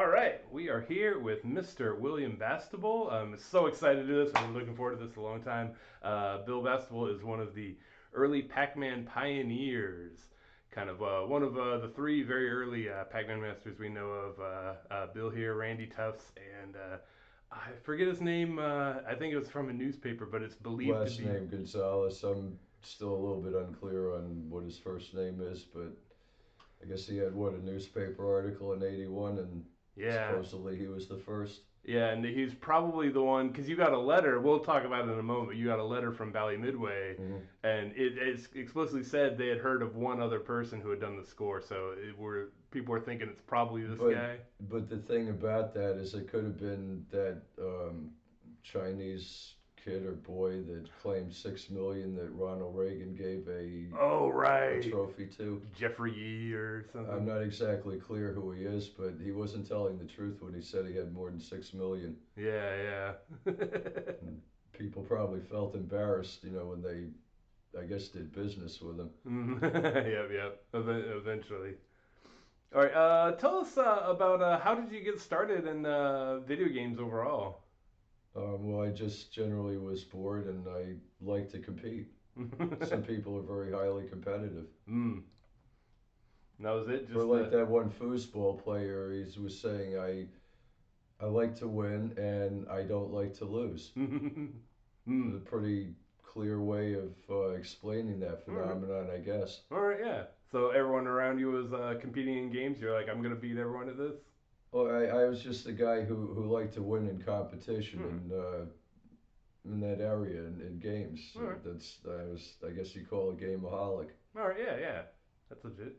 All right, we are here with Mr. William Bastable. I'm so excited to do this. I've been looking forward to this a long time. Bill Bastable is one of the early Pac-Man pioneers, kind of one of the three very early Pac-Man masters we know of. Bill here, Randy Tufts, and I forget his name. I think it was from a newspaper, but it's believed to Last be. name Gonzalez. I'm still a little bit unclear on what his first name is, but I guess he had a newspaper article in '81, and Yeah, supposedly he was the first. yeah, and he's probably the one because you got a letter. We'll talk about it in a moment. You got a letter from Valley Midway, Hmm. and it explicitly said they had heard of one other person who had done the score. So people were thinking it's probably this But guy. but the thing about that is it could have been that Chinese kid or boy that claimed 6 million that Ronald Reagan gave Oh a right, trophy to. Jeffrey Yee or I'm something. not exactly clear who he is, but he wasn't telling the truth when he said he had more than 6 million. Yeah, yeah. And people probably felt embarrassed, when they, I guess, did business with him. Yep, yep. Eventually. All right. Tell us about how did you get started in video games overall? Well, I just generally was bored and I like to compete. Some people are very highly competitive. Mm. That was it. Or Just like the. that one foosball player, he was saying, I like to win and I don't like to lose. It's a Mm. pretty clear way of explaining that All right. phenomenon, I guess. All right. Yeah. So everyone around you was competing in games. You're like, I'm gonna beat everyone at this. Well, I was just a guy who liked to win in competition, Hmm. and in that area in games. All right. That's I guess you call a gameaholic. All right. Yeah. Yeah. That's legit.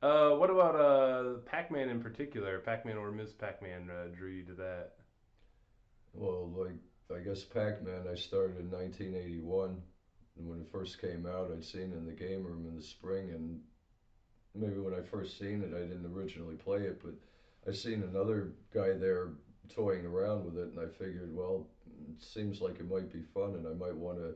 What about Pac-Man in particular? Pac-Man or Ms. Pac-Man drew you to that? Well, like I guess Pac-Man, I started in 1981, and when it first came out, I'd seen it in the game room in the spring, and maybe when I first seen it, I didn't originally play it, but I seen another guy there toying around with it, and I figured, well, it seems like it might be fun, and I might want to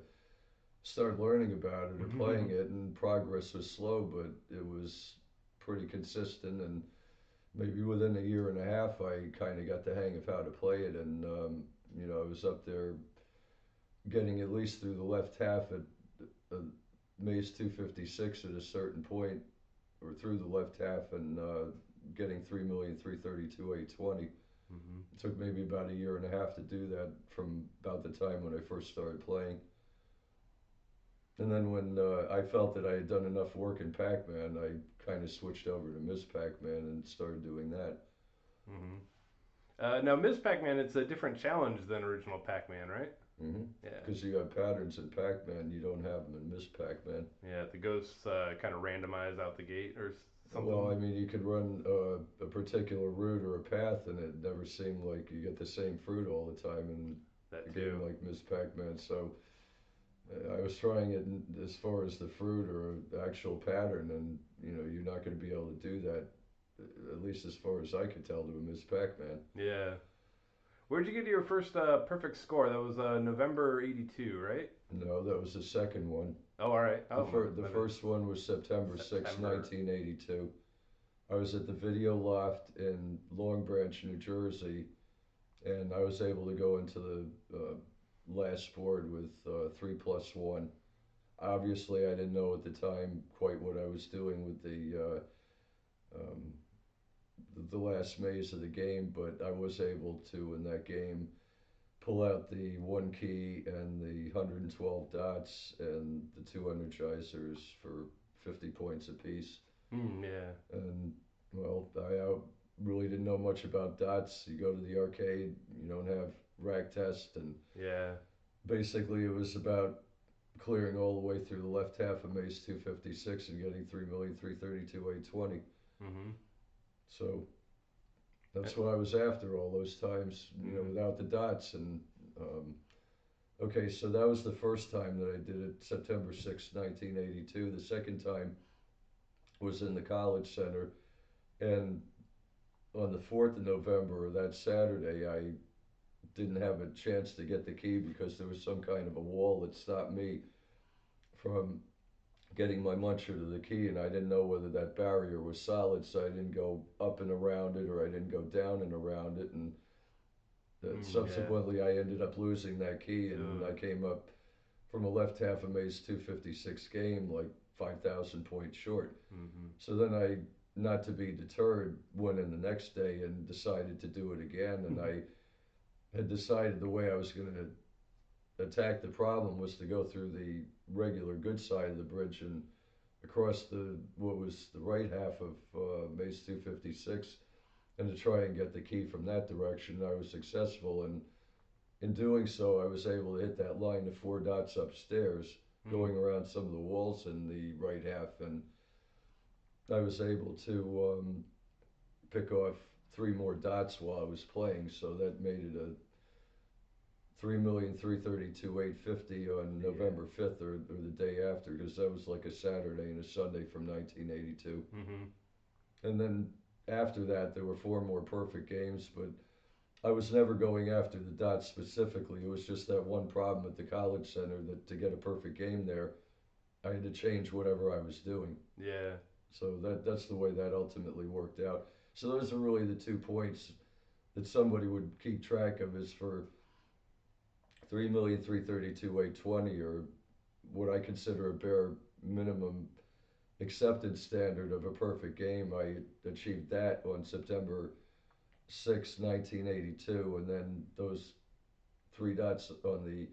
start learning about it or playing it. And progress was slow, but it was pretty consistent, and maybe within a year and a half, I kind of got the hang of how to play it. And I was up there getting at least through the left half at Maze 256 at a certain point, or through the left half, and getting 3,332,820. Hmm. It took maybe about a year and a half to do that from about the time when I first started playing. And then when I felt that I had done enough work in Pac-Man, I kind of switched over to Miss Pac-Man and started doing that. Hmm. Now, Ms. Pac-Man, it's a different challenge than original Pac-Man, right? Yeah. Because you got patterns in Pac-Man, you don't have them in Miss Pac-Man. Yeah, the ghosts kind of randomize out the gate or Well, I something. mean, you could run a particular route or a path, and it never seemed like you get the same fruit all the time in That a game too. like Miss Pac-Man. So I was trying it as far as the fruit or actual pattern, and you're not going to be able to do that, at least as far as I could tell, to a Miss Pac-Man. Yeah. Where'd you get your first perfect score? That was November '82, right? No, that was the second one. Oh, all right. The Oh, fir- the my bad. first one was September 6, September. 1982. I was at the Video Loft in Long Branch, New Jersey, and I was able to go into the last board with 3+1. Obviously, I didn't know at the time quite what I was doing with the last maze of the game, but I was able to, in that game, pull out the one key and the 112 dots and the two energizers for 50 points apiece. Yeah. And well, I really didn't know much about dots. You go to the arcade, you don't have rack test, and Yeah. basically it was about clearing all the way through the left half of Maze 256 and getting 3,332,820. Mm-hmm. So that's what I was after all those times, Mm-hmm. without the dots. And okay, so that was the first time that I did it, September 6, 1982. The second time was in the College Center, and on the 4th of November, that Saturday, I didn't have a chance to get the key because there was some kind of a wall that stopped me from getting my muncher to the key, and I didn't know whether that barrier was solid, so I didn't go up and around it, or I didn't go down and around it, and Yeah. subsequently I ended up losing that key, and I Ugh. came up from a left half of May's 256 game like 5,000 points short. Mm-hmm. So then I, not to be deterred, went in the next day and decided to do it again, and I had decided the way I was going to attack the problem was to go through the regular good side of the bridge and across the what was the right half of Mace 256, and to try and get the key from that direction. I was successful, and in doing so, I was able to hit that line of four dots upstairs, Mm. going around some of the walls in the right half, and I was able to pick off three more dots while I was playing. So that made it a 3,332,850 on Yeah. November 5th, or the day after, because that was like a Saturday and a Sunday from 1982. Mm-hmm. And then after that, there were four more perfect games, but I was never going after the dots specifically. It was just that one problem at the college center that to get a perfect game there, I had to change whatever I was doing. Yeah. So that's the way that ultimately worked out. So those are really the 2 points that somebody would keep track of, is for 3,332,820, or what I consider a bare minimum acceptance standard of a perfect game. I achieved that on September 6, 1982, and then those three dots on the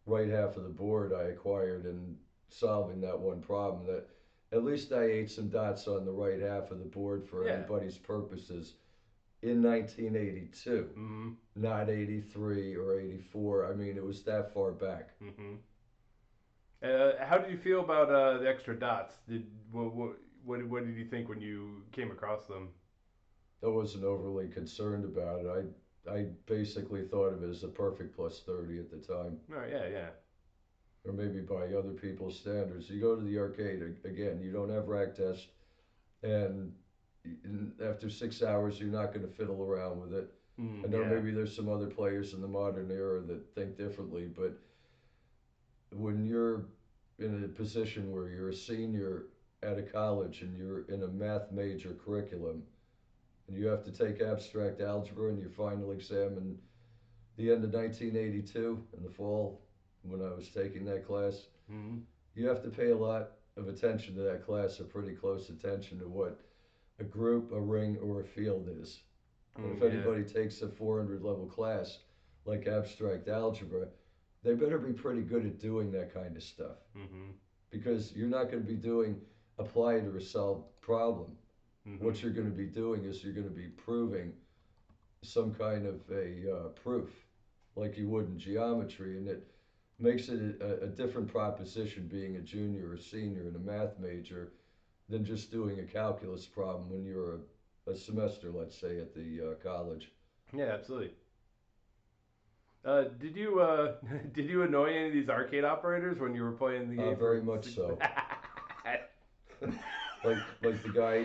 right half of the board I acquired in solving that one problem. That at least I ate some dots on the right half of the board for Yeah. anybody's purposes in 1982, Mm-hmm. not 83 or 84. I mean, it was that far back. Mm-hmm. How did you feel about the extra dots? What did you think when you came across them? I wasn't overly concerned about it. I basically thought of it as a perfect plus 30 at the time, Oh yeah, yeah. or maybe by other people's standards. You go to the arcade again, you don't have rack test, and after 6 hours, you're not going to fiddle around with it. I Mm, know yeah. maybe there's some other players in the modern era that think differently, but when you're in a position where you're a senior at a college and you're in a math major curriculum and you have to take abstract algebra in your final exam in the end of 1982 in the fall when I was taking that class, Mm-hmm. you have to pay a lot of attention to that class, or pretty close attention to what a group, a ring, or a field is. And if Mm, yeah. anybody takes a 400 level class like abstract algebra, they better be pretty good at doing that kind of stuff, Mm-hmm. because you're not going to be doing applied or a solved problem. Mm-hmm. What you're going to be doing is you're going to be proving some kind of a proof, like you would in geometry, and it makes it a different proposition being a junior or senior in a math major than just doing a calculus problem when you're a semester, let's say, at the college. Yeah, absolutely. Did you did you annoy any of these arcade operators when you were playing the game Very for much six? so. Like the guy,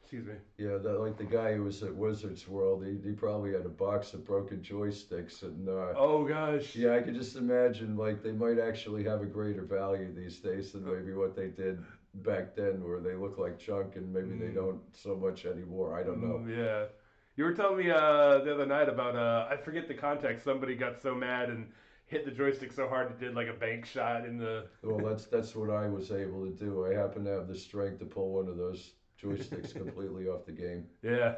Excuse me. yeah, like the guy who was at Wizards World. He probably had a box of broken joysticks, and Oh gosh. yeah, I could just imagine like they might actually have a greater value these days than maybe what they did back then, where they look like junk and maybe they Mm, don't so much anymore. I don't know. yeah. You were telling me the other night about I forget the context. Somebody got so mad and hit the joystick so hard it did like a bank shot in the. Well, that's what I was able to do. I happen to have the strength to pull one of those joysticks completely off the game. Yeah.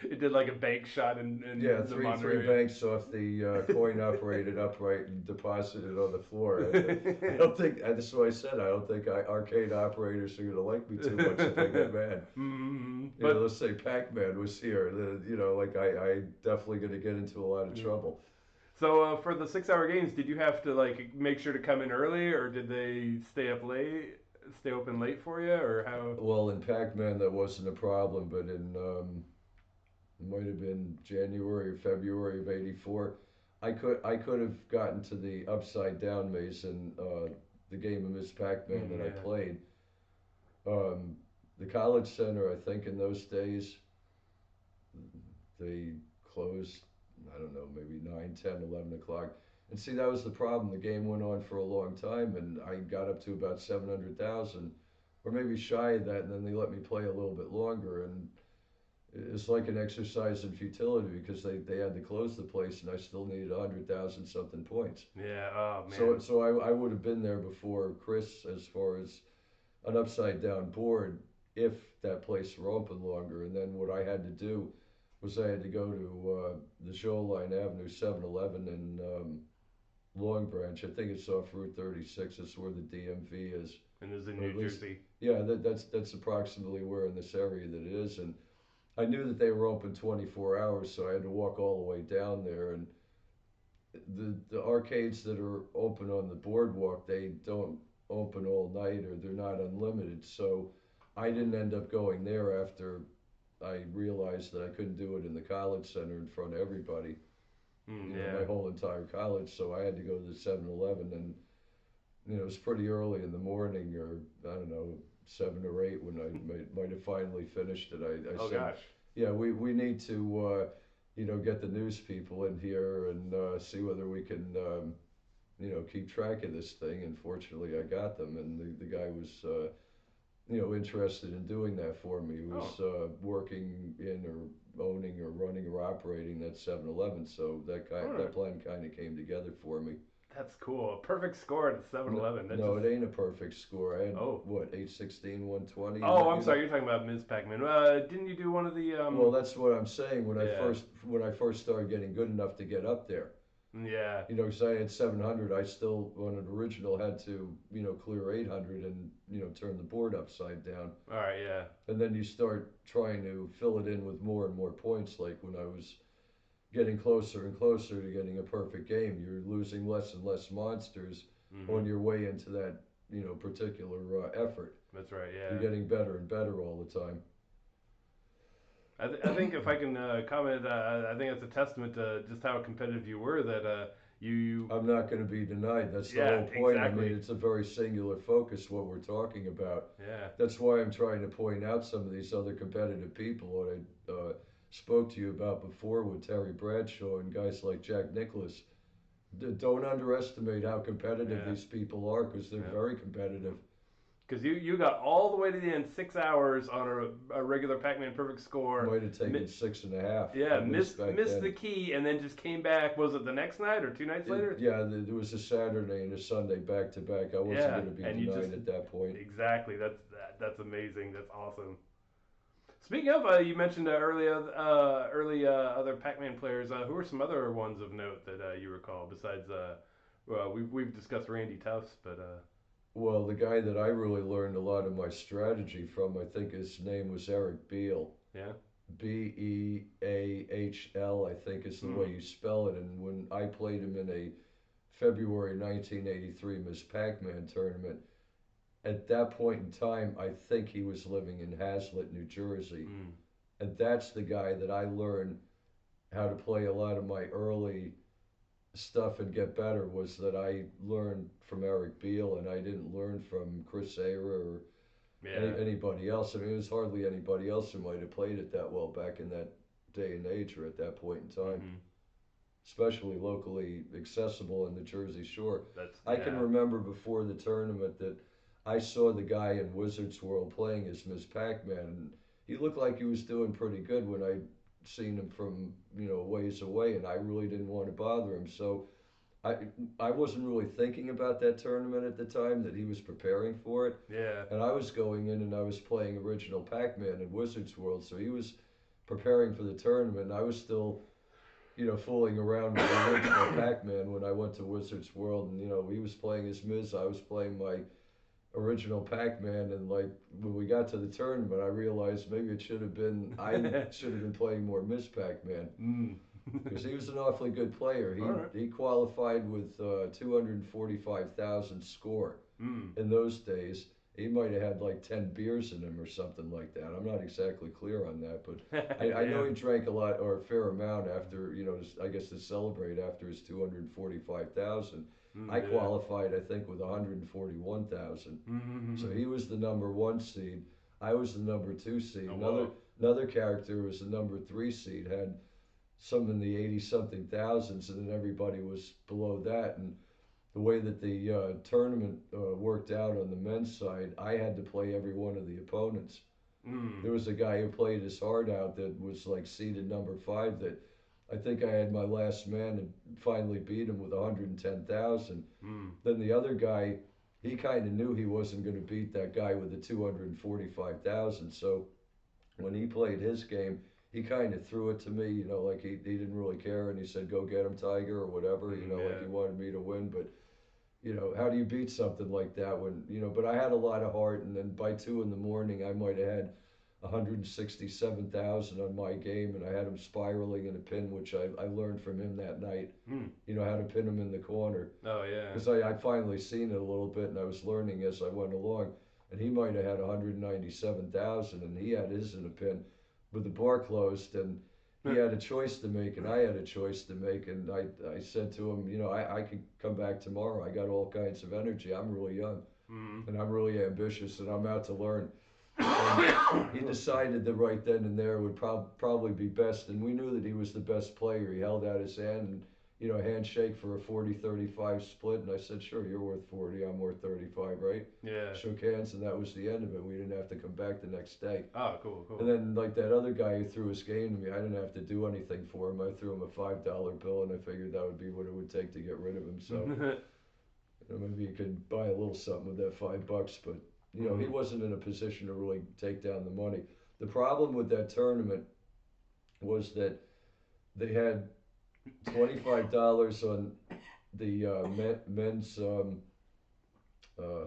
It did like a bank shot Yeah, in the three monitor. banks off the coin operated upright and deposited on the floor. I don't think that's what I said. I don't think arcade operators are gonna like me too much if they get mad. Mm, You know, but let's say Pac-Man was here. Like I definitely gonna get into a lot of trouble. so for the 6 hour games, did you have to like make sure to come in early, or did they stay open late for you, or how? Well, in Pac-Man that wasn't a problem, but in it might have been January or February of '84. I could have gotten to the upside down maze in the game of Miss Pac-Man that I Yeah. played. Um, the college center, I think, in those days they closed. I don't know, maybe 9, 10, 11 o'clock. And see, that was the problem. The game went on for a long time, and I got up to about 700,000, or maybe shy of that, and then they let me play a little bit longer. And it's like an exercise in futility because they had to close the place, and I still needed 100,000 something points. Yeah. Oh So man. so I would have been there before Chris as far as an upside down board if that place were open longer. And then what I had to do was I had to go to the Shoreline Avenue 7-Eleven in Long Branch. I think it's off Route 36. It's where the DMV is, And this is in or New at least, Jersey. yeah, that's approximately where in this area that it is. And I knew that they were open 24 hours, so I had to walk all the way down there. And the arcades that are open on the boardwalk, they don't open all night or they're not unlimited. So I didn't end up going there after I realized that I couldn't do it in the college center in front of everybody, Yeah. my whole entire college. So I had to go to the 7-Eleven, and it was pretty early in the morning, or I don't know, 7 or 8 when I might have finally finished it. I Oh said, gosh. yeah, we need to, get the news people in here and see whether we can, keep track of this thing. And fortunately, I got them, and the guy was, interested in doing that for me. He Oh. was working in or owning or running or operating that 7-Eleven, so All right. that plan kind of came together for me. That's cool. A perfect score at 7-Eleven. That No, just. it ain't a perfect score. I had Oh. what, 816, 120. Oh, I'm sorry. You're talking about Ms. Pac-Man. Didn't you do one of the Well, that's what I'm saying. Yeah. When I first started getting good enough to get up there, Yeah. because I had 700, I still on an original had to clear 800 and turn the board upside down, All right. Yeah. and then you start trying to fill it in with more and more points. Like when I was getting closer and closer to getting a perfect game, you're losing less and less monsters Mhm. on your way into that particular effort. That's right. You're Yeah. getting better and better all the time. I think if I can comment, I think it's a testament to just how competitive you were. That you. I'm not going to be denied. That's the Yeah. whole point. I mean, Exactly. it's a very singular focus what we're talking about. Yeah. That's why I'm trying to point out some of these other competitive people. What I spoke to you about before with Terry Bradshaw and guys like Jack Nicklaus. Don't underestimate how competitive Yeah. these people are, because they're Yeah. very competitive. Because you got all the way to the end, 6 hours on a regular Pac-Man perfect score. Might have taken 6.5 Yeah, at least back missed the then. key, and then just came back. Was it the next night or 2 nights later? Yeah, there was a Saturday and a Sunday back to back. I wasn't Yeah, going to be and you just denied at that point. exactly. That's amazing. That's awesome. Speaking of, you mentioned early other Pac-Man players. Who are some other ones of note that you recall besides? Well, we've discussed Randy Tufts, but Well, the guy that I really learned a lot of my strategy from, I think his name was Eric Beal. yeah. Beahl, I think is the way Hmm. you spell it. And when I played him in a February 1983 Miss Pac Man tournament, at that point in time, I think he was living in Hazlitt, New Jersey. Mm. And that's the guy that I learned how to play a lot of my early stuff and get better, was that I learned from Eric Beal, and I didn't learn from Chris Ayra or Yeah. anybody else. I mean, there's hardly anybody else who might have played it that well back in that day and age or at that point in time, Hmm. especially locally accessible in the Jersey Shore. That's I can yeah. remember before the tournament that I saw the guy in Wizards World playing as Ms. Pac-Man, and he looked like he was doing pretty good when I seen him from ways away, and I really didn't want to bother him. So I I wasn't really thinking about that tournament at the time that he was preparing for it, Yeah. and I was going in and I was playing original Pac-Man in Wizards World. So he was preparing for the tournament, and I was still fooling around with the original Pac-Man when I went to Wizards World, and he was playing as Miz, I was playing my original Pac-Man, and like when we got to the tournament, I realized maybe it should have been I should have been playing more Miz Pac-Man, Mm. because he was an awfully good player. All right. He qualified with 245,000 score Mm. in those days. He might have had like 10 beers in him or something like that. I'm not exactly clear on that, but I know he Damn. drank a lot or a fair amount after, I guess to celebrate after his 245,000. Mm, I yeah. qualified, I think, with 141,000. So Mm-hmm. he was the number one seed. I was the number two seed. Oh whoa. Another character was the number three seed. Had some in the 80 something thousands, and then everybody was below that. And the way that the tournament worked out on the men's side, I had to play every one of the opponents. Mm. There was a guy who played his heart out that was like seeded number five that I think I had my last man and finally beat him with 110,000. Mm. Then the other guy, he kind of knew he wasn't going to beat that guy with the 245,000. So when he played his game, he kind of threw it to me, like he didn't really care, and he said, "Go get him, Tiger," or whatever, Mm. like he Yeah. wanted me to win. But how do you beat something like that when But I had a lot of heart, and then by 2 in the morning, I might have had 167,000 on my game, and I had him spiraling in a pin, which I learned from him that night. Mm. How to pin him in the corner, Oh yeah. because I finally seen it a little bit, and I was learning as I went along. And he might have had 197,000, and he had his in a pin, but the bar closed, and he had a choice to make, and I had a choice to make. And I said to him, I could come back tomorrow. I got all kinds of energy. I'm really young, Mm. and I'm really ambitious, and I'm out to learn. And he decided that right then and there would probably be best. And we knew that he was the best player. He held out his hand, and a handshake for a 40-35 split. And I said, "Sure, you're worth 40. I'm worth 35, right?" Yeah. Shook hands, and that was the end of it. We didn't have to come back the next day. Oh, cool, And cool. then, like that other guy who threw his game to me, I didn't have to do anything for him. I threw him a $5 bill, and I figured that would be what it would take to get rid of him. So maybe you could buy a little something with that $5. But he Mm. wasn't in a position to really take down the money. The problem with that tournament was that they had $25 on the men's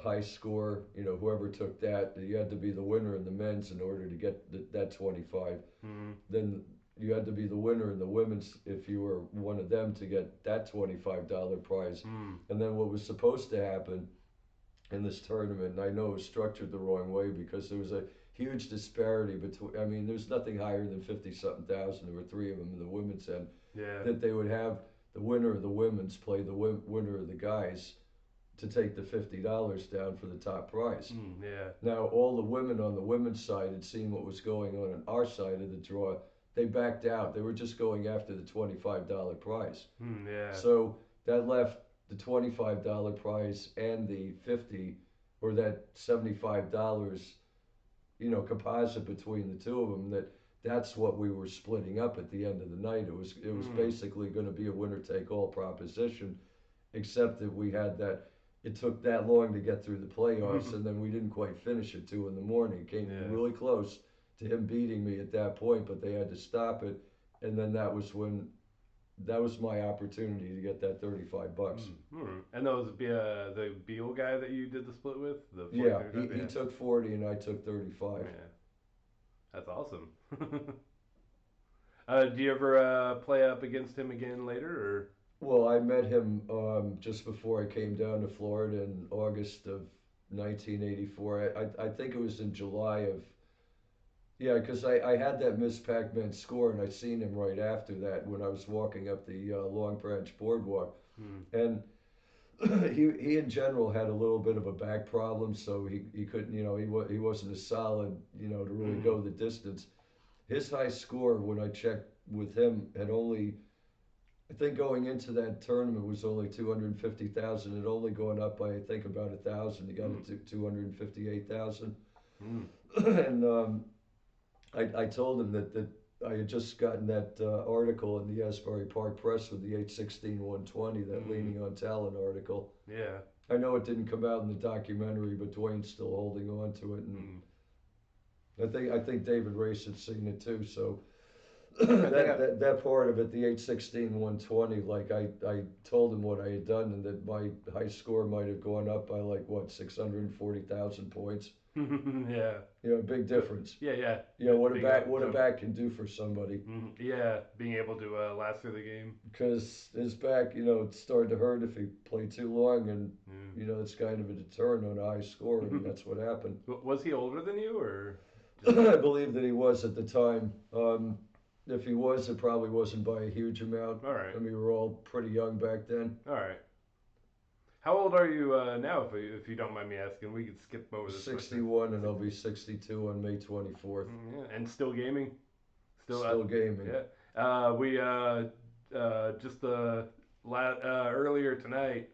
high score. Whoever took that, you had to be the winner in the men's in order to get that 25. Mm. Then you had to be the winner in the women's if you were one of them to get that $25 prize. Mm. And then what was supposed to happen in this tournament, and I know it was structured the wrong way because there was a huge disparity between. I mean, there's nothing higher than 50 something thousand. There were three of them in the women's end. Yeah. That they would have the winner of the women's play the winner of the guys to take the $50 down for the top prize. Mm. Yeah. Now, all the women on the women's side had seen what was going on our side of the draw. They backed out. They were just going after the $25 prize. Mm. Yeah. So that left the $25 prize and the 50 or that $75, composite between the two of them. That's what we were splitting up at the end of the night. It was Mm. basically going to be a winner take all proposition, except that we had that. It took that long to get through the playoffs, and then we didn't quite finish at 2 in the morning. It came Yeah. really close to him beating me at that point, but they had to stop it. And then that was my opportunity to get that $35. Mm. Mm. And that was the Beal guy that you did the split with, the Yeah, 40-35? he Yeah. took 40 and I took 35. Yeah. That's awesome. Do you ever play up against him again later, or? Well, I met him just before I came down to Florida in August of 1984. I think it was in July of. Yeah, because I had that Miss Pac-Man score, and I seen him right after that when I was walking up the Long Branch Boardwalk. Hmm. And he in general had a little bit of a back problem, so he couldn't, he wasn't as solid, to really Hmm. go the distance. His high score when I checked with him had only, I think going into that tournament was only 250,000. It had only gone up by I think about 1,000. He got Hmm. it to 258,000, Hmm. and I told him that I had just gotten that article in the Asbury Park Press with the 816-120, that Hmm. leaning on talent article. Yeah. I know it didn't come out in the documentary, but Dwayne's still holding on to it, and Hmm. I think David Race had seen it too. So I think that part of it, the 816-120, like I told him what I had done, and that my high score might have gone up by like what 640,000 points. Yeah. Big difference. Yeah, yeah. What a Big back up what a jump. back can do for somebody. Yeah, being able to last through the game. Because his back, it started to hurt if he played too long, and Mm. it's kind of a deterrent on a high score, and that's what happened. Was he older than you, or just? I believe that he was at the time. If he was, it probably wasn't by a huge amount. All right. I mean, we were all pretty young back then. All right. How old are you now, if you don't mind me asking? We could skip over this question. 61, and I'll be 62 on May 24th. Yeah, and still gaming. Still. Still gaming. Yeah. We just earlier tonight,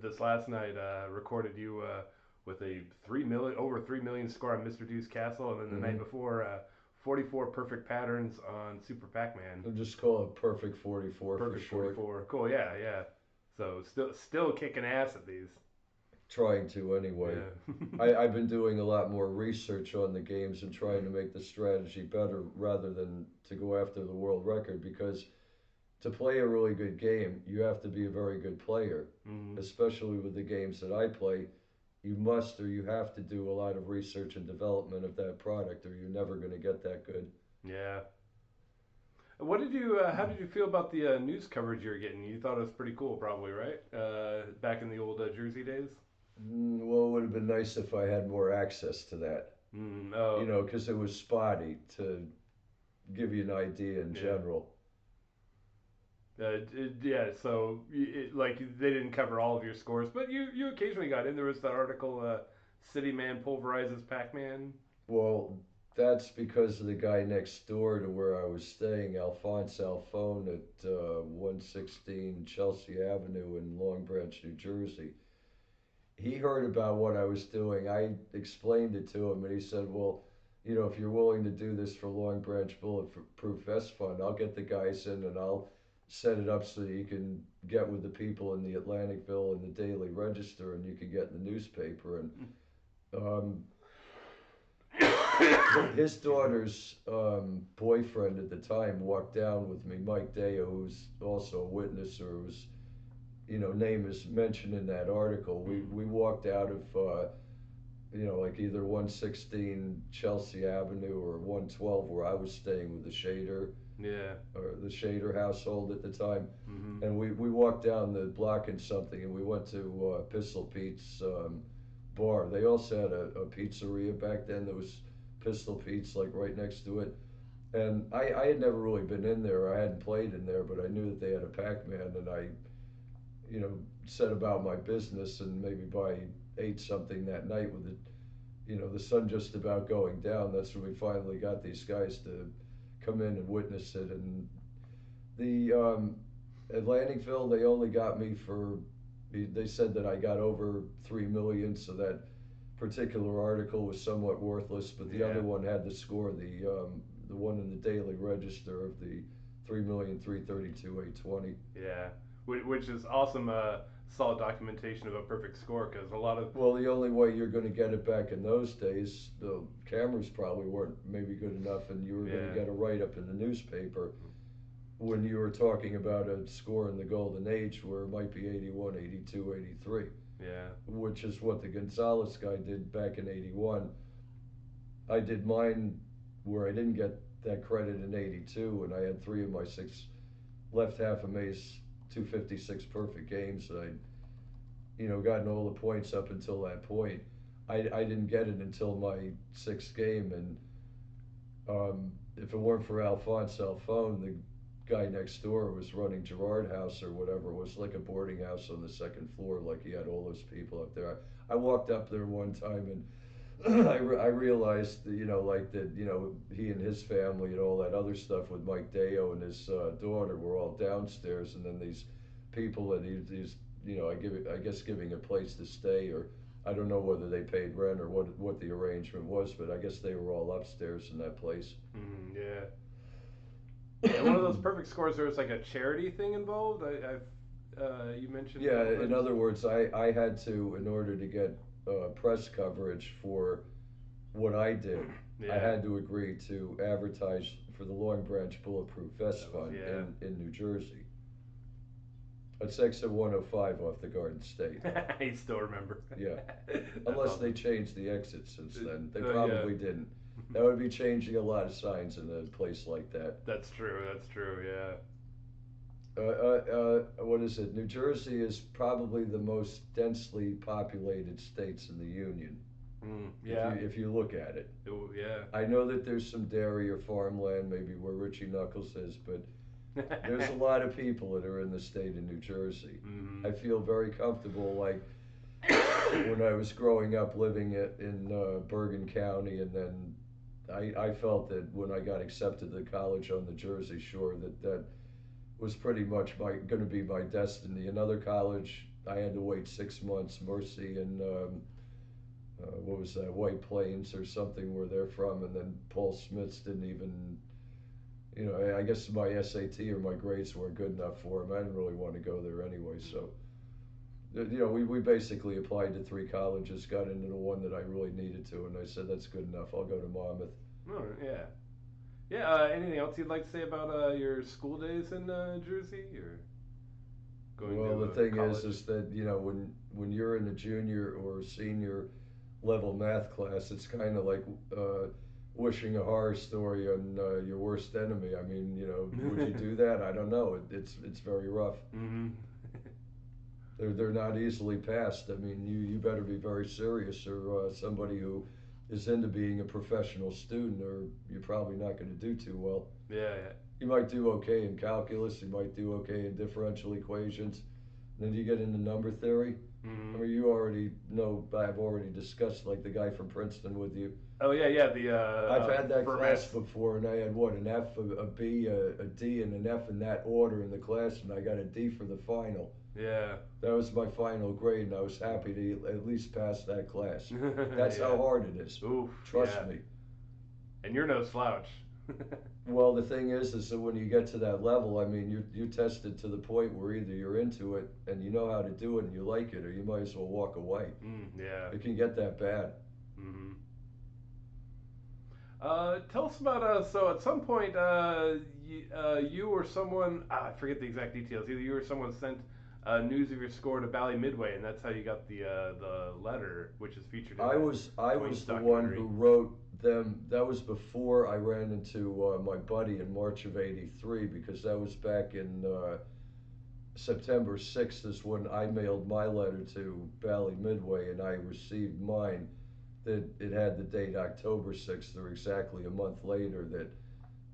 this last night, recorded you with a 3 million, over 3 million score on Mr. Deuce Castle, and then the night Hmm. before, 44 perfect patterns on Super Pac-Man. We'll just call it Perfect 44 for Perfect short. 44. Cool. Yeah, yeah. So still kicking ass at these. Trying to anyway. Yeah. I've been doing a lot more research on the games and trying to make the strategy better rather than to go after the world record because to play a really good game, you have to be a very good player, Hmm. especially with the games that I play. You must or you have to do a lot of research and development of that product, or you're never going to get that good. Yeah. What did you? How did you feel about the news coverage you were getting? You thought it was pretty cool, probably, right? Back in the old Jersey days. Well, it would have been nice if I had more access to that, Mm, oh, because it was spotty to give you an idea in yeah. general. Yeah. So, like, they didn't cover all of your scores, but you occasionally got in. There was that article, "City Man pulverizes Pac-Man." Well, that's because of the guy next door to where I was staying, Alphonse Alphone at 116 Chelsea Avenue in Long Branch, New Jersey. He heard about what I was doing. I explained it to him, and he said, "Well, if you're willing to do this for Long Branch Bulletproof Vest Fund, I'll get the guys in and I'll set it up so you can get with the people in the Atlanticville and the Daily Register, and you can get in the newspaper." And um, his Excuse me. daughter's boyfriend at the time walked down with me, Mike Deo, who's also a witness, or was name is mentioned in that article. We Mm, we walked out of like either 116 Chelsea Avenue or 112 where I was staying with the Shader yeah. or the Shader household at the time, Hmm. and we walked down the block and something, and we went to Pistol Pete's bar. They also had a pizzeria back then. There was Pistol Pete's like right next to it, and I had never really been in there. I hadn't played in there, but I knew that they had a Pac-Man, and I you know set about my business, and maybe by ate something that night with the sun just about going down. That's when we finally got these guys to come in and witness it. And the Atlanticville, they only got me for. They said that I got over 3 million, so that particular article was somewhat worthless. But the Yeah. other one had the score, the one in the Daily Register of the 3,332,820. Yeah. Which is awesome. Solid documentation of a perfect score because a lot of Well, the only way you're going to get it back in those days, the cameras probably weren't maybe good enough, and you were going to yeah. get a write up in the newspaper when you were talking about a score in the golden age where it might be 81, 82, 83, Yeah. which is what the Gonzalez guy did back in 81. I did mine where I didn't get that credit in 82, and I had three of my six left half a maze 256 perfect games, and I gotten all the points up until that point. I didn't get it until my sixth game, and if it weren't for Alphonse Alphone, the guy next door was running Gerard House or whatever. It was like a boarding house on the second floor, like he had all those people up there. I walked up there one time and I realized that, like that, he and his family and all that other stuff with Mike Deo and his daughter were all downstairs, and then these people that he's I guess giving a place to stay, or I don't know whether they paid rent or what the arrangement was, but I guess they were all upstairs in that place. Mm, yeah. Yeah. One of those perfect scores. There was like a charity thing involved. You mentioned a Yeah, couple in times. other words, I had to, in order to get press coverage for what I did, I Yeah. had to agree to advertise for the Long Branch Bulletproof Vest That was Fund yeah. in New Jersey. It's exit 105 off the Garden State. I still remember. Yeah, That's unless they awesome. changed the exit since then. They Yeah. probably didn't. That would be changing a lot of signs in a place like that. That's true. That's true. Yeah. What is it? New Jersey is probably the most densely populated states in the union. Mm, If you yeah. if you look at it, Yeah. I know that there's some dairy or farmland, maybe where Richie Knuckles is, but there's a lot of people that are in the state of New Jersey. Hmm. I feel very comfortable. Like when I was growing up, living in Bergen County, and then I felt that when I got accepted to college on the Jersey Shore, that was pretty much my going to be my destiny. Another college, I had to wait 6 months. Mercy and what was that, White Plains or something, where they're from, and then Paul Smith's didn't even. I guess my SAT or my grades weren't good enough for him. I didn't really want to go there anyway, so we basically applied to three colleges, got into the one that I really needed to, and I said that's good enough. I'll go to Monmouth. Oh, yeah. Yeah, anything else you'd like to say about your school days in Jersey or going Well, the to thing college? is that when you're in the junior or senior level math class, it's kind of like wishing a horror story on your worst enemy. I mean, would you do that? I don't know. It's very rough. Hmm. They're not easily passed. I mean, you better be very serious, or somebody who is into being a professional student, or you're probably not going to do too well. Yeah, yeah. You might do okay in calculus. You might do okay in differential equations. Then you get into number theory. I Hmm. mean, you already know. I've already discussed like the guy from Princeton with you. Oh, yeah, yeah. The I've had that class Fermat's. before, and I had what, an F, a B, a D, and an F in that order in the class, and I got a D for the final. Yeah. That was my final grade, and I was happy to at least pass that class. That's how Yeah. hard it is. Oof. Trust Yeah. me. And you're no slouch. Well, the thing is that when you get to that level, I mean, you're tested to the point where either you're into it and you know how to do it and you like it, or you might as well walk away. Yeah. It can get that bad. Hmm. Tell us about so at some point you or someone I forget the exact details. Either you or someone sent news of your score to Bally Midway, and that's how you got the letter, which is featured in I the was I Twain's was the one documentary. who wrote them. That was before I ran into my buddy in March of '83, because that was back in September 6th is when I mailed my letter to Bally Midway, and I received mine. That it had the date October 6th, or exactly a month later, that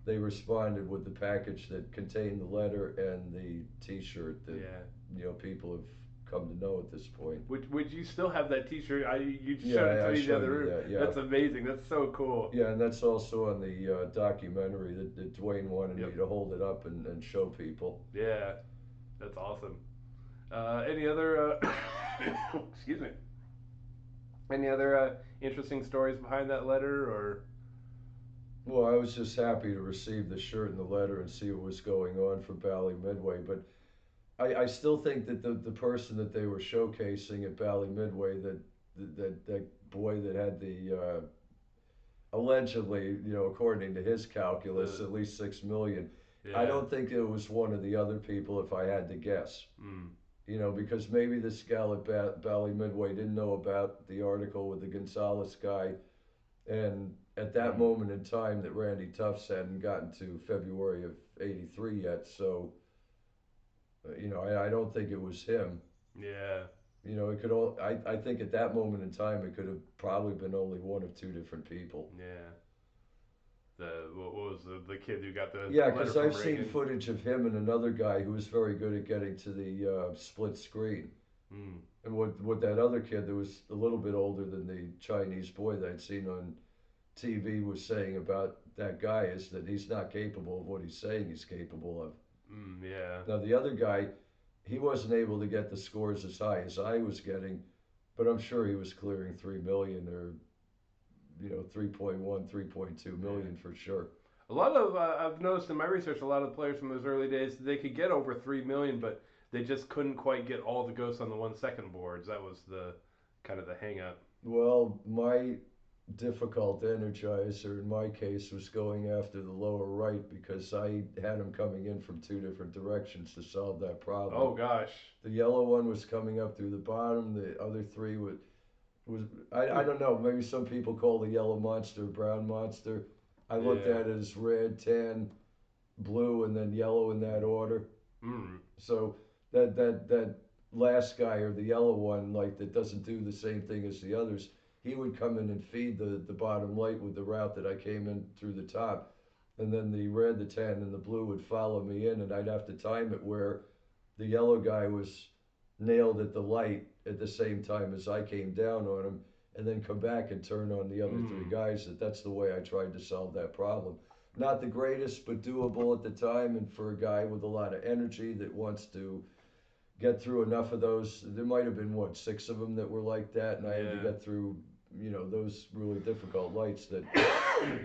they responded with the package that contained the letter and the T-shirt that Yeah. people have come to know at this point. Would you still have that T-shirt? You Yeah, showed it to I me in the showed other you room. that. Yeah, That's amazing. That's so cool. yeah, and that's also on the documentary that Dwayne wanted me Yep. to hold it up and show people. Yeah. That's awesome. Any other? Excuse me. Any other interesting stories behind that letter, or? Well, I was just happy to receive the shirt and the letter and see what was going on for Bally Midway, but I still think that the person that they were showcasing at Bally Midway, that boy that had the allegedly, according to his calculus, The at least 6 million. I Yeah. don't think it was one of the other people, if I had to guess. Mm. Because maybe this gal at Bally Midway didn't know about the article with the Gonzalez guy, and at that Mm. moment in time, that Randy Tufts hadn't gotten to February of '83 yet. So, I don't think it was him. Yeah. It could all. I think at that moment in time, it could have probably been only one of two different people. Yeah. What was the kid who got the Yeah, letter because from I've seen Reagan? footage of him and another guy who was very good at getting to the split screen. Mm. And what that other kid that was a little bit older than the Chinese boy that I'd seen on TV was saying about that guy is that he's not capable of what he's saying he's capable of. Mm. Yeah. Now, the other guy, he wasn't able to get the scores as high as I was getting, but I'm sure he was clearing 3 million, or 3.1, 3.2 Yeah. million for sure. A lot of I've noticed in my research, a lot of players from those early days they could get over 3 million, but they just couldn't quite get all the ghosts on the 1 second boards. That was the kind of the hang up. Well, my difficult energizer in my case was going after the lower right, because I had him coming in from two different directions to solve that problem. Oh gosh. The yellow one was coming up through the bottom. The other three was I don't know. Maybe some people call the yellow monster brown monster. I looked Yeah. at it as red, tan, blue, and then yellow in that order. Mm. So that last guy, or the yellow one, like, that doesn't do the same thing as the others, he would come in and feed the bottom light with the route that I came in through the top, and then the red, the tan, and the blue would follow me in, and I'd have to time it where the yellow guy was nailed at the light at the same time as I came down on him, and then come back and turn on the other three Mm. guys. That's the way I tried to solve that problem. Not the greatest, but doable at the time. And for a guy with a lot of energy that wants to get through enough of those, there might have been what, six of them that were like that, and I had to Yeah. get through, those really difficult lights that,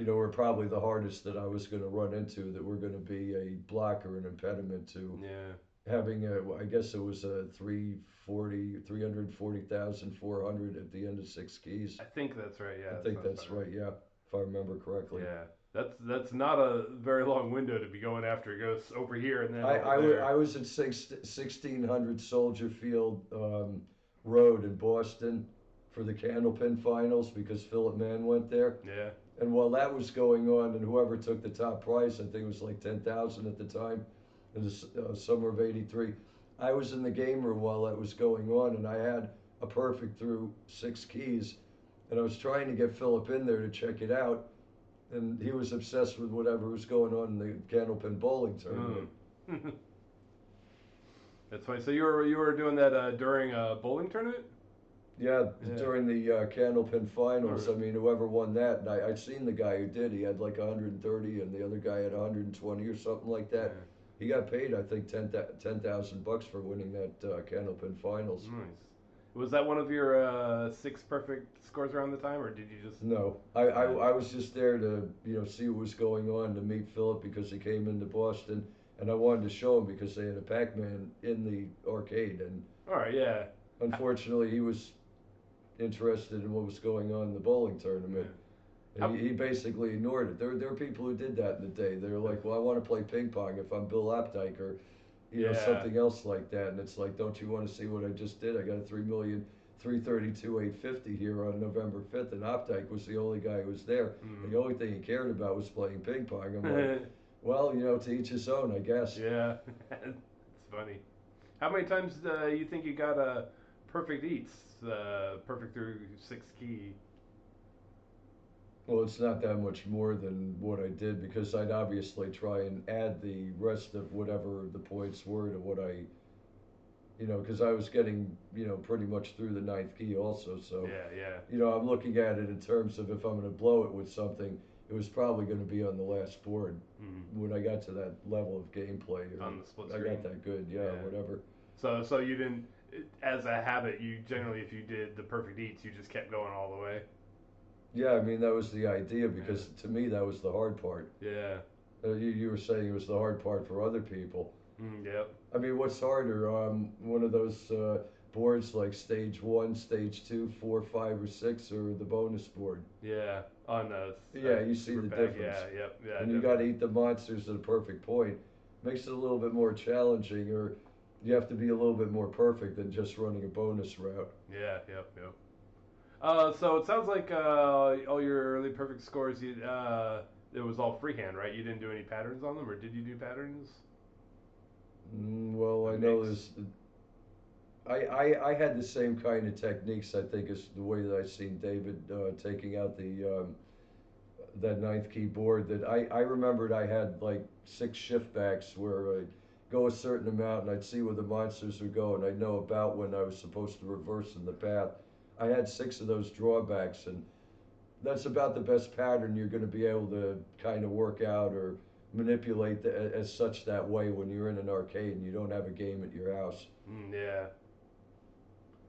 were probably the hardest that I was going to run into, that were going to be a blocker, an impediment to Yeah. having I guess it was a 340,400 at the end of six keys. I think that's right. I Yeah, that think sounds that's about right. right, yeah, if I remember correctly. Yeah. That's not a very long window to be going after. It goes over here and then I, over I, w- there. I was at 1600 Soldier Field Road in Boston for the Candlepin Finals because Philip Mann went there. Yeah. And while that was going on, and whoever took the top prize, I think it was like 10,000 at the time, in the summer of '83, I was in the game room while that was going on, and I had a perfect through six keys, and I was trying to get Philip in there to check it out, and he was obsessed with whatever was going on in the Candlepin bowling tournament. Mm. That's funny. So you were doing that during a bowling tournament? Yeah, Yeah. during the Candlepin All finals, right. I mean, whoever won that, and I'd seen the guy who did. He had like 130, and the other guy had 120 or something like that. Yeah. He got paid, I think, 10,000 bucks for winning that Candlepin finals. Nice. Was that one of your six perfect scores around the time, or did you just? No, I was just there to see what was going on, to meet Philip because he came into Boston, and I wanted to show him because they had a Pac-Man in the arcade, and All right. Yeah. unfortunately he was interested in what was going on in the bowling Yeah. tournament. And How, he basically ignored it. There are people who did that in the day. They're like, well, I want to play ping pong if I'm Bill Opdyke or, yeah. something else like that. And it's like, don't you want to see what I just did? I got a 3,332,850 here on November 5th, and Opdyke was the only guy who was there. Mm. The only thing he cared about was playing ping pong. I'm like, well, to each his own, I guess. Yeah. It's funny. How many times you think you got a perfect eats? Perfect through six key. Well, it's not that much more than what I did because I'd obviously try and add the rest of whatever the points were to what I, because I was getting, pretty much through the ninth key also. So, Yeah. Yeah. I'm looking at it in terms of if I'm going to blow it with something, it was probably going to be on the last board Mm. when I got to that level of gameplay, On the split or I got screen. that good, yeah, Yeah. whatever. So you didn't, as a habit, you generally, if you did the perfect eats, you just kept going all the way. Yeah, I mean, that was the idea Yeah. because to me, that was the hard part. Yeah. You were saying it was the hard part for other people. Mm, yep. I mean, what's harder? One of those boards like stage one, stage two, four, five, or six, or the bonus board. Yeah. On Yeah, you see super the pack. difference. Yeah. Yep. Yeah. When you got to Definitely. eat the monsters at a perfect point, makes it a little bit more challenging, or you have to be a little bit more perfect than just running a bonus route. Yeah. Yep. Yep. So it sounds like all your early perfect scores, it was all freehand, right? You didn't do any patterns on them, or did you do patterns? Well, A I know mix. there's. I had the same kind of techniques, I think, as the way that I seen David taking out that ninth keyboard. That I remembered I had like six shift backs where I'd go a certain amount and I'd see where the monsters would go, and I'd know about when I was supposed to reverse in the path. I had six of those drawbacks, and that's about the best pattern you're going to be able to kind of work out or manipulate as such that way when you're in an arcade and you don't have a game at your house. Mm, yeah.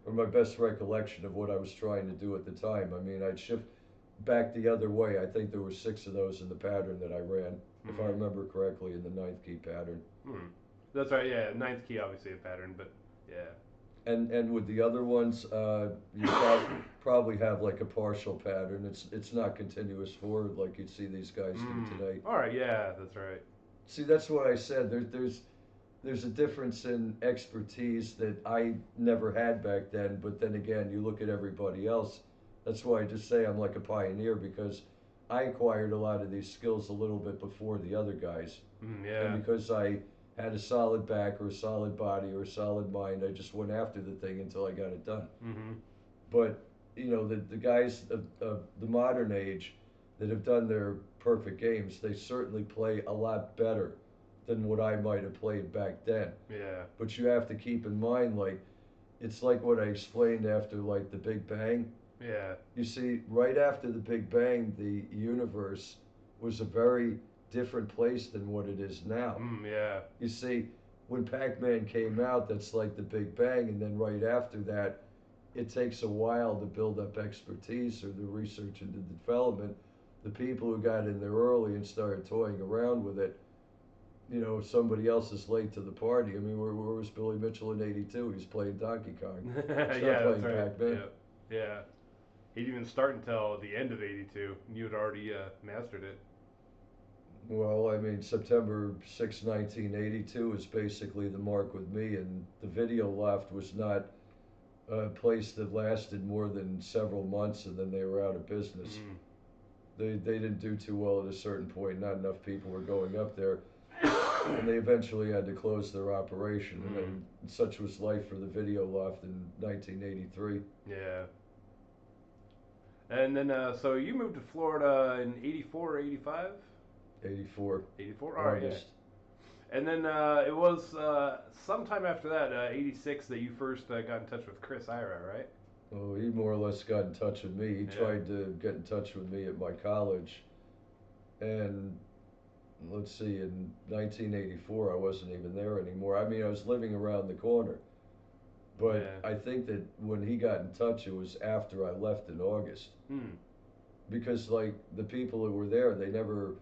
Or my best recollection of what I was trying to do at the time. I mean, I'd shift back the other way. I think there were six of those in the pattern that I ran, if I Mm-hmm. remember correctly, in the ninth key pattern. Hmm. That's right. Yeah. Ninth key, obviously a pattern, but yeah. And with the other ones, you probably have like a partial pattern. It's not continuous forward like you'd see these guys do Mm. today. All right. Yeah. That's right. See, that's what I said. There's a difference in expertise that I never had back then. But then again, you look at everybody else. That's why I just say I'm like a pioneer because I acquired a lot of these skills a little bit before the other guys, Mm, and yeah. because I had a solid back or a solid body or a solid mind, I just went after the thing until I got it done. Mm-hmm. But the guys of the modern age that have done their perfect games, they certainly play a lot better than what I might have played back then. Yeah. But you have to keep in mind, like, it's like what I explained after like the Big Bang. Yeah. You see, right after the Big Bang, the universe was a very different place than what it is now. Yeah. You see, when Pac-Man came out, that's like the Big Bang, and then right after that, it takes a while to build up expertise or the research and the development. The people who got in there early and started toying around with it, somebody else is late to the party. I mean, where was Billy Mitchell in '82? He was playing Donkey Kong. He's not Yeah, that's playing right. Pac-Man. Yeah. Yeah. He didn't even start until the end of '82. You had already mastered it. Well, I mean, September 6, 1982 is basically the mark with me, and the video loft was not a place that lasted more than several months, and then they were out of business. Mm. They didn't do too well at a certain point. Not enough people were going up there, and they eventually had to close their operation. And Mm. then such was life for the video loft in 1983. Yeah. And then, so you moved to Florida in '84 or '85? 84 '84? All right, yeah. August. And then it was sometime after that, '86, that you first got in touch with Chris Ira, right? Oh, he more or less got in touch with me. He Yeah. tried to get in touch with me at my college, and let's see, in 1984, I wasn't even there anymore. I mean, I was living around the corner, but Yeah. I think that when he got in touch, it was after I left in August. Hmm. Because, like, the people that were there, they never,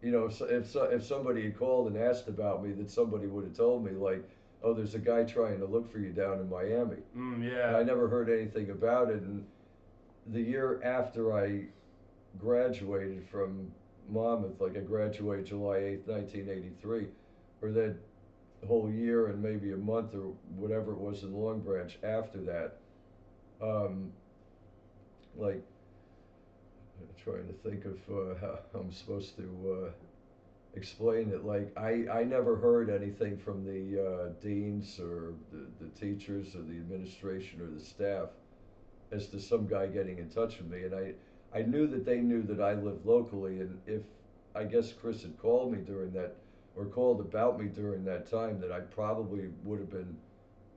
if somebody had called and asked about me, that somebody would have told me, like, oh, there's a guy trying to look for you down in Miami. And Yeah. I never heard anything about it. And the year after I graduated from Monmouth, like I graduated July 8th, 1983, or that whole year and maybe a month or whatever it was in Long Branch after that, um, like I'm trying to think of how I'm supposed to explain it. Like I never heard anything from the deans or the teachers or the administration or the staff as to some guy getting in touch with me, and I knew that they knew that I lived locally, and if I guess Chris had called me during that or called about me during that time, that I probably would have been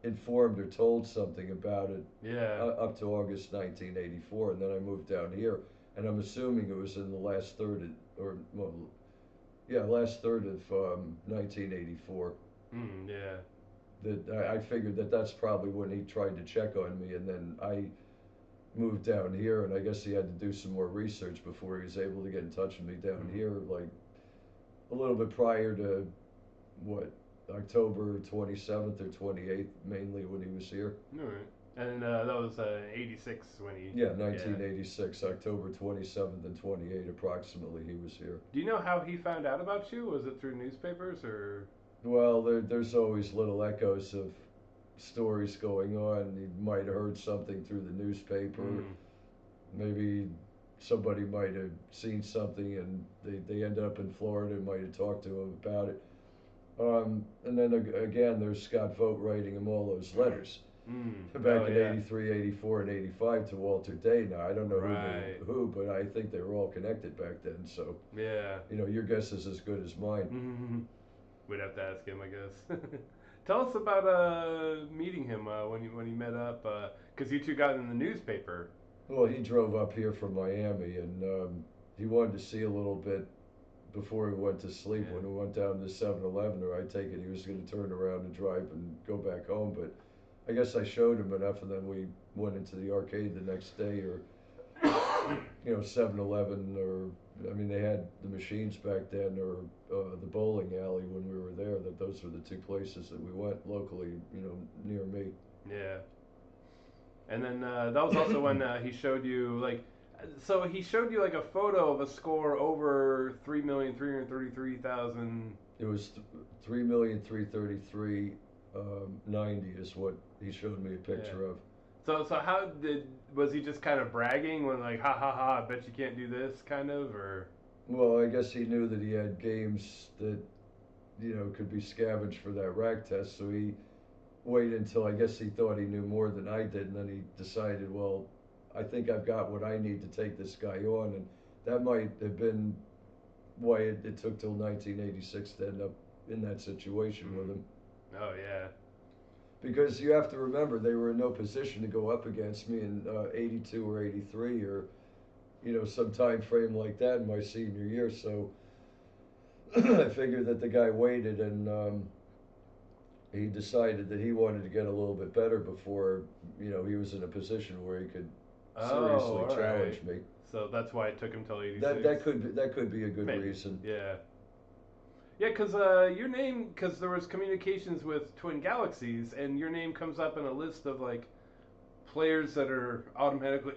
informed or told something about it Yeah. up to August 1984, and then I moved down here, and I'm assuming it was in the last third of, or well, yeah, last third of 1984 Yeah. that I figured that that's probably when he tried to check on me, and then I moved down here, and I guess he had to do some more research before he was able to get in touch with me down Mm. here, like a little bit prior to what, October 27th or 28th, mainly when he was here. All right. And that was '86 when he. Yeah, Yeah. 1986, October 27th and 28th, approximately, he was here. Do you know how he found out about you? Was it through newspapers or? Well, there's always little echoes of stories going on. He might have heard something through the newspaper. Mm. Maybe somebody might have seen something and they end up in Florida and might have talked to him about it. And then again, there's Scott Vogt writing him all those letters Mm. back Oh in yeah. '83, '84, and '85 to Walter Day. Now, I don't know Right. who, but I think they were all connected back then. So, Yeah. your guess is as good as mine. Mm-hmm. We'd have to ask him, I guess. Tell us about meeting him when you met up, because you two got in the newspaper. Well, he drove up here from Miami, and he wanted to see a little bit before he went to sleep. Yeah. When we went down to 7-Eleven, or I take it he was going to turn around and drive and go back home. But I guess I showed him enough, and then we went into the arcade the next day, or 7-Eleven, or I mean, they had the machines back then, or the bowling alley when we were there. Those were the two places that we went locally, near me. Yeah. And then that was also when he showed you so he showed you like a photo of a score over 3,333,000. It was 3,333,090 is what he showed me a Yeah. picture of. So how was he just kind of bragging when like ha ha ha, I bet you can't do this kind of, or? Well, I guess he knew that he had games that could be scavenged for that rack test, so he waited until I guess he thought he knew more than I did, and then he decided, well, I think I've got what I need to take this guy on, and that might have been why it took till 1986 to end up in that situation with Mm. him. Oh yeah. because you have to remember they were in no position to go up against me in '82 or '83 or some time frame like that in my senior year. So I figured that the guy waited and he decided that he wanted to get a little bit better before he was in a position where he could Oh, seriously all right. challenge me. So that's why it took him till That '86. that could be a good Maybe. reason. Yeah. Yeah, because your name, because there was communications with Twin Galaxies, and your name comes up in a list of like players that are automatically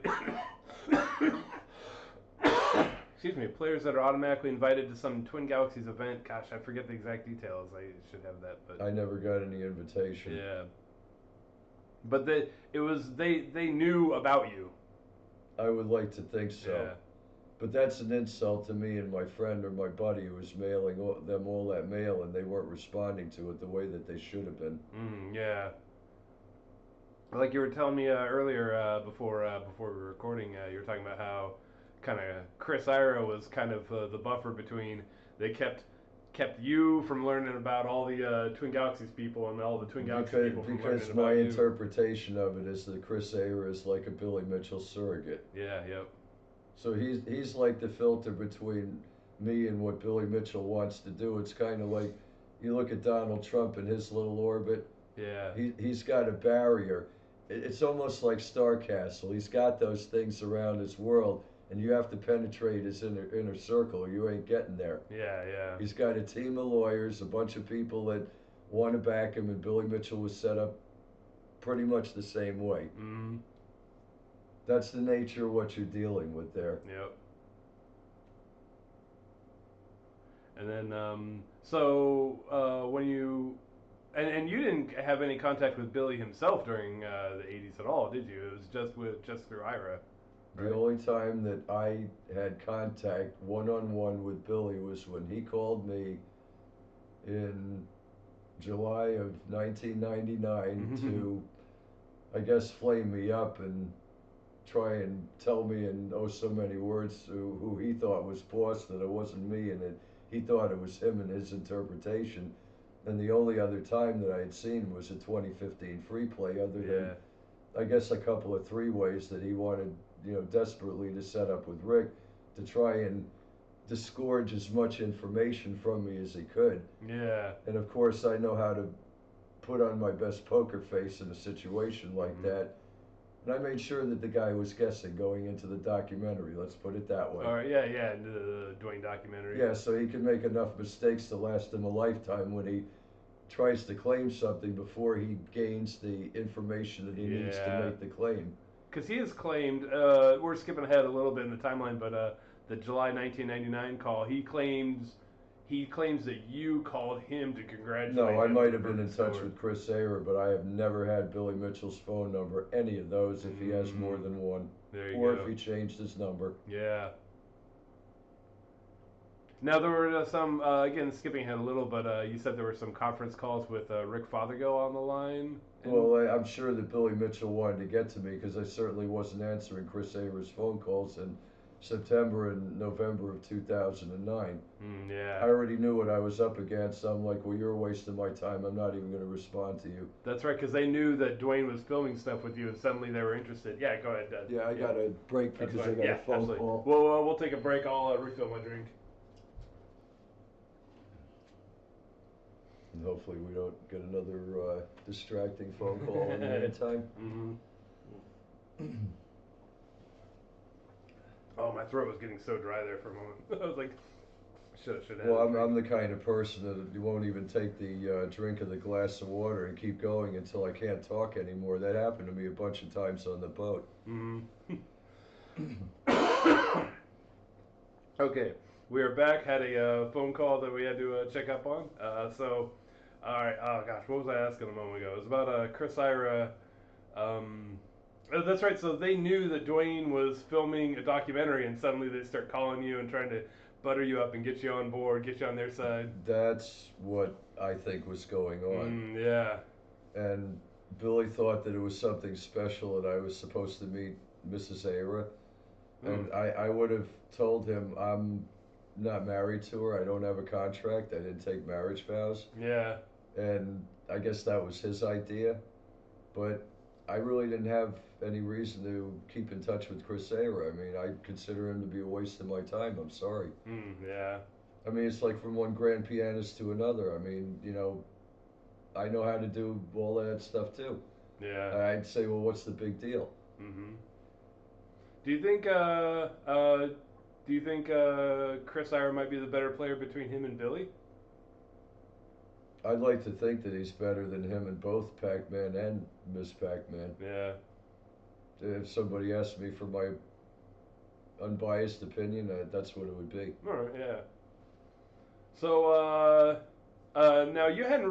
excuse me, players that are automatically invited to some Twin Galaxies event. Gosh, I forget the exact details. I should have that, but I never got any invitation. yeah. But they knew about you. I would like to think so. Yeah. But that's an insult to me and my friend or my buddy who was mailing them all that mail and they weren't responding to it the way that they should have been. Yeah. Like you were telling me earlier before we were recording, you were talking about how kind of Chris Ira was kind of the buffer between they kept you from learning about all the Twin Galaxies people and all the Twin Galaxies Because people from learning because my about you. interpretation of it is that Chris Ayer is like a Billy Mitchell surrogate. Yeah. Yep. So he's like the filter between me and what Billy Mitchell wants to do. It's kind of like you look at Donald Trump and his little orbit. Yeah. He's got a barrier. It's almost like Star Castle. He's got those things around his world, and you have to penetrate his inner circle, or you ain't getting there. Yeah. Yeah. He's got a team of lawyers, a bunch of people that want to back him, and Billy Mitchell was set up pretty much the same way. Mm-hmm. That's the nature of what you're dealing with there. Yep. And then so when you and you didn't have any contact with Billy himself during the '80s at all, did you? It was just through Ira, The right? only time that I had contact one on one with Billy was when he called me in July of 1999 to, I guess, flame me up and try and tell me in oh so many words who he thought was boss, that it wasn't me, and that he thought it was him and his interpretation. And the only other time that I had seen was a 2015 free play, other than Yeah. I guess a couple of three ways that he wanted, desperately to set up with Rick to try and disgorge as much information from me as he could. Yeah. And of course, I know how to put on my best poker face in a situation like Mm-hmm. that. And I made sure that the guy was guessing going into the documentary, let's put it that way. All right. Yeah. Yeah. The Dwayne documentary. Yeah, so he can make enough mistakes to last him a lifetime when he tries to claim something before he gains the information that he needs to Yeah. make the claim. Because he has claimed, we're skipping ahead a little bit in the timeline, but the July 1999 call, he claims that you called him to congratulate No, I him on might the have been in perfect touch score. with Chris Ayer, but I have never had Billy Mitchell's phone number, any of those, if he has more than one, There you or go. if he changed his number. Yeah. Now there were some again skipping ahead a little, but you said there were some conference calls with Rick Fothergill on the line. And Well, I'm sure that Billy Mitchell wanted to get to me because I certainly wasn't answering Chris Ayer's phone calls in September and November of 2009. I yeah, already knew what I was up against. So I'm like, well, you're wasting my time. I'm not even going to respond to you. that's right, because they knew that Dwayne was filming stuff with you, and suddenly they were interested. Yeah, go ahead, Dad. Yeah, I Yeah, got a break that's because I fine. got a Yeah, phone absolutely. call. We'll take a break. I'll refill my drink. And hopefully we don't get another distracting phone call in the meantime. Mm-hmm. Oh, my throat was getting so dry there for a moment. I was like, should have. Well, I'm the kind of person that you won't even take the drink of the glass of water and keep going until I can't talk anymore. That happened to me a bunch of times on the boat. Mm-hmm. Okay, we are back. Had a phone call that we had to check up on. All right. Oh gosh, what was I asking a moment ago? It was about Chris Ira. That's right. So they knew that Dwayne was filming a documentary, and suddenly they start calling you and trying to butter you up and get you on board, get you on their side. That's what I think was going on. Yeah. And Billy thought that it was something special and I was supposed to meet Mrs. Ayra. Mm. And I would have told him I'm not married to her. I don't have a contract. I didn't take marriage vows. Yeah. And I guess that was his idea. but I really didn't have any reason to keep in touch with Chris Sayer. I mean, I consider him to be a waste of my time. I'm sorry. Yeah. I mean, it's like from one grand pianist to another. I mean, I know how to do all that stuff too. Yeah. I'd say, well, what's the big deal? Hmm. Do you think Chris Iyer might be the better player between him and Billy? I'd like to think that he's better than him in both Pac-Man and Miss Pac-Man. Yeah. If somebody asked me for my unbiased opinion, that's what it would be. All right. Yeah. So now you had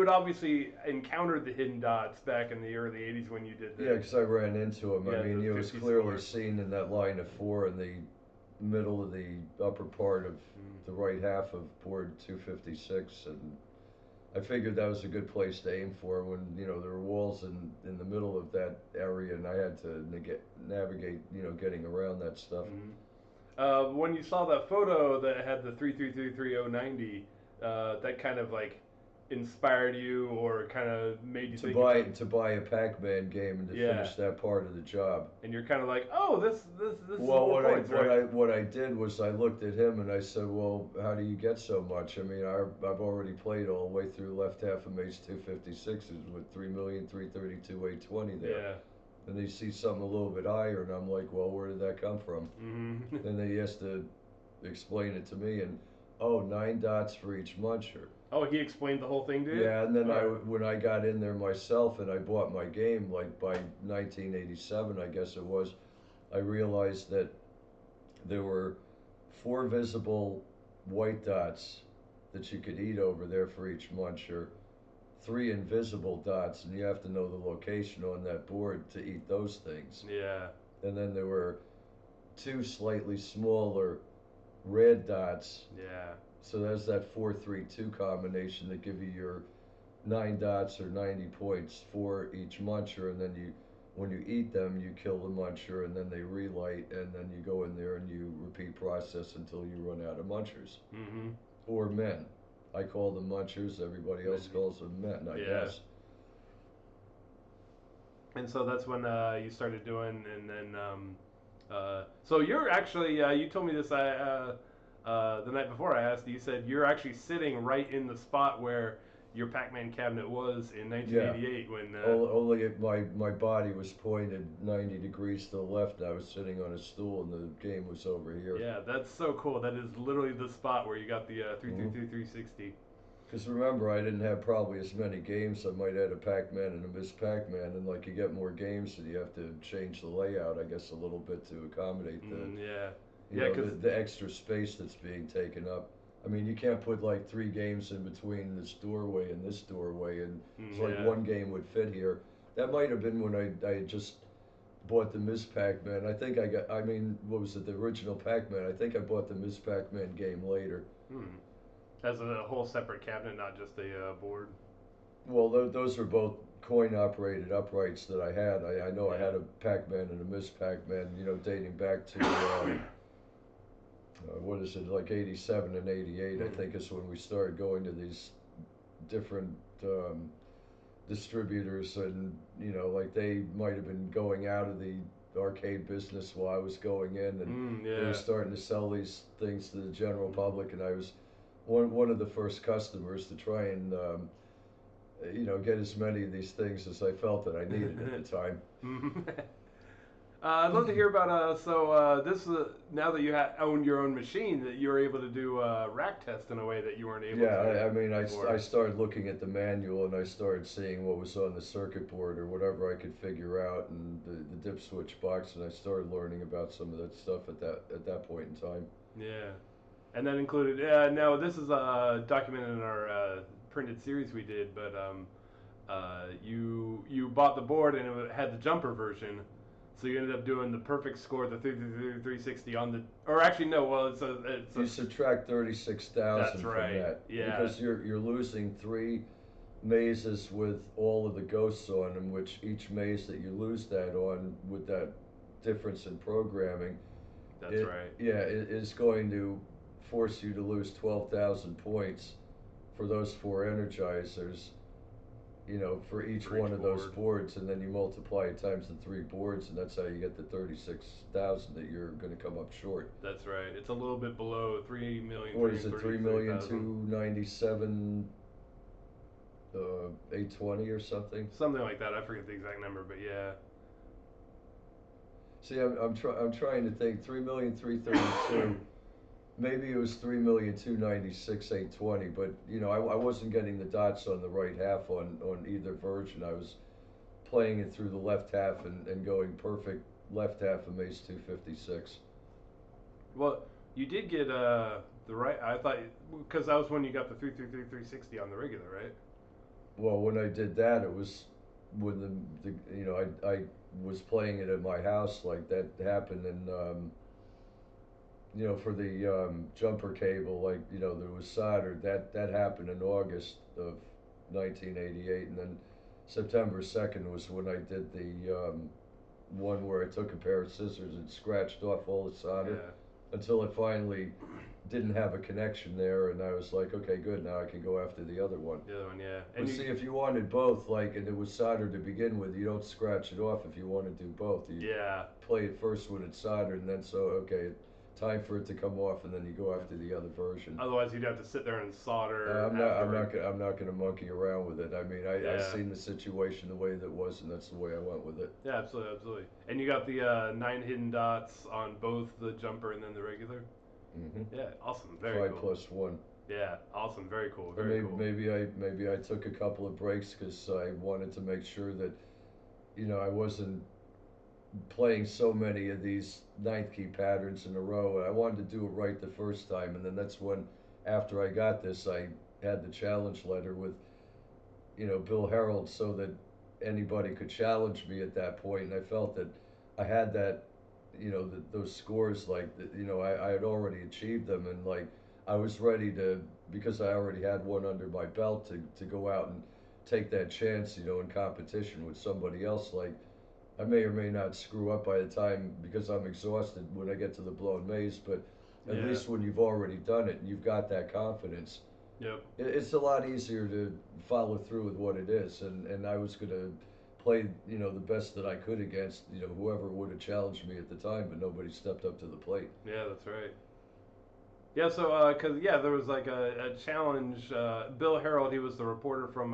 obviously encountered the hidden dots back in the early '80s when you did Yeah, the because I ran into him. I yeah mean, the it was 50 clearly score. seen in that line of four in the middle of the upper part of Mm. the right half of board 256, and I figured that was a good place to aim for when there were walls in the middle of that area, and I had to navigate getting around that stuff. Mm. When you saw that photo that had the 3333090, that kind of like inspired you or kind of made you To think buy about to buy a Pac-Man game and to yeah, finish that part of the job. and you're kind of like, oh, this is Well, more what I points, what right? I what I did was I looked at him and I said, "Well, how do you get so much? I mean, I've already played all the way through left half of Maze 256s with 3,332,820 there." Yeah. And they see something a little bit higher, and I'm like, "Well, where did that come from?" Hmm. Then they has to explain it to me, and oh, 9 dots for each muncher. Oh, he explained the whole thing to you. Yeah, and then All right. when I got in there myself and I bought my game, like by 1987, I guess it was, I realized that there were 4 visible white dots that you could eat over there for each muncher, 3 invisible dots, and you have to know the location on that board to eat those things. Yeah. And then there were 2 slightly smaller red dots. Yeah. So there's that 4-3-2 combination that give you your 9 dots or 90 points for each muncher, and then when you eat them, you kill the muncher, and then they relight, and then you go in there and you repeat process until you run out of munchers Hmm. or men. I call them munchers. Everybody else calls them men, I Yeah. guess. And so that's when you started doing, and then so you're actually you told me this the night before I asked. You said you're actually sitting right in the spot where your Pac-Man cabinet was in Yeah. 1988 when. Only my body was pointed 90 degrees to the left, and I was sitting on a stool, and the game was over here. Yeah, that's so cool. That is literally the spot where you got the Mm-hmm. 360. Because remember, I didn't have probably as many games. I might have had a Pac-Man and a Miss Pac-Man, and like you get more games, and you have to change the layout, I guess, a little bit to accommodate Yeah, yeah, because the extra space that's being taken up. I mean, you can't put like 3 games in between this doorway and this doorway, and it's like yeah. one game would fit here. That might have been when I just bought the Miss Pac-Man. I think I got. I mean, what was it? The original Pac-Man. I think I bought the Miss Pac-Man game later. Hmm. As a whole separate cabinet, not just a board. Well, those are both coin-operated uprights that I had. I know I Yeah. had a Pac-Man and a Miss Pac-Man, dating back to what is it, like 87 and 88, I Hmm. think is when we started going to these different distributors, and like they might have been going out of the arcade business while I was going in, and they were Yeah. starting to sell these things to the general Mm. public, and I was one of the first customers to try and get as many of these things as I felt that I needed at the time. I'd love to hear about this now that you own your own machine that you're able to do rack test in a way that you weren't able Yeah, to I mean, I before. started looking at the manual, and I started seeing what was on the circuit board or whatever I could figure out, and the dip switch box, and I started learning about some of that stuff at that point in time. Yeah, and that included. Now this is documented in our printed series we did, but you bought the board and it had the jumper version, so you ended up doing the perfect score, the 360 on the. Or actually, no. Well, You subtract that's 36,000 from right. that Yeah. because you're losing 3 mazes with all of the ghosts on them, which each maze that you lose that on with that difference in programming, That's it right. yeah, it is going to force you to lose 12,000 points for those 4 energizers, for each For each one of those board. boards, and then you multiply it times the three boards, and that's how you get the 36,000 that you're going to come up short. That's right. It's a little bit below three million What three is hundred it? thirty Three three million thousand. 297 820 or something. Something like that. I forget the exact number, but yeah. See, I'm trying to think. 3,332. Maybe it was 3,296 820, but I wasn't getting the dots on the right half on either version. I was playing it through the left half and going perfect left half of Mace 256. Well, you did get the right. I thought because that was when you got the 360 on the regular, right? Well, when I did that, it was when I was playing it at my house. Like that happened, and for the jumper cable, like there was soldered. That happened in August of 1988, and then September 2nd was when I did the one where I took a pair of scissors and scratched off all the solder Yeah. until it finally didn't have a connection there, and I was like, okay, good, now I can go after the other one. The other one, yeah. But And you, see, if you wanted both, like, and it was soldered to begin with, you don't scratch it off if you want to do both. You yeah. play it first when it's soldered, and then okay, time for it to come off, and then you go after the other version. Otherwise, you'd have to sit there and solder I'm not afterward. gonna, I'm not gonna monkey around with it. I mean, I Yeah. seen the situation the way that was, and that's the way I went with it. Yeah, absolutely, absolutely. And you got the nine hidden dots on both the jumper and then the regular. Hmm. Yeah, awesome. Very Five cool. plus one. Yeah, awesome. Very cool. And Very cool. maybe I took a couple of breaks because I wanted to make sure that I wasn't playing so many of these ninth key patterns in a row. And I wanted to do it right the first time, and then that's when, after I got this, I had the challenge letter with Bill Harold, so that anybody could challenge me at that point. And I felt that I had that, those scores, like I had already achieved them, and like I was ready to, because I already had one under my belt, to go out and take that chance, in competition with somebody else. Like I may or may not screw up by the time, because I'm exhausted when I get to the blown maze, but at Yeah. least when you've already done it and you've got that confidence, Yep. it's a lot easier to follow through with what it is. And I was gonna play, the best that I could against, whoever would have challenged me at the time, but nobody stepped up to the plate. Yeah, that's right. Yeah, so cause yeah, there was like a challenge. Bill Harold, he was the reporter from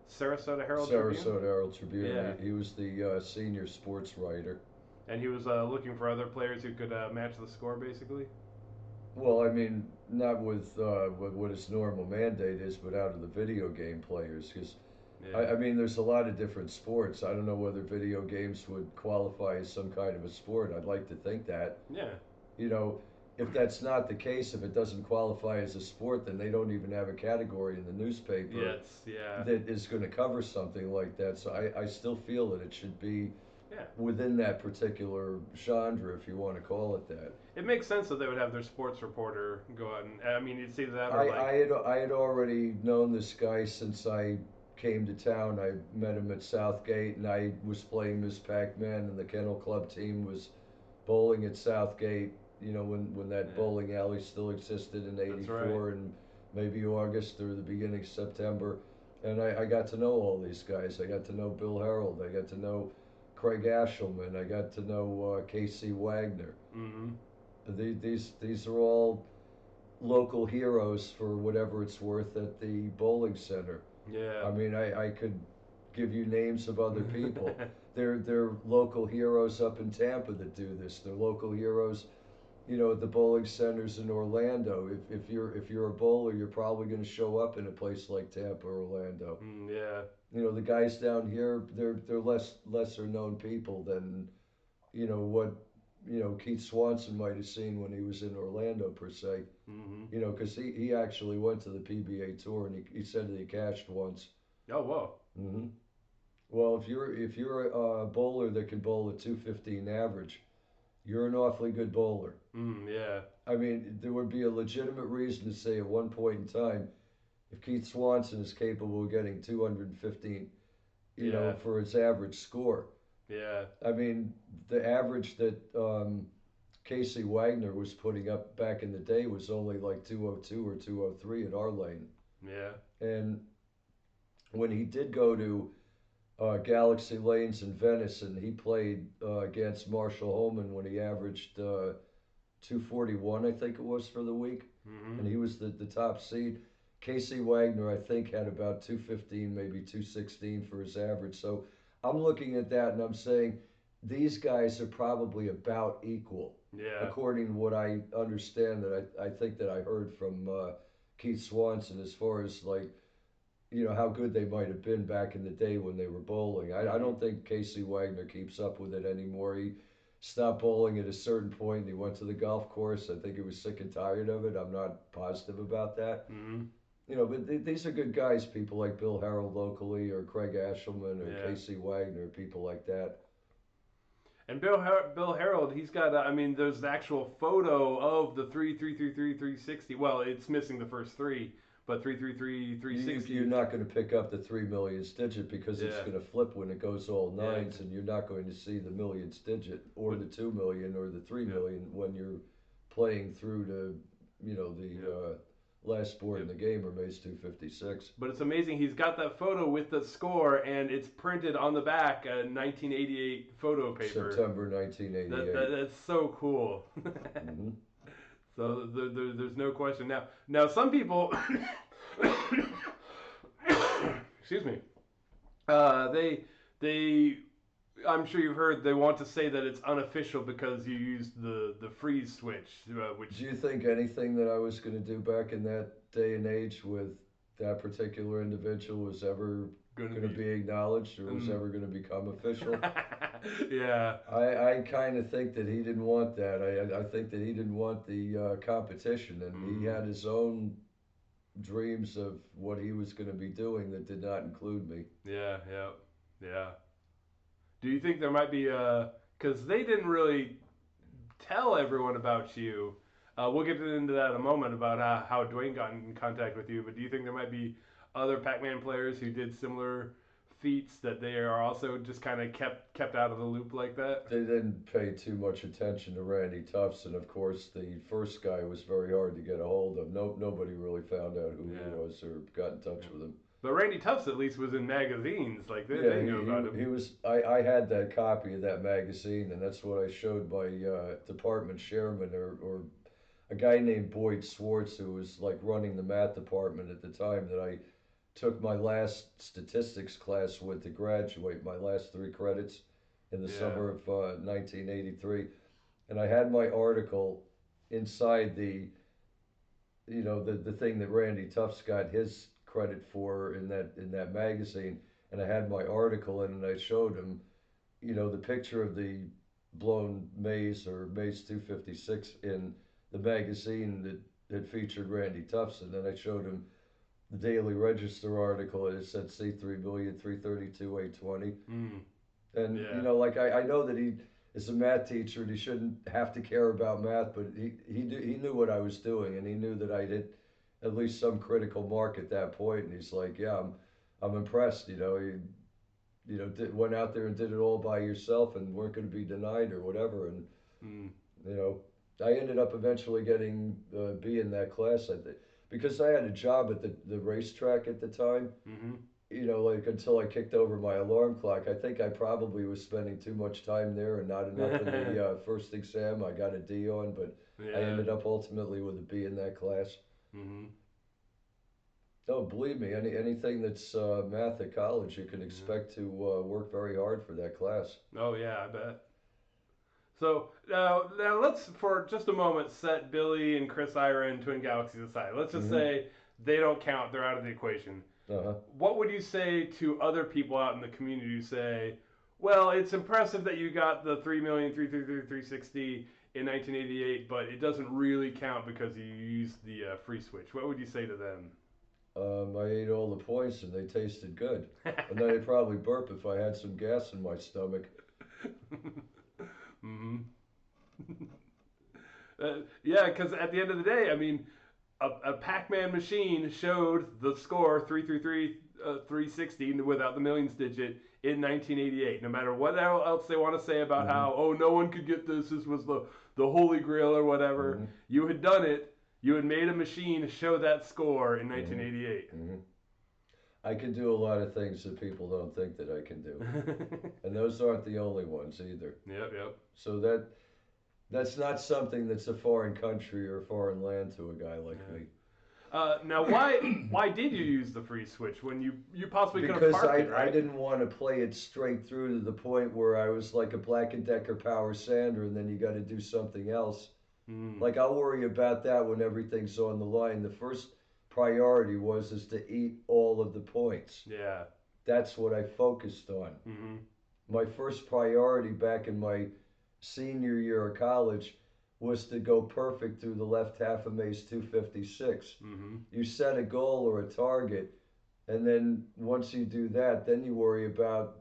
Sarasota Herald Tribune. Sarasota Herald Tribune. Yeah, He was the senior sports writer. and he was looking for other players who could match the score, basically. Well, I mean, not with what his normal mandate is, but out of the video game players, because Yeah, I mean, there's a lot of different sports. I don't know whether video games would qualify as some kind of a sport. I'd like to think that. yeah, You know, if that's not the case, if it doesn't qualify as a sport, then they don't even have a category in the yeah, newspaper yeah, that is going to cover something like that. So I still feel that it should be yeah. within that particular genre, if you want to call it that. It makes sense that they would have their sports reporter go out and I mean, it's either that or I like I had already known this guy since I came to town. I met him at Southgate, and I was playing Miss Pac-Man, and the Kennel Club team was bowling at Southgate. When that yeah, bowling alley still existed in that's right. '84, and maybe August or the beginning of September. And I got to know all these guys. I got to know Bill Harold. I got to know Craig Ashelman. I got to know Casey Wagner. Mm-hmm. These are all local heroes, for whatever it's worth, at the bowling center. Yeah. I mean, I could give you names of other people. They're local heroes up in Tampa that do this. They're local heroes, at the bowling centers in Orlando. If you're a bowler, you're probably going to show up in a place like Tampa or Orlando. Yeah. The guys down here, they're lesser known people than what Keith Swanson might have seen when he was in Orlando, per se. Mm-hmm. Because he actually went to the PBA tour, and he said that he cashed once. Oh, whoa. Hmm. Well, if you're a bowler that can bowl a 215 average, you're an awfully good bowler. Yeah. I mean, there would be a legitimate reason to say at one point in time, if Keith Swanson is capable of getting 215, Yeah. for his average score. Yeah. I mean, the average that Casey Wagner was putting up back in the day was only like 202 or 203 at our lane. Yeah. And when he did go to Galaxy Lanes in Venice, and he played against Marshall Holman when he averaged 241, I think it was, for the week, Mm-hmm. and he was the top seed. Casey Wagner, I think, had about 215, maybe 216 for his average. So I'm looking at that and I'm saying these guys are probably about equal, Yeah. according to what I understand. That I think that I heard from Keith Swanson as far as like how good they might have been back in the day when they were bowling. I Mm-hmm. don't think Casey Wagner keeps up with it anymore. He stopped bowling at a certain point and he went to the golf course. I think he was sick and tired of it. I'm not positive about that. Mm-hmm. But these are good guys, people like Bill Harold locally or Craig Ashelman or Yeah. Casey Wagner, people like that. And Bill Harold, he's got. I mean, there's the actual photo of the 3 3 3 3 360. Well, it's missing the first three, but 3 3 3 three You're sixty. not going to pick up the 3 millionth digit because it's Yeah. going to flip when it goes all Yeah. nines, and you're not going to see the millionth digit or What? the 2 million or the three Yeah. million when you're playing through to Yeah. the last board in Yep. the game or Mace 256. But it's amazing. He's got that photo with the score, and it's printed on the back, a 1988 photo paper. September That's so cool. 1988. So there's no question. Now some people, excuse me, they I'm sure you've heard they want to say that it's unofficial because you used the freeze switch, which Do you think anything that I was going to do back in that day and age with that particular individual was ever going to going to be. be acknowledged or was Mm. ever going to become official? Yeah. I kind of think that he didn't want that. I think that he didn't want the competition, and he Mm. had his own dreams of what he was going to be doing that did not include me. Yeah. Yeah. Yeah. Do you think there might be because they didn't really tell everyone about you. We'll get into that in a moment about how Dwayne got in contact with you. But do you think there might be other Pac-Man players who did similar feats that they are also just kind of kept out of the loop like that? They didn't pay too much attention to Randy Tufts, and of course, the first guy was very hard to get a hold of. Nobody really found out who he Yeah. was or got in touch Yeah. with him. But Randy Tufts at least was in magazines. Like Yeah, they knew about him. he was. I had that copy of that magazine, and that's what I showed my department chairman or a guy named Boyd Swartz, who was like running the math department at the time that I took my last statistics class with to graduate, my last 3 credits in the Yeah. summer of 1983. And I had my article inside the thing that Randy Tufts got his credit for in that magazine, and I had my article in, and I showed him, the picture of the blown maze or maze 256 in the magazine that featured Randy Tufts, and then I showed him the Daily Register article, and it said C3,332,820. Mm. And Yeah. like I know that he is a math teacher and he shouldn't have to care about math, but he knew what I was doing, and he knew that I did at least some critical mark at that point. And he's like, yeah, I'm impressed. Went out there and did it all by yourself and weren't going to be denied or whatever. And Mm. you know, I ended up eventually getting B in that class. I think because I had a job at the racetrack at the time, Mm-hmm. like until I kicked over my alarm clock. I think I probably was spending too much time there and not enough in the first exam. I got a D on, but I Yeah. ended up ultimately with a B in that class. Mm-hmm. No, believe me, anything that's math at college, you can expect to work very hard for that class. Oh yeah, I bet. So now let's for just a moment set Billy and Chris Ira and Twin Galaxies aside. Let's just Mm-hmm. say they don't count; they're out of the equation. Uh-huh. What would you say to other people out in the community who say, "Well, it's impressive that you got the 3,333,360 in 1988, but it doesn't really count because you used the free switch." What would you say to them? I ate all the points and they tasted good. And then I'd probably burp if I had some gas in my stomach. Mm-hmm. Yeah, because at the end of the day, I mean, a Pac-Man machine showed the score 333 360 without the millions digit in 1988. No matter what else they want to say about Mm-hmm. how no one could get this. This was the holy grail or whatever. Mm-hmm. You had done it. You had made a machine show that score in Mm-hmm. 1988. Mm-hmm. I can do a lot of things that people don't think that I can do, and those aren't the only ones either. Yep, yep. So that's not something that's a foreign country or a foreign land to a guy like Yeah. me. Now, why did you use the free switch when you possibly could have Because parked it, I right? didn't want to play it straight through to the point where I was like a Black and Decker power sander, and then you got to do something else. Mm, Like I'll worry about that when everything's on the line. The first priority was is to eat all of the points. yeah. That's what I focused on. Mm-hmm. My first priority back in my senior year of college was to go perfect through the left half of Maze 256. Mm-hmm. You set a goal or a target, and then once you do that, then you worry about,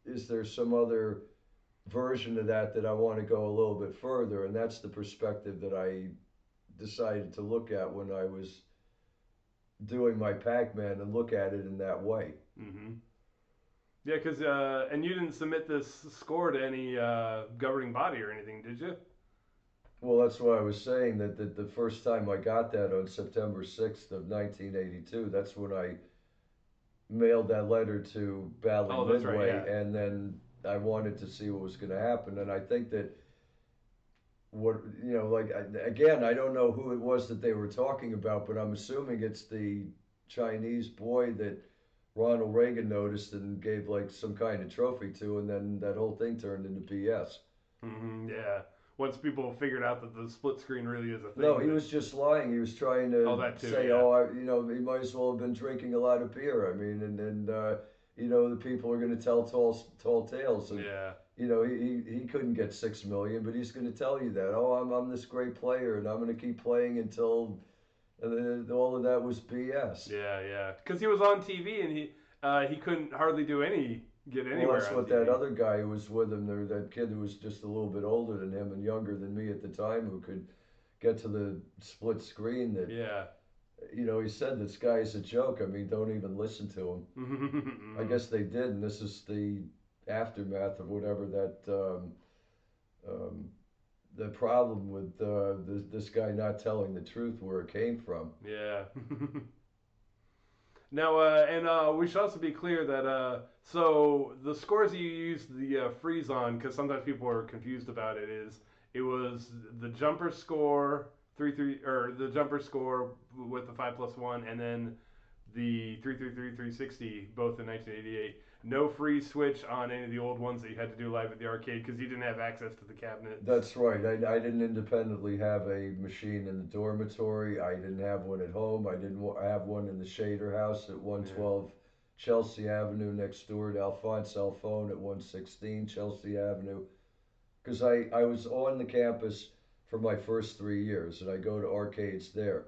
is there some other version of that that I want to go a little bit further? And that's the perspective that I decided to look at when I was doing my Pac-Man and look at it in that way. Mm-hmm. Yeah, because and you didn't submit this score to any governing body or anything, did you? Well, that's why I was saying that the first time I got that on September 6th of 1982, that's when I mailed that letter to Bally Oh, that's right. Midway, Yeah. and then I wanted to see what was going to happen. And I think that what, like, again, I don't know who it was that they were talking about, but I'm assuming it's the Chinese boy that Ronald Reagan noticed and gave like some kind of trophy to, and then that whole thing turned into BS. Mm-hmm. Yeah. Once people figured out that the split screen really is a No, thing, he that was just lying. He was trying oh, to that too. say, Yeah. "Oh, he might as well have been drinking a lot of beer." I mean, the people are going to tell tall tales, and Yeah. he couldn't get 6 million, but he's going to tell you that. Oh, I'm this great player, and I'm going to keep playing until all of that was BS. Yeah. Yeah. Because he was on TV and he couldn't hardly get Well, anywhere that's on what that TV. other guy who was with him there, that kid who was just a little bit older than him and younger than me at the time, who could get to the split screen that Yeah. he said this guy's a joke. I mean, don't even listen to him. I Mm-hmm. guess they did, and this is the aftermath of whatever um, the problem with this guy not telling the truth where it came from. Yeah. Now, and we should also be clear that so the scores you use the freeze on, because sometimes people are confused about it, is it was the jumper score 3-3 or the jumper score with the 5+1, and then the 3-3-3-360 both in 1988. No free switch on any of the old ones that you had to do live at the arcade because you didn't have access to the cabinets. That's right. I didn't independently have a machine in the dormitory. I didn't have one at home. I didn't have one in the Shader house at Yeah. 112 Chelsea Avenue next door to Alphonse Alphone at 116 Chelsea Avenue. Because I was on the campus for my first 3 years, and I go to arcades there.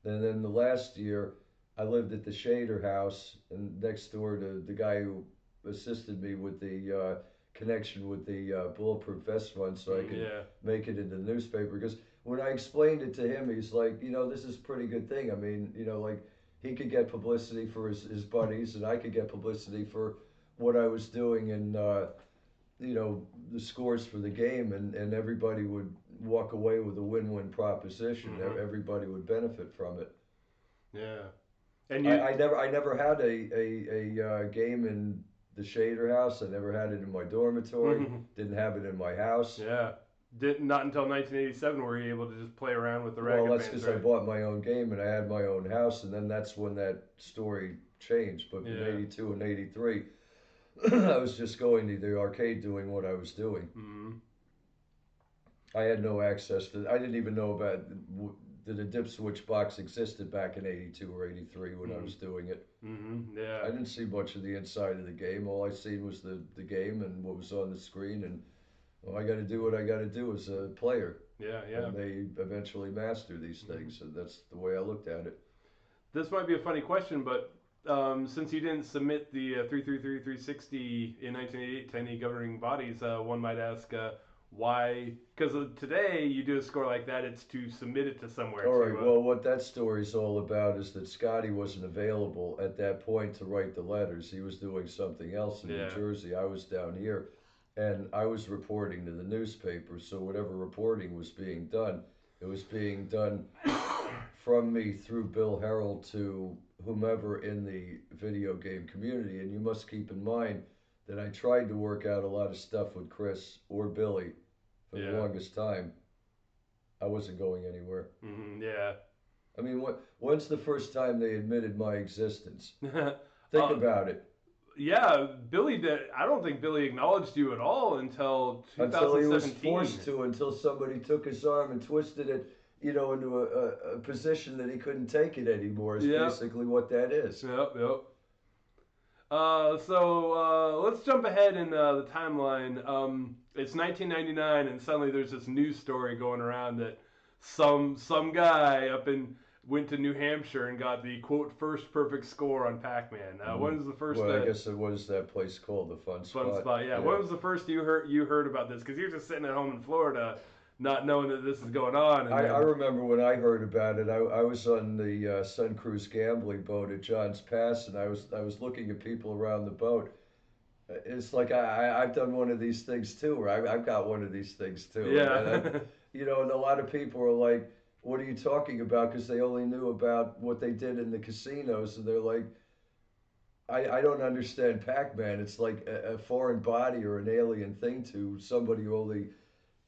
And then the last year, I lived at the Shader house and next door to the guy who assisted me with the connection with the Bulletproof Vest Fund so I could Yeah. make it into the newspaper. Because when I explained it to him, he's like, this is a pretty good thing. I mean, like he could get publicity for his buddies, and I could get publicity for what I was doing and the scores for the game, and everybody would walk away with a win-win proposition. Mm-hmm. Everybody would benefit from it. Yeah. And I, you. I never had a game in the Shader house. I never had it in my dormitory. Didn't have it in my house. Yeah. Did not until 1987 were you able to just play around with the Well, racket that's bands, because I right? bought my own game and I had my own house, and then that's when that story changed. But in Yeah. '82 and '83, I was just going to the arcade doing what I was doing. Mm-hmm. I had no access to. I didn't even know about that a dip switch box existed back in '82 or '83 when I Mm-hmm. was doing it. Mm-hmm. I Yeah. didn't see much of the inside of the game. All I seen was the game and what was on the screen, and well, I got to do what I got to do as a player. Yeah. Yeah. And they eventually master these Mm-hmm. things, and that's the way I looked at it. This might be a funny question, but since you didn't submit the 333-360 in 1988 to any governing bodies, one might ask why. Because today you do a score like that, it's to submit it to somewhere All right. to. Well, what that story's all about is that Scotty wasn't available at that point to write the letters. He was doing something else in New Yeah. Jersey. I was down here, and I was reporting to the newspaper. So whatever reporting was being done, it was being done from me through Bill Herald to whomever in the video game community. And you must keep in mind that I tried to work out a lot of stuff with Chris or Billy for the Yeah. longest time. I wasn't going anywhere. Yeah. I mean, when's the first time they admitted my existence? Think uh, about it. yeah, Billy did. I don't think Billy acknowledged you at all until Until he was 2017. forced to, until somebody took his arm and twisted it, into a position that he couldn't take it anymore, is Yep. basically what that is. Yep. Yep. Let's jump ahead in the timeline. It's 1999, and suddenly there's this news story going around that some guy up in went to New Hampshire and got the quote first perfect score on Pac-Man. Hmm. When was the first Well, I guess it was that place called the Fun fun Spot. spot? Yeah. Yeah. When was the first you heard about this? Because you're just sitting at home in Florida, not knowing that this is going on, and I then remember when I heard about it. I was on the Sun Cruise gambling boat at John's Pass, and I was looking at people around the boat. It's like I've done one of these things too, or I've got one of these things too, yeah. and a lot of people are like, "What are you talking about?" Because they only knew about what they did in the casinos, and they're like, I don't understand Pac-Man. It's like a foreign body or an alien thing to somebody who only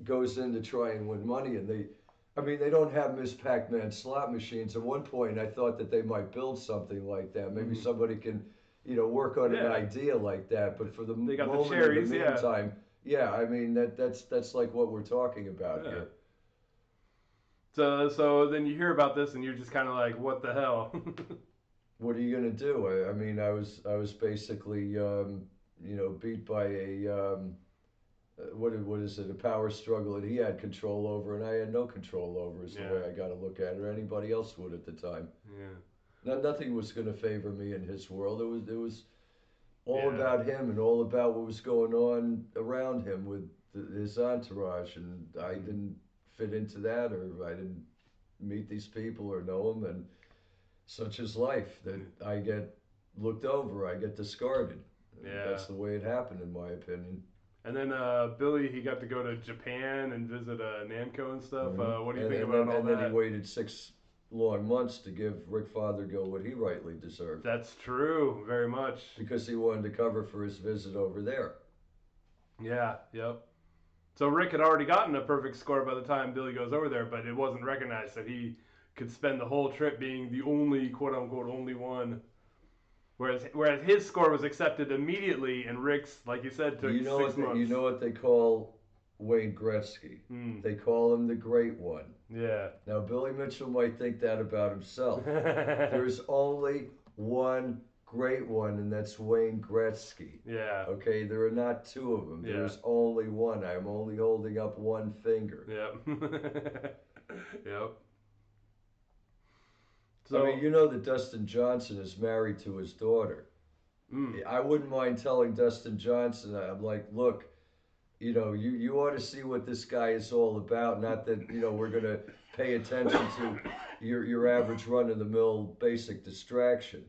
goes in to try and win money. And I mean, they don't have Miss Pac-Man slot machines. At one point, I thought that they might build something like that. Maybe Mhm. somebody can, work on an Yeah. idea like that. But for the They got the moment of the cherries. Yeah. meantime, yeah, I mean that's like what we're talking about Yeah. here. So then you hear about this and you're just kind of like, what the hell? What are you gonna do? I mean, I was basically, beat by what is it? A power struggle that he had control over, and I had no control over. Is the Yeah. way I got to look at it. Or anybody else would at the time. Yeah. Nothing was going to favor me in his world. It was all Yeah. about him and all about what was going on around him with his entourage, and I Mm. didn't fit into that, or I didn't meet these people or know them, and such is life that I get looked over, I get discarded, and Yeah. that's the way it happened, in my opinion. And then Billy, he got to go to Japan and visit Namco and stuff. Hmm. What do you And, think and about then all and then he that? waited 6 long months to give Rick Fothergill what he rightly deserved That's true, very much. because he wanted to cover for his visit over there. Yeah. Yep. So Rick had already gotten a perfect score by the time Billy goes over there, but it wasn't recognized, so he could spend the whole trip being the only quote unquote only one. Whereas his score was accepted immediately, and Rick's, like you said, Do took you know six what you months. know what they call Wayne Gretzky? Hmm. They call him the Great One. Yeah. Now Billy Mitchell might think that about himself. There's only one great one, and that's Wayne Gretzky. yeah. Okay, there are not two of them. Yeah. There's only one. I'm only holding up one finger. Yep. yep. I mean, So, you know that Dustin Johnson is married to his daughter. mm, I wouldn't mind telling Dustin Johnson, I'm like, look, you ought to see what this guy is all about. Not that, we're going to pay attention to your average run of the mill basic distraction.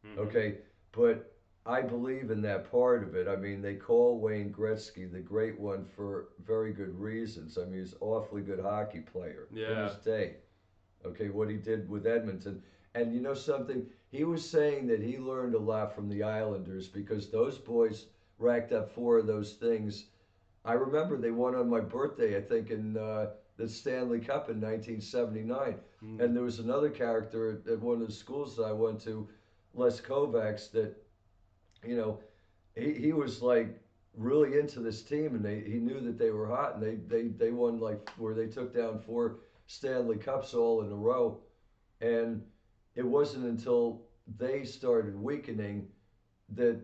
hmm Okay, but I believe in that part of it. I mean, they call Wayne Gretzky the great one for very good reasons. I mean, he's an awfully good hockey player in yeah, his day. Okay, what he did with Edmonton. And you know something? He was saying that he learned a lot from the Islanders because those boys racked up four of those things. I remember they won on my birthday, I think, in the Stanley Cup in 1979. mm, And there was another character at one of the schools that I went to, Les Kovacs, that, you know, he was like really into this team, and he knew that they were hot, and they won, like, where they took down four Stanley Cups all in a row. And it wasn't until they started weakening that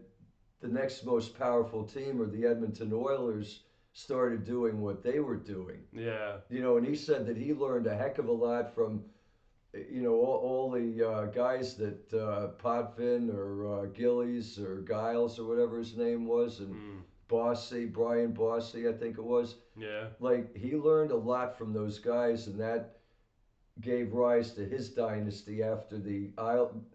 the next most powerful team, or the Edmonton Oilers, started doing what they were doing. yeah, And he said that he learned a heck of a lot from, all the guys that Potvin or Gillies or Giles or whatever his name was, and mm, Brian Bossy, I think it was. yeah, Like, he learned a lot from those guys, and that gave rise to his dynasty after the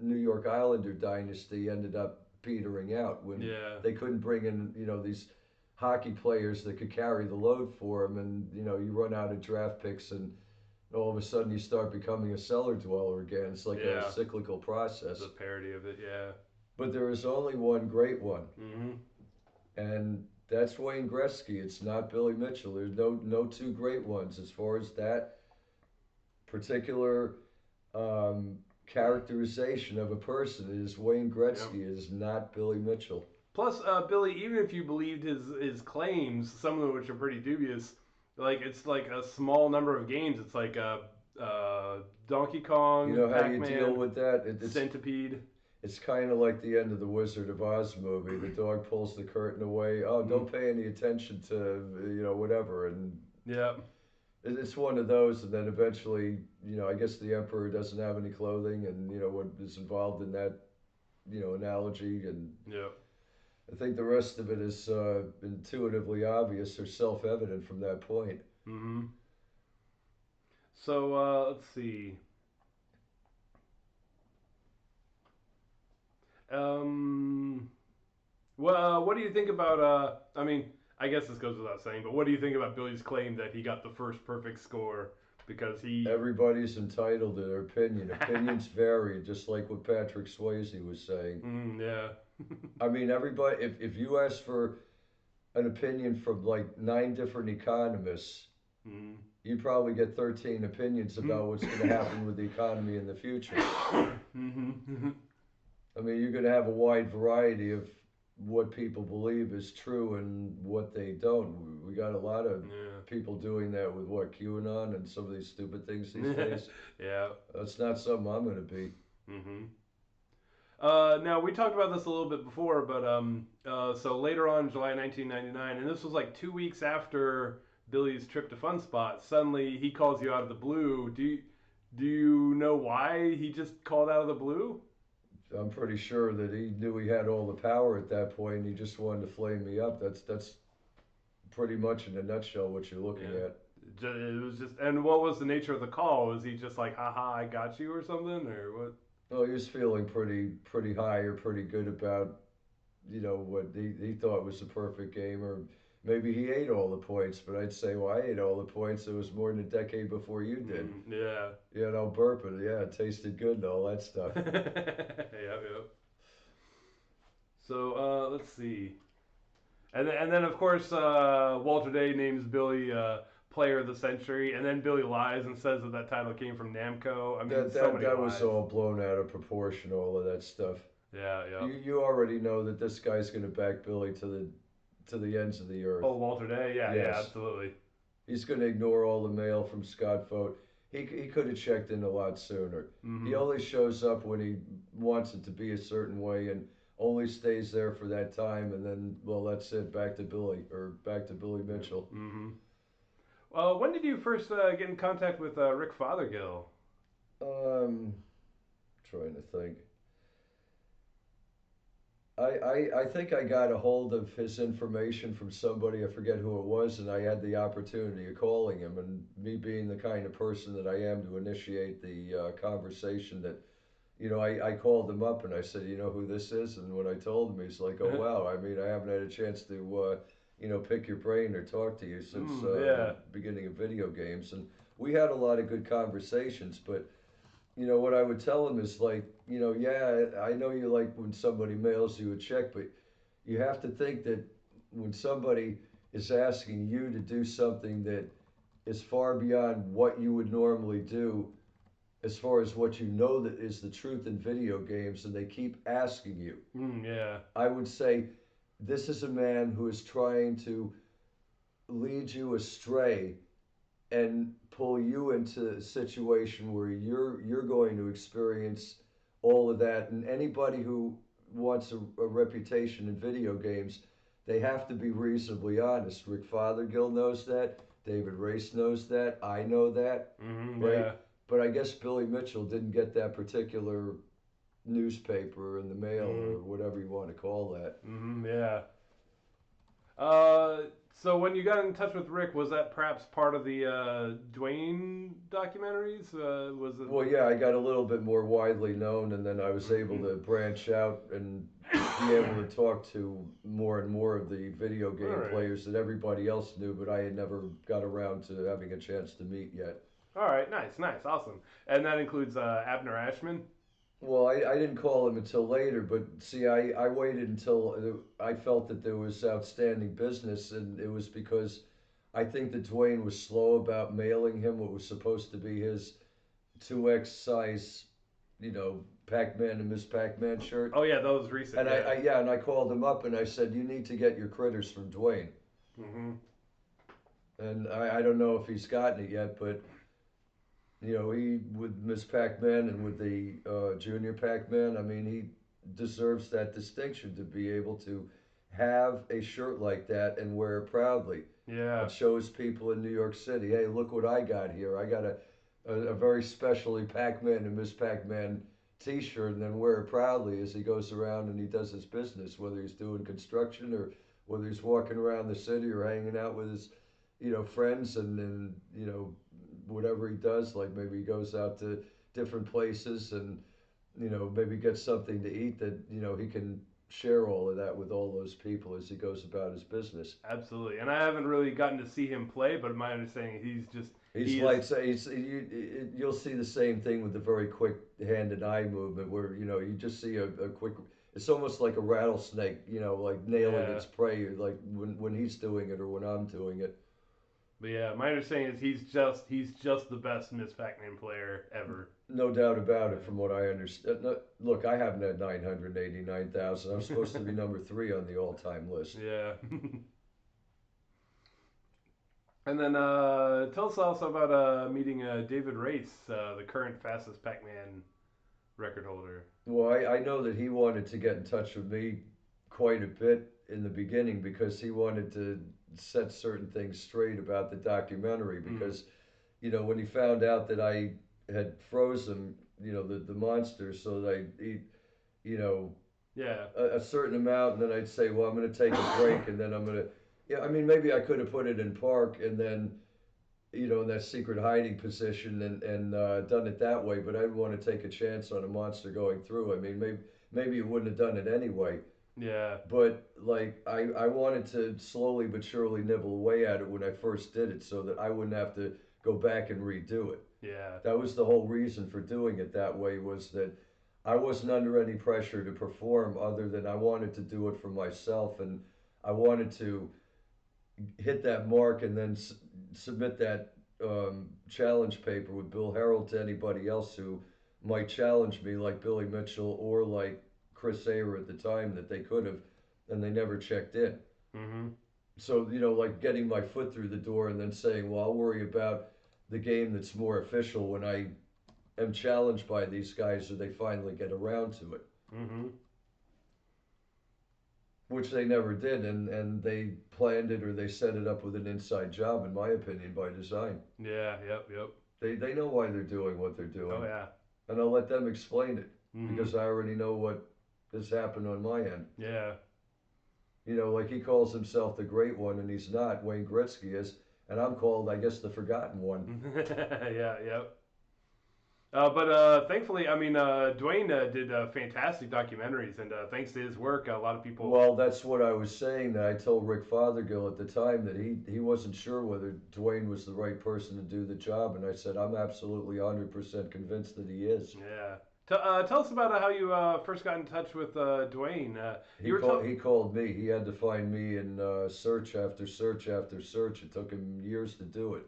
New York Islander dynasty ended up petering out when yeah, they couldn't bring in, these hockey players that could carry the load for them, and you run out of draft picks, and all of a sudden you start becoming a cellar dweller again. It's like a Yeah, cyclical the process. parody of it. Yeah. But there is only one great one, Mm-hmm. and that's Wayne Gretzky. It's not Billy Mitchell. There's no two great ones as far as that particular um, characterization of a person. It is Wayne Yeah. Gretzky. It is not Billy Mitchell. Plus, Billy, even if you believed his claims, some of which are pretty dubious, like it's like a small number of games. It's like uh, Donkey You Kong, know how Pac you deal Man, with that? Centipede. It's kind of like the end of the Wizard of Oz movie. The dog pulls the curtain away. Oh, Mm. don't pay any attention to whatever. And Yeah. it's one of those. And then eventually, I guess the emperor doesn't have any clothing, and what is involved in that analogy. And Yeah. I think the rest of it is intuitively obvious or self-evident from that point. Mm-hmm. So let's see. Um, well, what do you think about? I mean, I guess this goes without saying, but what do you think about Billy's claim that he got the first perfect score because he? Everybody's entitled to their opinion. Opinions vary, just like what Patrick Swayze was saying. Yeah. I mean, everybody. If you ask for an opinion from like 9 different economists, Mm. you probably get 13 opinions Mm. about what's going to happen with the economy in the future. Mm-hmm. I mean, you're going to have a wide variety of what people believe is true and what they don't. We got a lot of Yeah. people doing that with what QAnon and some of these stupid things these days. Yeah. That's not something I'm going to be. Mm-hmm. Now we talked about this a little bit before, but so later on, July 1999, and this was like 2 weeks after Billy's trip to Fun Spot. Suddenly, he calls you out of the blue. Do you know why he just called out of the blue? I'm pretty sure that he knew he had all the power at that point. And he just wanted to flame me up. That's pretty much in a nutshell what you're looking Yeah. at. It was just, and what was the nature of the call? Was he just like, haha, I got you or something? Or what? Well, he was feeling pretty high or pretty good about what he thought was the perfect game, or maybe he ate all the points. But I'd say, well, I ate all the points. It was more than a decade before you did. Yeah. Burp it. Yeah, it tasted good and all that stuff. Yep. So let's see. And then of course Walter Day names Billy Player of the Century, and then Billy lies and says that title came from Namco. I mean, That so that many that was lies. all blown out of proportion. All of that stuff. Yeah, yeah. You already know that this guy's going to back Billy to the ends of the earth. Oh, Walter Day. Yeah, yeah, Yes. absolutely. He's going to ignore all the mail from Scott Vogt. He could have checked in a lot sooner. He Mm-hmm. only shows up when he wants it to be a certain way and only stays there for that time. And then, well, that's it. Back to Billy or back to Billy Mitchell. Mm-hmm. When did you first get in contact with Rick Fothergill? Um, Trying to think. I think I got a hold of his information from somebody, I forget who it was, and I had the opportunity of calling him. And me being the kind of person that I am to initiate the conversation, that, I called him up and I said, you know who this is? And when I told him, he's like, oh, wow, I mean, I haven't had a chance to, pick your brain or talk to you since the Yeah. beginning of video games. And we had a lot of good conversations, but what I would tell him is like, yeah, I know you like when somebody mails you a check, but you have to think that when somebody is asking you to do something that is far beyond what you would normally do, as far as what you know that is the truth in video games, and they keep asking you, Yeah. I would say this is a man who is trying to lead you astray and pull you into a situation where you're going to experience all of that. And anybody who wants a reputation in video games, they have to be reasonably honest. Rick Fothergill knows that. David Race knows that. I know that, Mm-hmm. right? Yeah. But I guess Billy Mitchell didn't get that particular newspaper in the mail Mm-hmm. or whatever you want to call that. Mm-hmm. Yeah. Uh, so when you got in touch with Rick, was that perhaps part of the Dwayne documentaries? Was it? Well, yeah, I got a little bit more widely known, and then I was able Mm-hmm. to branch out and be able to talk to more and more of the video All game right. players that everybody else knew, but I had never got around to having a chance to meet yet. All right, nice, nice, awesome. And that includes Abner Ashman. Well, I didn't call him until later, but see, I waited until I felt that there was outstanding business, and it was because I think that Dwayne was slow about mailing him what was supposed to be his 2X size, Pac-Man and Miss Pac-Man shirt. Oh yeah, that was recent. And Yeah. yeah, and I called him up and I said, you need to get your critters from Dwayne. Hmm. And I don't know if he's gotten it yet, but he with Miss Pac-Man and with the Junior Pac-Man, I mean, he deserves that distinction to be able to have a shirt like that and wear it proudly. Yeah. It shows people in New York City, hey, look what I got here. I got a very specially Pac-Man and Miss Pac-Man T-shirt, and then wear it proudly as he goes around and he does his business, whether he's doing construction or whether he's walking around the city or hanging out with his, friends and whatever he does. Like maybe he goes out to different places and maybe gets something to eat that he can share all of that with all those people as he goes about his business. Absolutely. And I haven't really gotten to see him play, but my understanding He's he is. like so you'll see the same thing with the very quick hand and eye movement where you just see a quick. It's almost like a rattlesnake, like nailing Yeah. its prey, like when he's doing it or when I'm doing it. But yeah, my understanding is he's just the best Miss Pac-Man player ever. No doubt about it, from what I understand. No, look, I haven't had 989,000. I'm supposed to be number three on the all-time list. Yeah. And then tell us also about meeting David Race, the current fastest Pac-Man record holder. Well, I know that he wanted to get in touch with me quite a bit in the beginning because he wanted to set certain things straight about the documentary. Mm. Because, when he found out that I had frozen, the monsters so that I'd eat, you know, Yeah. a certain amount, and then I'd say, well, I'm going to take a break, and then I'm going to, yeah, I mean, maybe I could have put it in park and then, in that secret hiding position and done it that way, but I didn't want to take a chance on a monster going through. I mean, maybe you wouldn't have done it anyway, Yeah. but like I wanted to slowly but surely nibble away at it when I first did it, so that I wouldn't have to go back and redo it. Yeah. That was the whole reason for doing it that way, was that I wasn't under any pressure to perform other than I wanted to do it for myself, and I wanted to hit that mark and then submit that challenge paper with Bill Harold to anybody else who might challenge me, like Billy Mitchell or like Chris Ayer at the time, that they could have, and they never checked in. Mm-hmm. So, like getting my foot through the door and then saying, well, I'll worry about the game that's more official when I am challenged by these guys or they finally get around to it, Mm-hmm. which they never did, and they planned it or they set it up with an inside job, in my opinion, by design. Yeah. Yep. Yep. They know why they're doing what they're Oh doing, yeah. and I'll let them explain it Mm-hmm. because I already know what has happened on my end. Yeah. Like he calls himself the great one, and he's not. Wayne Gretzky is, and I'm called, I guess, the forgotten one. Yeah. Yep. But thankfully, I mean, Dwayne did fantastic documentaries, and thanks to his work, a lot of people. Well, that's what I was saying. That I told Rick Fothergill at the time that he wasn't sure whether Dwayne was the right person to do the job, and I said I'm absolutely 100% convinced that he is. Yeah. Tell us about how you first got in touch with Dwayne. You He were called. telling. He called me. He had to find me in search after search after search. It took him years to do it.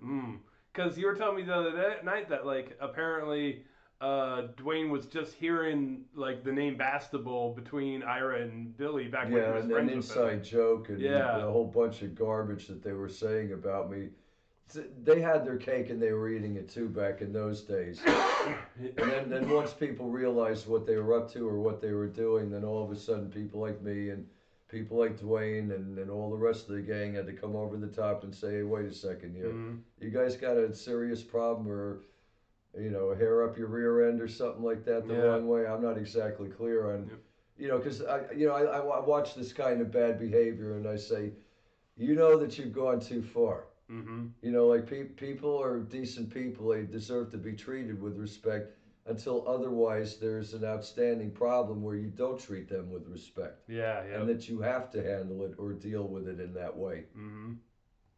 Because you were telling me the other night that like apparently Dwayne was just hearing like the name Bastable between Ira and Billy back when he Yeah, was and an friends with them. inside joke and Yeah. a whole bunch of garbage that they were saying about me. They had their cake and they were eating it too back in those days. And then once people realized what they were up to or what they were doing, then all of a sudden people like me and people like Dwayne and all the rest of the gang had to come over the top and say, hey, wait a second here. Mm. You guys got a serious problem or, a hair up your rear end or something like that the Yeah. wrong way? I'm not exactly clear on, Yep. because I watch this kind of bad behavior and I say, you know that you've gone too far. Mm-hmm. Like people are decent people. They deserve to be treated with respect until otherwise there's an outstanding problem where you don't treat them with respect Yeah. and Yep. that you have to handle it or deal with it in that way. Mm-hmm.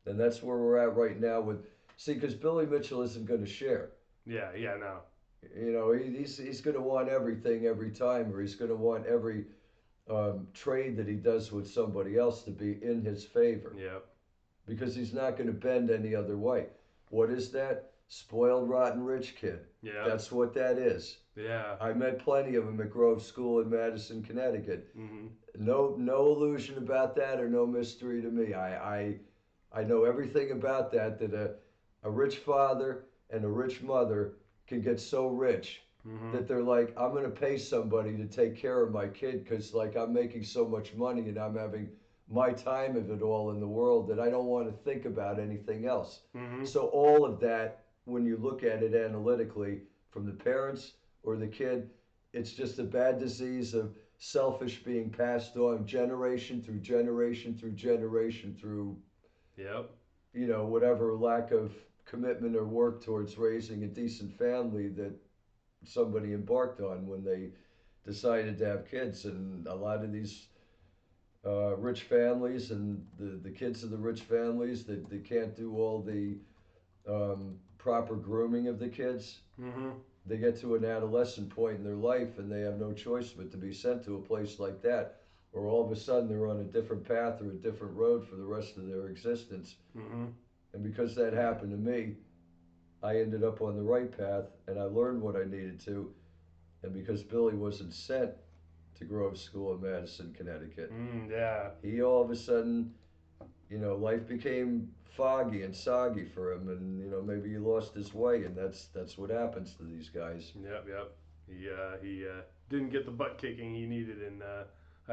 And that's where we're at right now with See, because Billy Mitchell isn't going to share. Yeah, yeah, no. You know, he's going to want everything every time, or he's going to want every trade that he does with somebody else to be in his favor Yep. because he's not going to bend any other way. What is that? Spoiled, rotten rich kid. Yep. That's what that is. Yeah. I met plenty of them at Grove School in Madison, Connecticut. Mhm. No illusion about that or no mystery to me. I know everything about that. That a rich father and a rich mother can get so rich Mhm. that they're like, I'm gonna pay somebody to take care of my kid because like I'm making so much money and I'm having my time of it all in the world that I don't want to think about anything else. Mhm. So all of that, when you look at it analytically, from the parents or the kid, it's just a bad disease of selfish being passed on generation through generation through generation through Yep. whatever lack of commitment or work towards raising a decent family that somebody embarked on when they decided to have kids. And a lot of these rich families and the kids of the rich families that they can't do all the proper grooming of the kids. Mhm. They get to an adolescent point in their life and they have no choice but to be sent to a place like that, or all of a sudden they're on a different path or a different road for the rest of their existence. Mhm. And because that happened to me, I ended up on the right path and I learned what I needed to. And because Billy wasn't sent to Grove School in Madison, Connecticut, Yeah. he all of a sudden, life became foggy and soggy for him, and maybe he lost his way, and that's what happens to these guys. Yep. Yep. He didn't get the butt kicking he needed in high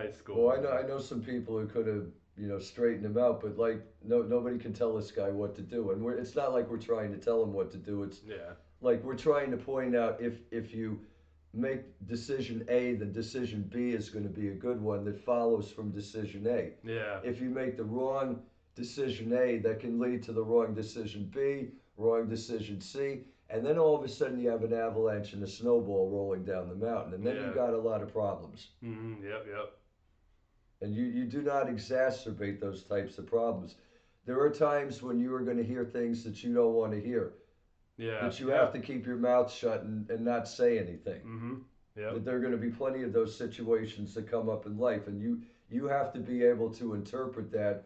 Well, school. I know some people who could have straightened him out, but like nobody can tell this guy what to do, and it's not like we're trying to tell him what to do. It's Yeah. like we're trying to point out if you make decision A, then decision B is going to be a good one that follows from decision A. Yeah. If you make the wrong decision A, that can lead to the wrong decision B, wrong decision C, and then all of a sudden you have an avalanche and a snowball rolling down the mountain, and then you Yeah. got a lot of problems. Mhm. Yep. Yep. And you do not exacerbate those types of problems. There are times when you are going to hear things that you don't want to hear, Yeah. that you Yeah. have to keep your mouth shut and not say anything. Mhm. That Yep. there are going to be plenty of those situations that come up in life, and you have to be able to interpret that,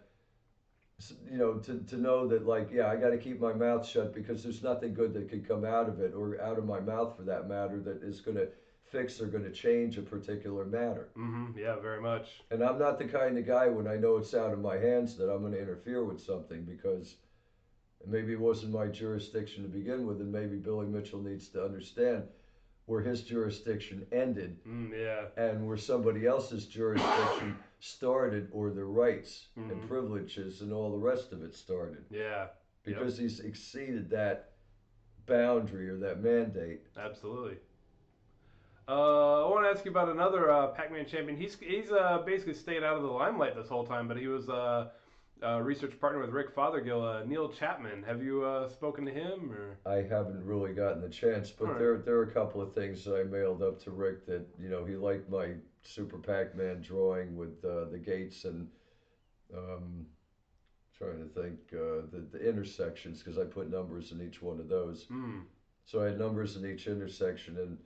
to know that, like, yeah, I got to keep my mouth shut because there's nothing good that can come out of it, or out of my mouth for that matter, that is going to fix or going to change a particular matter. Mhm. Yeah. Very much. And I'm not the kind of guy when I know it's out of my hands that I'm going to interfere with something because maybe it wasn't my jurisdiction to begin with, and maybe Billy Mitchell needs to understand where his jurisdiction ended Yeah. and where somebody else's jurisdiction started, or the rights and Mhm. privileges and all the rest of it started, Yeah. Yep. because he's exceeded that boundary or that mandate. Absolutely. I want to ask you about another Pac-Man champion. He's basically stayed out of the limelight this whole time, but he was a research partner with Rick Fothergill, Neil Chapman. Have you spoken to him or? I haven't really gotten the chance, All but right. there are a couple of things that I mailed up to Rick that he liked my Super Pac-Man drawing with the gates and um, trying to think the intersections, because I put numbers in each one of those. Hmm. So I had numbers in each intersection, and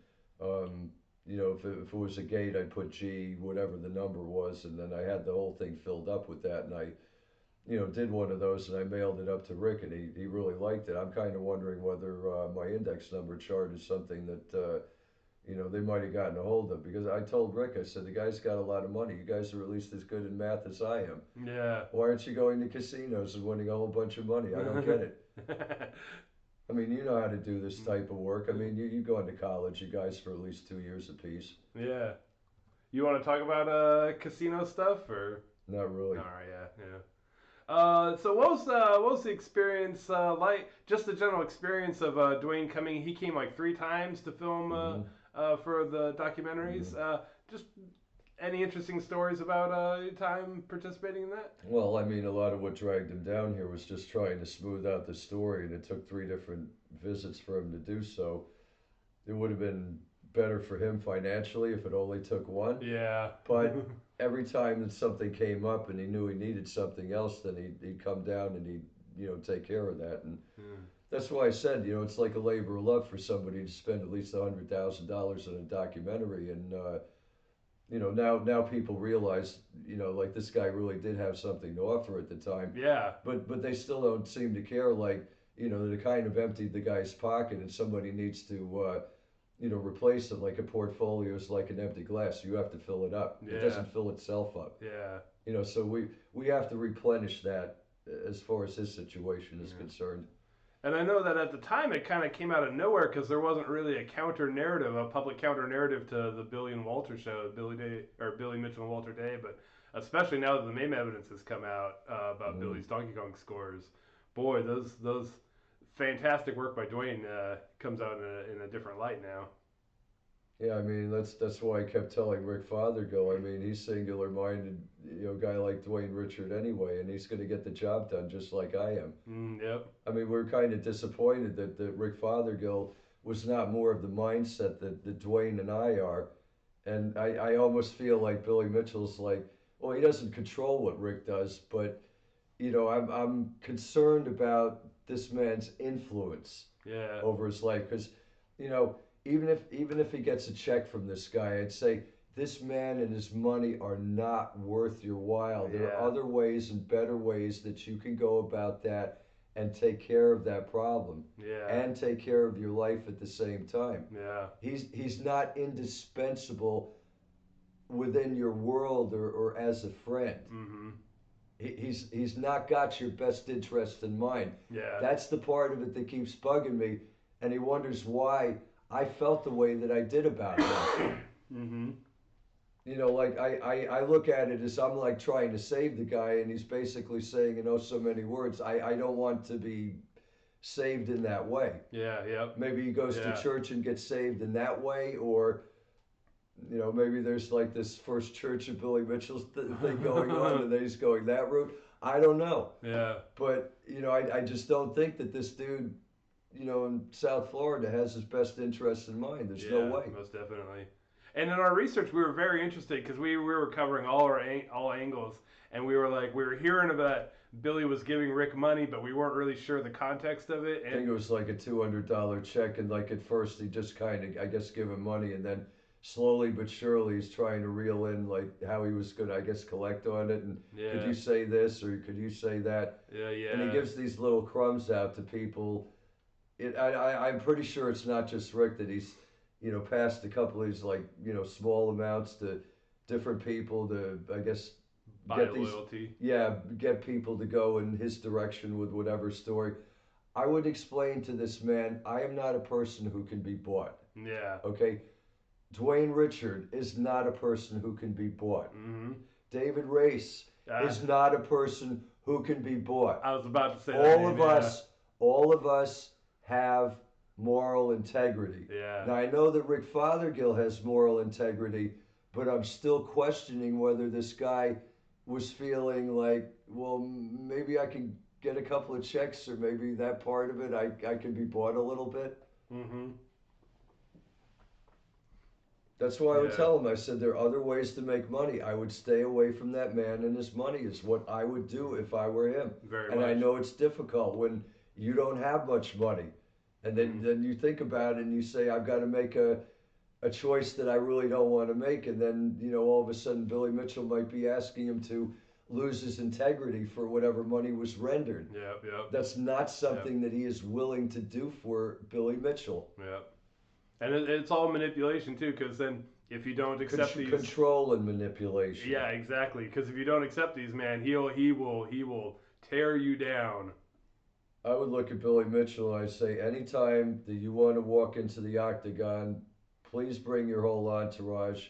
if it was a gate, I'd put G, whatever the number was, and then I had the whole thing filled up with that, and I did one of those, and I mailed it up to Rick, and he really liked it. I'm kind of wondering whether my index number chart is something that they might have gotten a hold of, because I told Rick, I said, the guy's got a lot of money. You guys are at least as good in math as I am. Yeah. Why aren't you going to casinos and winning a whole bunch of money? I don't get it. I mean, you know how to do this type of work. I mean, you go into college, you guys, for at least 2 years apiece. Yeah. You want to talk about casino stuff or? Not All really. right. Yeah. Yeah. So what was the experience like? Just the general experience of Dwayne coming. He came like 3 times to film Hmm. for the documentaries. Hmm. Just any interesting stories about your time participating in that? Well, I mean, a lot of what dragged him down here was just trying to smooth out the story, and it took 3 different visits for him to do so. It would have been better for him financially if it only took one, Yeah. but every time that something came up and he knew he needed something else, then he'd come down and he'd take care of that. And Hmm. That's why I said, it's like a labor of love for somebody to spend at least $100,000 on a documentary, and now people realize, like this guy really did have something to offer at the time, Yeah, but they still don't seem to care. Like, they kind of emptied the guy's pocket, and somebody needs to, replace it. Like a portfolio is like an empty glass; you have to fill it up. It yeah, doesn't fill itself up. yeah. So we have to replenish that as far as his situation is Yeah. concerned. And I know that at the time it kind of came out of nowhere because there wasn't really a counter narrative, a public counter narrative to the Billy and Walter show, Billy Day or Billy Mitchell and Walter Day. But especially now that the MAME evidence has come out about Mm. Billy's Donkey Kong scores, boy, those fantastic work by Dwayne comes out in a different light now. Yeah, I mean that's why I kept telling Rick Fothergill. I mean, he's singular-minded, guy like Dwayne Richard anyway, and he's going to get the job done just like I am. Yep. I mean, we're kind of disappointed that Rick Fothergill was not more of the mindset that Dwayne and I are, and I almost feel like Billy Mitchell's like, well, he doesn't control what Rick does, but I'm concerned about this man's influence Yeah. over his life because you know even if he gets a check from this guy, I'd say this man and his money are not worth your while. There are Yeah. other ways and better ways that you can go about that and take care of that problem Yeah. and take care of your life at the same time. Yeah. He's not indispensable within your world or as a friend. Mhm. He's not got your best interest in mind. Yeah. That's the part of it that keeps bugging me, and he wonders why I felt the way that I did about him. Mhm. Like I look at it as I'm like trying to save the guy, and he's basically saying in oh so many words, I don't want to be saved in that way. Yeah. Yep. Maybe he goes to Yeah. church and gets saved in that way, or maybe there's like this First Church of Billy Mitchell's thing going on, and then he's going that route. I don't know. Yeah. But I just don't think that this dude, in South Florida has his best interests in mind. There's no Yeah, way. most definitely. And in our research, we were very interested because we were covering all angles, and we were hearing about Billy was giving Rick money, but we weren't really sure the context of it. I think And it was like a $200 check, and like at first he just kind of, I guess, give him money, and then slowly but surely he's trying to reel in like how he was going to, I guess, collect on it. And could yeah, you say this or could you say that? yeah, And he yeah, gives these little crumbs out to people. I'm pretty sure it's not just Rick that he's, passed a couple of these like, small amounts to different people to, I guess, buy get these, loyalty. yeah, get people to go in his direction with whatever story. I would explain to this man, I am not a person who can be bought. Yeah. Okay, Dwayne Richard is not a person who can be bought. Mm-hmm. David Race Ah, is not a person who can be bought. I was about to say that all name. of Yeah. us all of us have moral integrity. Yeah. Now I know that Rick Fothergill has moral integrity, but I'm still questioning whether this guy was feeling like, well, maybe I can get a couple of checks, or maybe that part of it I can be bought a little bit. Mm-hmm. That's why I would Yeah. tell him, I said, there are other ways to make money. I would stay away from that man and his money, is what I would do if I were him. Very And I much. know it's difficult when you don't have much money. And then, Mm. then you think about it and you say, I've got to make a choice that I really don't want to make. And then, all of a sudden Billy Mitchell might be asking him to lose his integrity for whatever money was rendered. Yep. Yep. That's not Yep. something that he is willing to do for Billy Mitchell. Yep. And it's all manipulation too, because then if you don't accept these, Control and manipulation. yeah, exactly. Because if you don't accept these, man, he will tear you down. I would look at Billy Mitchell and I'd say, anytime that you want to walk into the octagon, please bring your whole entourage.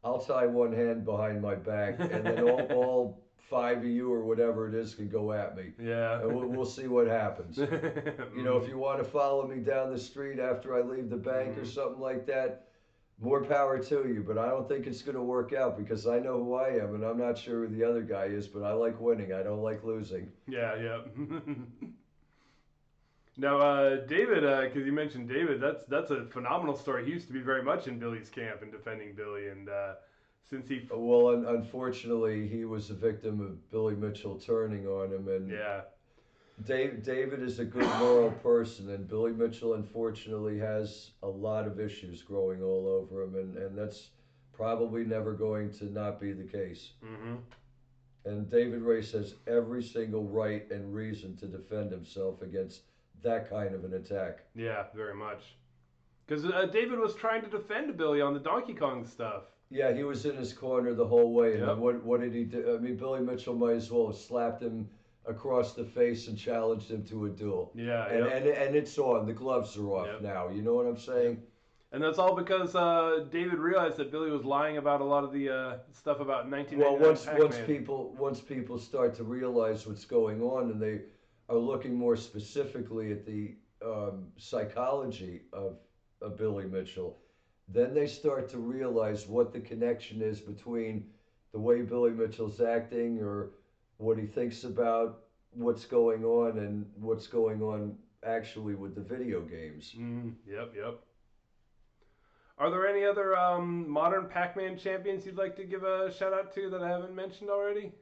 I'll tie one hand behind my back, and then all five of you or whatever it is can go at me. Yeah. And we'll see what happens. If you want to follow me down the street after I leave the bank or something like that, more power to you. But I don't think it's going to work out because I know who I am, and I'm not sure who the other guy is, but I like winning. I don't like losing. Yeah, yeah. Now, David, because you mentioned David, that's a phenomenal story. He used to be very much in Billy's camp and defending Billy, and since he, Well, unfortunately, he was a victim of Billy Mitchell turning on him, and yeah, David is a good moral person, and Billy Mitchell unfortunately has a lot of issues growing all over him, and that's probably never going to not be the case. Mm-hmm. And David Race has every single right and reason to defend himself against that kind of an attack. Yeah, very much. Because David was trying to defend Billy on the Donkey Kong stuff. Yeah, he was in his corner the whole way, and then Yep. what did he do? I mean, Billy Mitchell might as well have slapped him across the face and challenged him to a duel. Yeah. And Yep. and it's on. The gloves are off Yep. now. You know what I'm Yep. saying? And that's all because David realized that Billy was lying about a lot of the stuff about Well, 1999 Pac-Man. once people start to realize what's going on, and they are looking more specifically at the psychology of Billy Mitchell, then they start to realize what the connection is between the way Billy Mitchell's acting or what he thinks about what's going on and what's going on actually with the video games. Yep. Yep. Are there any other modern Pac-Man champions you'd like to give a shout out to that I haven't mentioned already?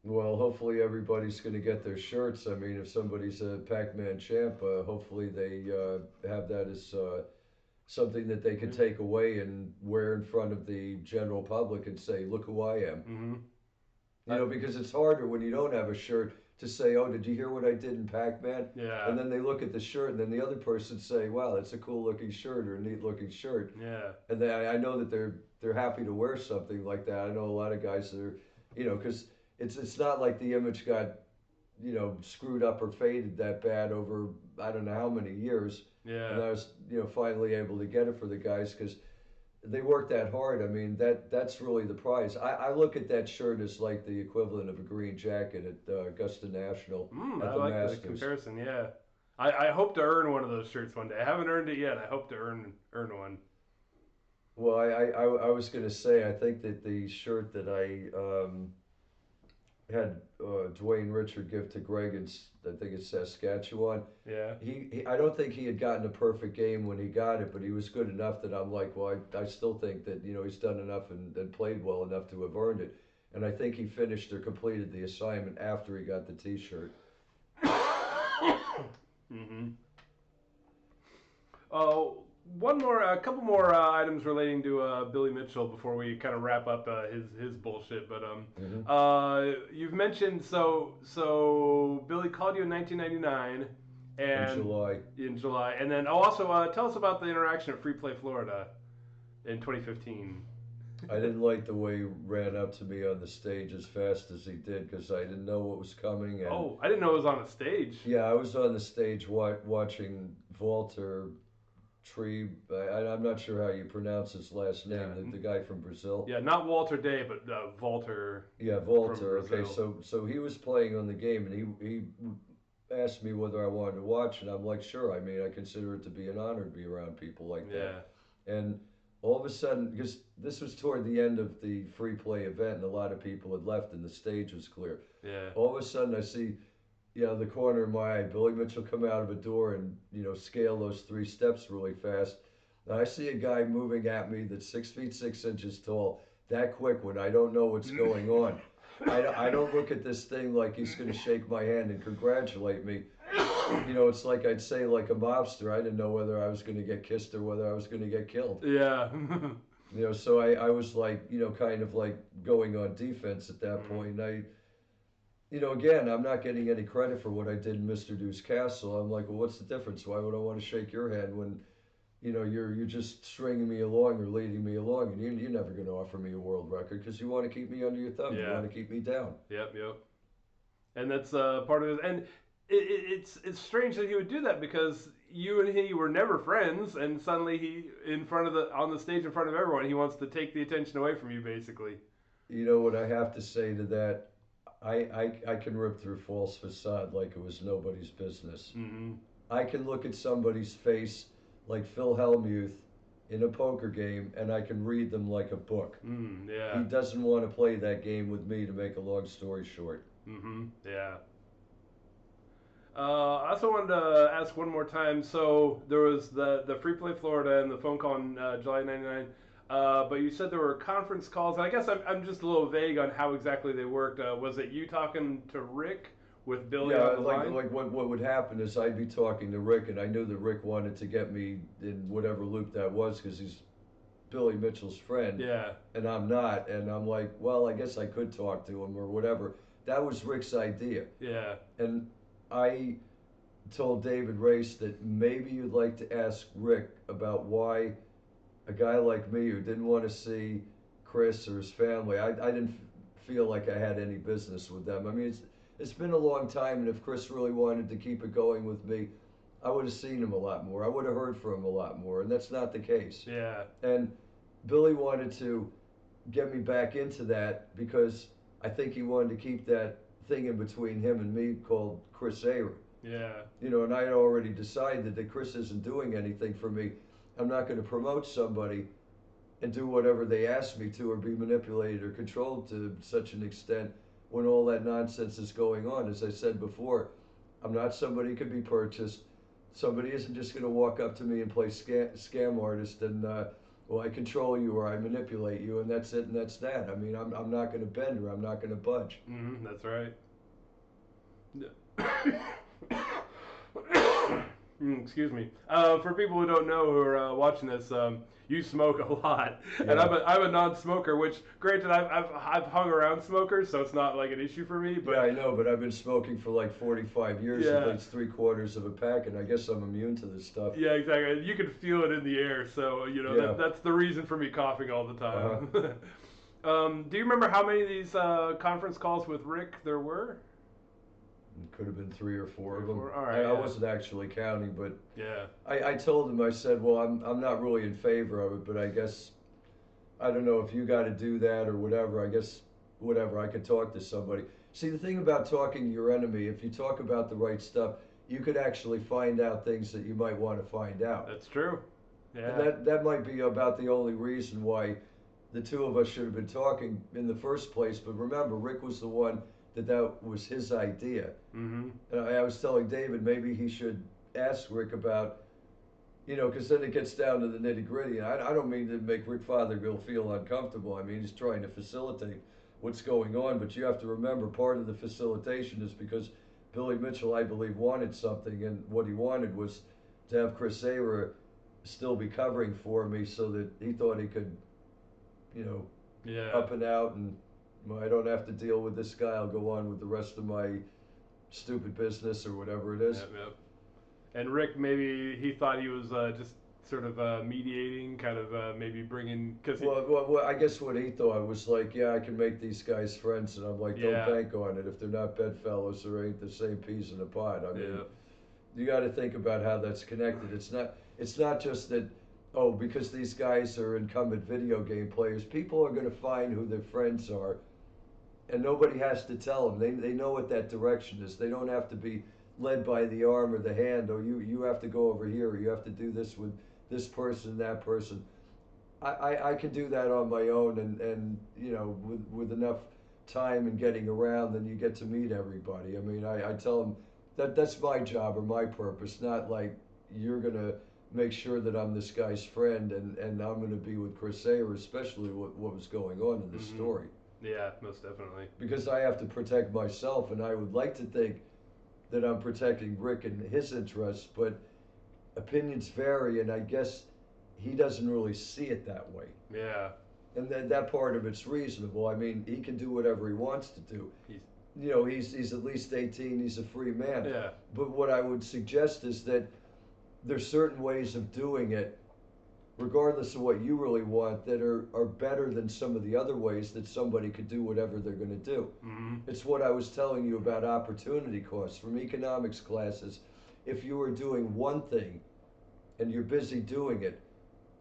Well, hopefully everybody's going to get their shirts. I mean, if somebody's a Pac-Man champ, hopefully they have that as something that they could Yeah. take away and wear in front of the general public and say, "Look who I am." Mm-hmm. You know, because it's harder when you don't have a shirt to say, "Oh, did you hear what I did in Pac-Man?" Yeah. And then they look at the shirt, and then the other person say, "Wow, that's a cool looking shirt or a neat looking shirt." Yeah. And then I know that they're happy to wear something like that. I know a lot of guys that are, because it's not like the image got screwed up or faded that bad over I don't know how many years. And Yeah. I was finally able to get it for the guys because they worked that hard. I mean that's really the prize. I look at that shirt as like the equivalent of a green jacket at Augusta National I at the like the Masters. comparison. Yeah. I hope to earn one of those shirts one day. I haven't earned it yet. I hope to earn one. Well, I was going to say I think that the shirt that I had Dwayne Richard give to Greg in I think it's Saskatchewan. Yeah. He I don't think he had gotten a perfect game when he got it, but he was good enough that I'm like, well, I still think that he's done enough and played well enough to have earned it. And I think he finished or completed the assignment after he got the T-shirt. Mm-hmm. Oh, a couple more items relating to Billy Mitchell before we kind of wrap up his bullshit. But Hmm. you've mentioned so Billy called you in 1999, In and July, in July, and then also tell us about the interaction at Free Play Florida in 2015. I didn't like the way he ran up to me on the stage as fast as he did because I didn't know what was coming. And Oh, I didn't know it was on a stage. yeah, I was on the stage watching Walter Tree. I'm not sure how you pronounce his last name. Yeah, The guy from Brazil. yeah, not Walter Day, but Walter Yeah, from Walter. Okay, Brazil. so he was playing on the game, and he asked me whether I wanted to watch, and I'm like, sure. I mean, I consider it to be an honor to be around people like that. Yeah. And all of a sudden, because this was toward the end of the free play event, and a lot of people had left, and the stage was clear. Yeah. All of a sudden, I see, the corner of my eye, Billy Mitchell come out of a door and scale those 3 steps really fast. And I see a guy moving at me that's 6 feet 6 inches tall, that quick when I don't know what's going on. I don't look at this thing like he's going to shake my hand and congratulate me. It's like I'd say like a mobster. I didn't know whether I was going to get kissed or whether I was going to get killed. Yeah. So I was like, kind of like going on defense at that point. And again, I'm not getting any credit for what I did in Mr. Deuce Castle. I'm like, well, what's the difference? Why would I want to shake your hand when, you're just stringing me along or leading me along, and you're never going to offer me a world record because you want to keep me under your thumb. You Yeah. want to keep me down. Yep. Yep. And that's part of it. And it's strange that he would do that because you and he were never friends, and suddenly he on the stage in front of everyone, he wants to take the attention away from you, basically. You know what I have to say to that? I can rip through false facade like it was nobody's business. Mm-hmm. I can look at somebody's face like Phil Hellmuth in a poker game, and I can read them like a book. Yeah. He doesn't want to play that game with me, to make a long story short. Mm-hmm. Yeah. I also wanted to ask one more time. So there was the Free Play Florida and the phone call in July '99. But you said there were conference calls. And I guess I'm just a little vague on how exactly they worked. Was it you talking to Rick, with Billy Yeah, on the line. like what would happen is I'd be talking to Rick, and I knew that Rick wanted to get me in whatever loop that was because he's Billy Mitchell's friend, Yeah, and I'm not, and I'm like, well, I guess I could talk to him or whatever. That was Rick's idea, yeah, and I told David Race that maybe you'd like to ask Rick about why a guy like me who didn't want to see Chris or his family, I didn't feel like I had any business with them. I mean, it's been a long time, and if Chris really wanted to keep it going with me, I would have seen him a lot more. I would have heard from him a lot more, and that's not the case. yeah, And Billy wanted to get me back into that because I think he wanted to keep that thing in between him and me called Chris Ayer. yeah. You know, and I had already decided that Chris isn't doing anything for me. I'm not going to promote somebody and do whatever they ask me to or be manipulated or controlled to such an extent when all that nonsense is going on. As I said before, I'm not somebody who could be purchased. Somebody isn't just going to walk up to me and play scam artist and, well, I control you or I manipulate you and that's it and that's that. I mean, I'm not going to bend or I'm not going to budge. That's right. Excuse me. For people who don't know who are watching this, you smoke a lot, and Yeah. I'm a non-smoker. Which, granted, I've hung around smokers, so it's not like an issue for me. Yeah, But I know, but I've been smoking for like 45 years, at yeah, least three-quarters of a pack, and I guess I'm immune to this stuff. yeah, exactly. You can feel it in the air, so Yeah. that's the reason for me coughing all the Uh-huh. time. Do you remember how many of these conference calls with Rick there were? It could have been three or four Three of or them. four. All I, right. I Yeah. wasn't actually counting, but Yeah. I told him, I said, well, I'm not really in favor of it, but I guess, I don't know if you got to do that or whatever. I guess, whatever, I could talk to somebody. See, the thing about talking to your enemy, if you talk about the right stuff, you could actually find out things that you might want to find out. That's true. And Yeah. that might be about the only reason why the two of us should have been talking in the first place. But remember, Rick was the one that was his idea. Mm-hmm. And I was telling David maybe he should ask Rick about, because then it gets down to the nitty gritty. I don't mean to make Rick Fothergill feel uncomfortable. I mean, he's trying to facilitate what's going on, but you have to remember part of the facilitation is because Billy Mitchell, I believe, wanted something, and what he wanted was to have Chris Sayer still be covering for me so that he thought he could, you know, Yeah. up and out, and well, I don't have to deal with this guy. I'll go on with the rest of my stupid business or whatever it is. Yep. Yep. And Rick, maybe he thought he was just sort of mediating, kind of maybe bringing, because Well, I guess what he thought was like, yeah, I can make these guys friends, and I'm like, don't yeah, bank on it. If they're not bedfellows, there ain't the same peas in a pod. I mean, yeah, you got to think about how that's connected. It's not just that. Oh, because these guys are incumbent video game players, people are going to find who their friends are, and nobody has to tell them. They know what that direction is. They don't have to be led by the arm or the hand. Or you have to go over here. Or you have to do this with this person, that person. I can do that on my own, and with enough time and getting around, then you get to meet everybody. I mean, I tell them that's my job or my purpose, not like you're gonna make sure that I'm this guy's friend and I'm gonna be with Chris Sayer, especially what was going on in this hmm story, yeah, most definitely. because I have to protect myself, and I would like to think that I'm protecting Rick and his interests, but opinions vary, and I guess he doesn't really see it that way. Yeah, And that part of it's reasonable. I mean, he can do whatever he wants to do. he's He's at least 18. He's a free man. yeah, But what I would suggest is that there's certain ways of doing it, regardless of what you really want, that are better than some of the other ways that somebody could do whatever they're going to do. It's what I was telling you about opportunity costs from economics classes. If you were doing one thing and you're busy doing it,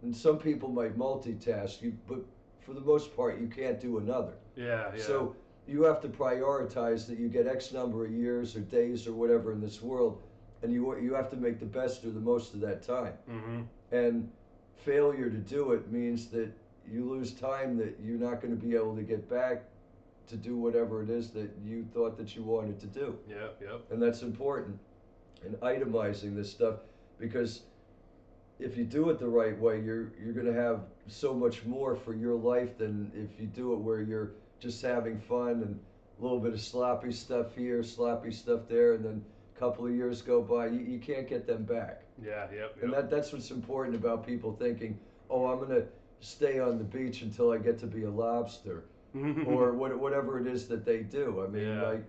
and some people might multitask, but for the most part, you can't do another. yeah, yeah, So you have to prioritize that you get X number of years or days or whatever in this world, and you have to make the best or the most of that time. hmm And failure to do it means that you lose time that you're not going to be able to get back to do whatever it is that you thought that you wanted to do. yep, yep, And that's important. And itemizing this stuff, because if you do it the right way, you're going to have so much more for your life than if you do it where you're just having fun and a little bit of sloppy stuff here, sloppy stuff there, and then a couple of years go by, you can't get them back. Yeah, yep, And yep. that's what's important about people thinking, oh, I'm going to stay on the beach until I get to be a lobster, or whatever it is that they do. I mean, Yeah. like,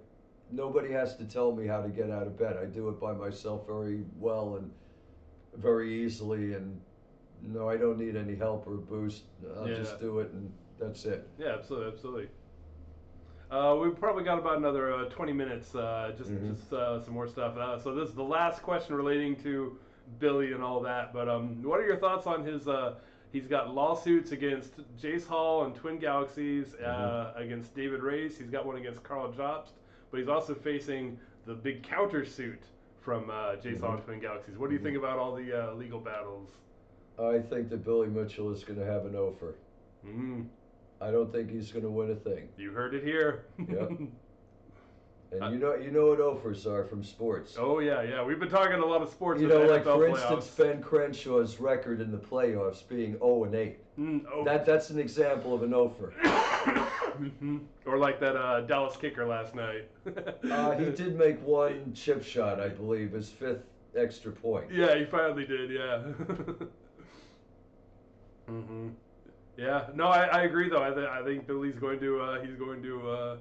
nobody has to tell me how to get out of bed. I do it by myself very well and very easily, and no, I don't need any help or boost. I'll Yeah. just do it, and that's it. Yeah, absolutely, absolutely. We've probably got about another 20 minutes, Hmm. just some more stuff. So this is the last question relating to Billy and all that. But what are your thoughts on his? He's got lawsuits against Jace Hall and Twin Galaxies, Hmm. against David Race. He's got one against Carl Jobst, but he's also facing the big countersuit from Jace Hall Hmm. and Twin Galaxies. What do you Hmm. think about all the legal battles? I think that Billy Mitchell is going to have an offer. Mm, I don't think he's going to win a thing. you heard it here. Yep. And Uh, you know what offers are from sports. oh yeah, yeah. We've been talking a lot of sports You with the know, like NFL for instance, playoffs. Ben Crenshaw's record in the playoffs being 0-8. Oh. That's an example of an offer. Or like that Dallas kicker last night. He did make one chip shot, I believe, his fifth extra point. Yeah, he finally did. Yeah. hmm Yeah. No, I agree though. I think Billy's going to he's going to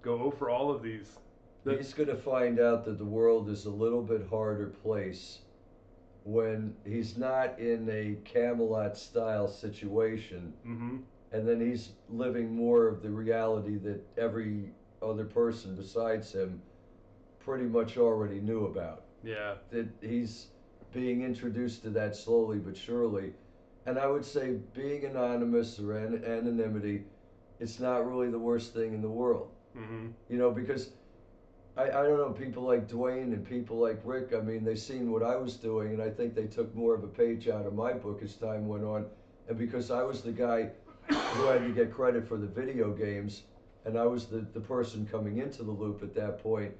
go over all of these. The, He's going to find out that the world is a little bit harder place when he's not in a Camelot style situation, hmm and then he's living more of the reality that every other person besides him pretty much already knew about. Yeah. That he's being introduced to that slowly but surely. And I would say being anonymous or anonymity, it's not really the worst thing in the world. hmm You know, because I don't know, people like Dwayne and people like Rick, I mean, they seen what I was doing, and I think they took more of a page out of my book as time went on. And because I was the guy who had to get credit for the video games, and I was the person coming into the loop at that point,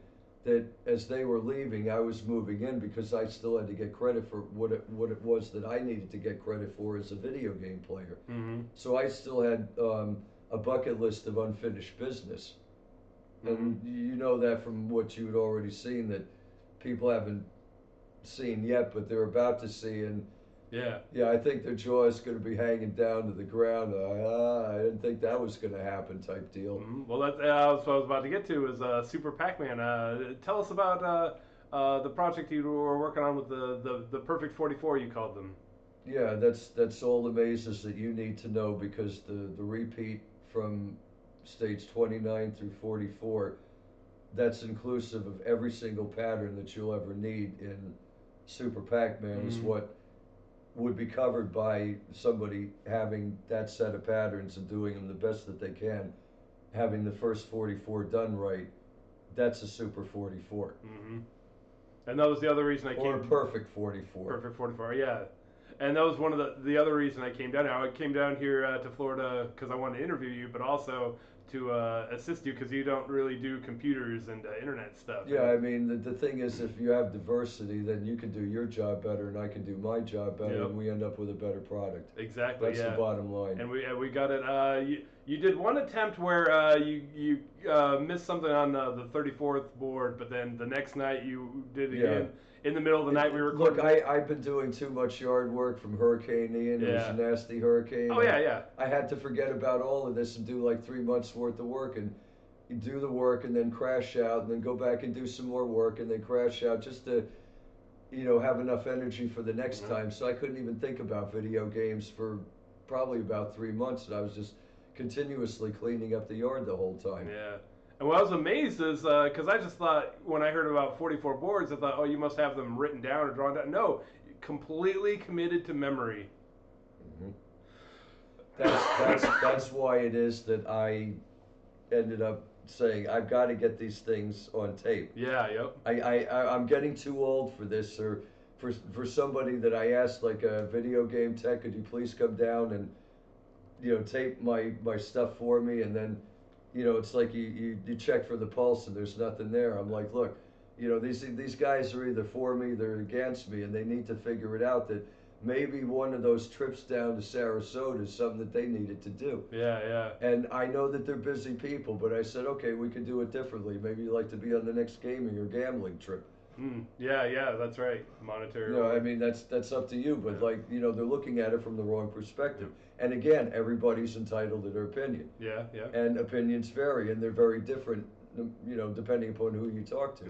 that as they were leaving, I was moving in because I still had to get credit for what it was that I needed to get credit for as a video game player. hmm So I still had a bucket list of unfinished business. hmm And you know that from what you had already seen that people haven't seen yet, but they're about to see. And Yeah. yeah, I think their jaw is going to be hanging down to the ground. I didn't think that was going to happen, type deal. Well, that's what I was about to get to is Super Pac-Man. Tell us about the project you were working on with the Perfect 44. You called them. Yeah, that's all the mazes that you need to know because the repeat from stage 29 through 44, that's inclusive of every single pattern that you'll ever need in Super Pac-Man is Mm. what would be covered by somebody having that set of patterns and doing them the best that they can, having the first 44 done right. That's a Super 44 hmm And that was the other reason I or a came. perfect 44. Perfect 44. Yeah. And that was one of the other reason I came down here. I came down here to Florida because I wanted to interview you, but also to assist you because you don't really do computers and internet stuff. Yeah, I mean, the thing is, if you have diversity, then you can do your job better, and I can do my job better, Yep. and we end up with a better product. Exactly. That's the Yeah. bottom line. And we got it. You did one attempt where you missed something on the 34th board, but then the next night you did it Yeah. again in the middle of the night. We Look, recorded. I've been doing too much yard work from Hurricane Ian. It was a Yeah. nasty hurricane. Oh yeah, yeah. I had to forget about all of this and do like 3 months worth of work, and you do the work and then crash out, and then go back and do some more work, and then crash out just to, have enough energy for the next Mhm. time. So I couldn't even think about video games for probably about 3 months, and I was just continuously cleaning up the yard the whole time. Yeah. And what I was amazed is because I just thought when I heard about 44 boards, I thought, oh, you must have them written down or drawn down. No, completely committed to memory. Hmm. That's why it is that I ended up saying I've got to get these things on tape. Yeah. Yep. I'm getting too old for this, or for somebody that I asked, like a video game tech, could you please come down and tape my stuff for me, and then it's like you check for the pulse and there's nothing there. I'm like, look, these guys are either for me, they're against me, and they need to figure it out that maybe one of those trips down to Sarasota is something that they needed to do. Yeah, yeah. And I know that they're busy people, but I said, okay, we could do it differently. Maybe you'd like to be on the next gaming or gambling trip. Yeah, yeah, that's right. Monitor You know, I or mean, that's up to you, but yeah, like, they're looking at it from the wrong yeah, perspective. And again, everybody's entitled to their opinion, yeah, yeah. and opinions vary, and they're very different, depending upon who you talk to.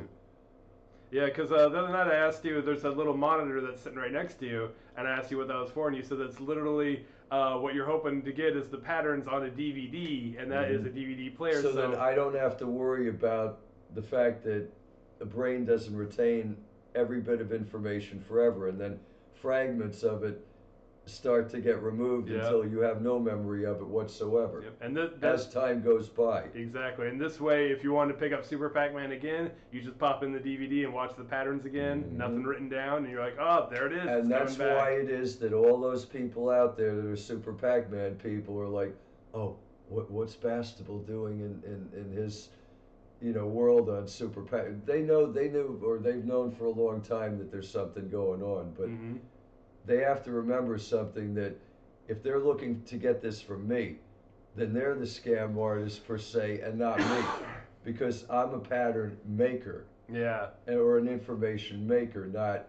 Yeah, because the other night I asked you, there's a little monitor that's sitting right next to you, and I asked you what that was for, and you said that's literally what you're hoping to get is the patterns on a DVD, and that is Hmm. a DVD player. So then So I don't have to worry about the fact that the brain doesn't retain every bit of information forever, and then fragments of it start to get removed yeah, until you have no memory of it whatsoever yep. And that as time goes by. exactly. And this way, if you want to pick up Super Pac-Man again, you just pop in the DVD and watch the patterns again. Hmm. Nothing written down, and you're like, oh, there it is. It's And coming that's why back. it is that all those people out there that are Super Pac-Man people are like, oh, what's Bastable doing in his world on Super Pac? They knew or they've known for a long time that there's something going on, but Mm-hmm. they have to remember something, that if they're looking to get this from me, then they're the scam artist per se and not me, because I'm a pattern maker Yeah. or an information maker, not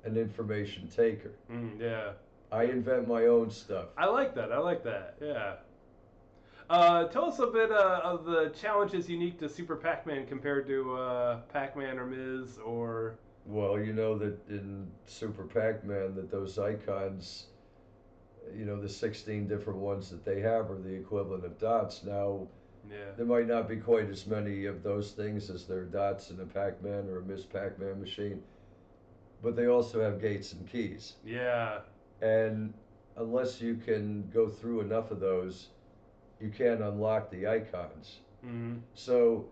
an information taker. Yeah. I Yep. invent my own stuff. I like that. I like that. Yeah. Tell us a bit of the challenges unique to Super Pac-Man compared to Pac-Man or Ms. or Well, you know that in Super Pac-Man that those icons, the 16 different ones that they have are the equivalent of dots. Now, yeah, there might not be quite as many of those things as there are dots in a Pac-Man or a Miss Pac-Man machine, but they also have gates and keys. yeah, And unless you can go through enough of those, you can't unlock the icons. mm-hmm. So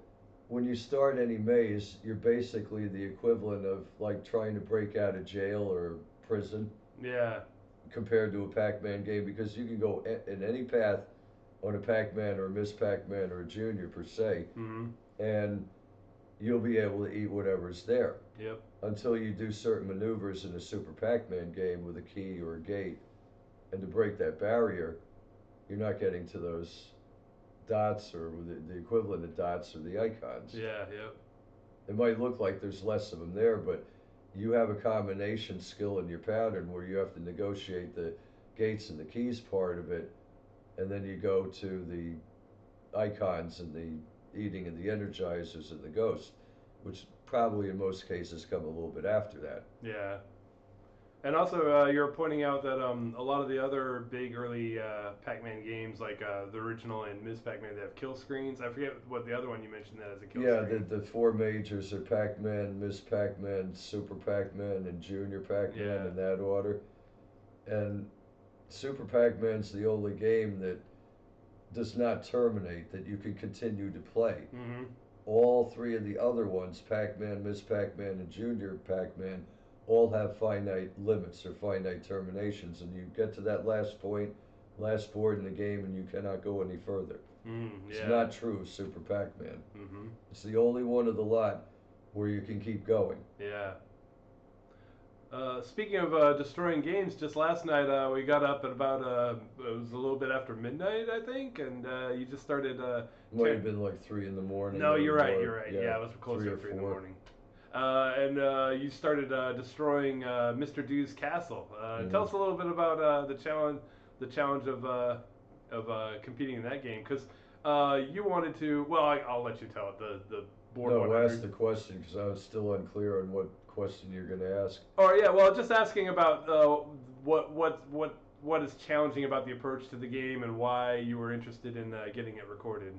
when you start any maze, you're basically the equivalent of like trying to break out of jail or prison Yeah, compared to a Pac-Man game, because you can go in any path on a Pac-Man or a Miss Pac-Man or a Junior per se, mm-hmm. and you'll be able to eat whatever's there Yep, until you do certain maneuvers in a Super Pac-Man game with a key or a gate. And to break that barrier, you're not getting to those dots or the equivalent of dots or the icons. yeah, yep, It might look like there's less of them there, but you have a combination skill in your pattern where you have to negotiate the gates and the keys part of it, and then you go to the icons and the eating and the energizers and the ghost, which probably in most cases come a little bit after that. yeah. And also, you're pointing out that a lot of the other big early Pac-Man games, like the original and Ms. Pac-Man, they have kill screens. I forget what the other one you mentioned that as a kill Yeah, screen. the four majors are Pac-Man, Miss Pac-Man, Super Pac-Man, and Junior Pac-Man Yeah. in that order. And Super Pac-Man's the only game that does not terminate, that you can continue to play. Mm-hmm. All three of the other ones, Pac-Man, Miss Pac-Man, and Junior Pac-Man, all have finite limits or finite terminations, and you get to that last point, last board in the game, and you cannot go any further. It's Yeah. not true of Super Pac-Man. Mm-hmm. It's the only one of the lot where you can keep going. Yeah. Speaking of destroying games, just last night we got up at about it was a little bit after midnight, I think, and you just started. Might have been like 3 in the morning No, or you're right. more. You're right. Yeah, Yeah, it was three closer or to 3 in the four. morning. And you started destroying Mr. Dew's castle. Tell Mm. us a little bit about the challenge of competing in that game, because you wanted to. Well, I'll let you tell it. The board No, ask 100. the question because I was still unclear on what question you're going to ask. Oh yeah, well, just asking about what is challenging about the approach to the game and why you were interested in getting it recorded.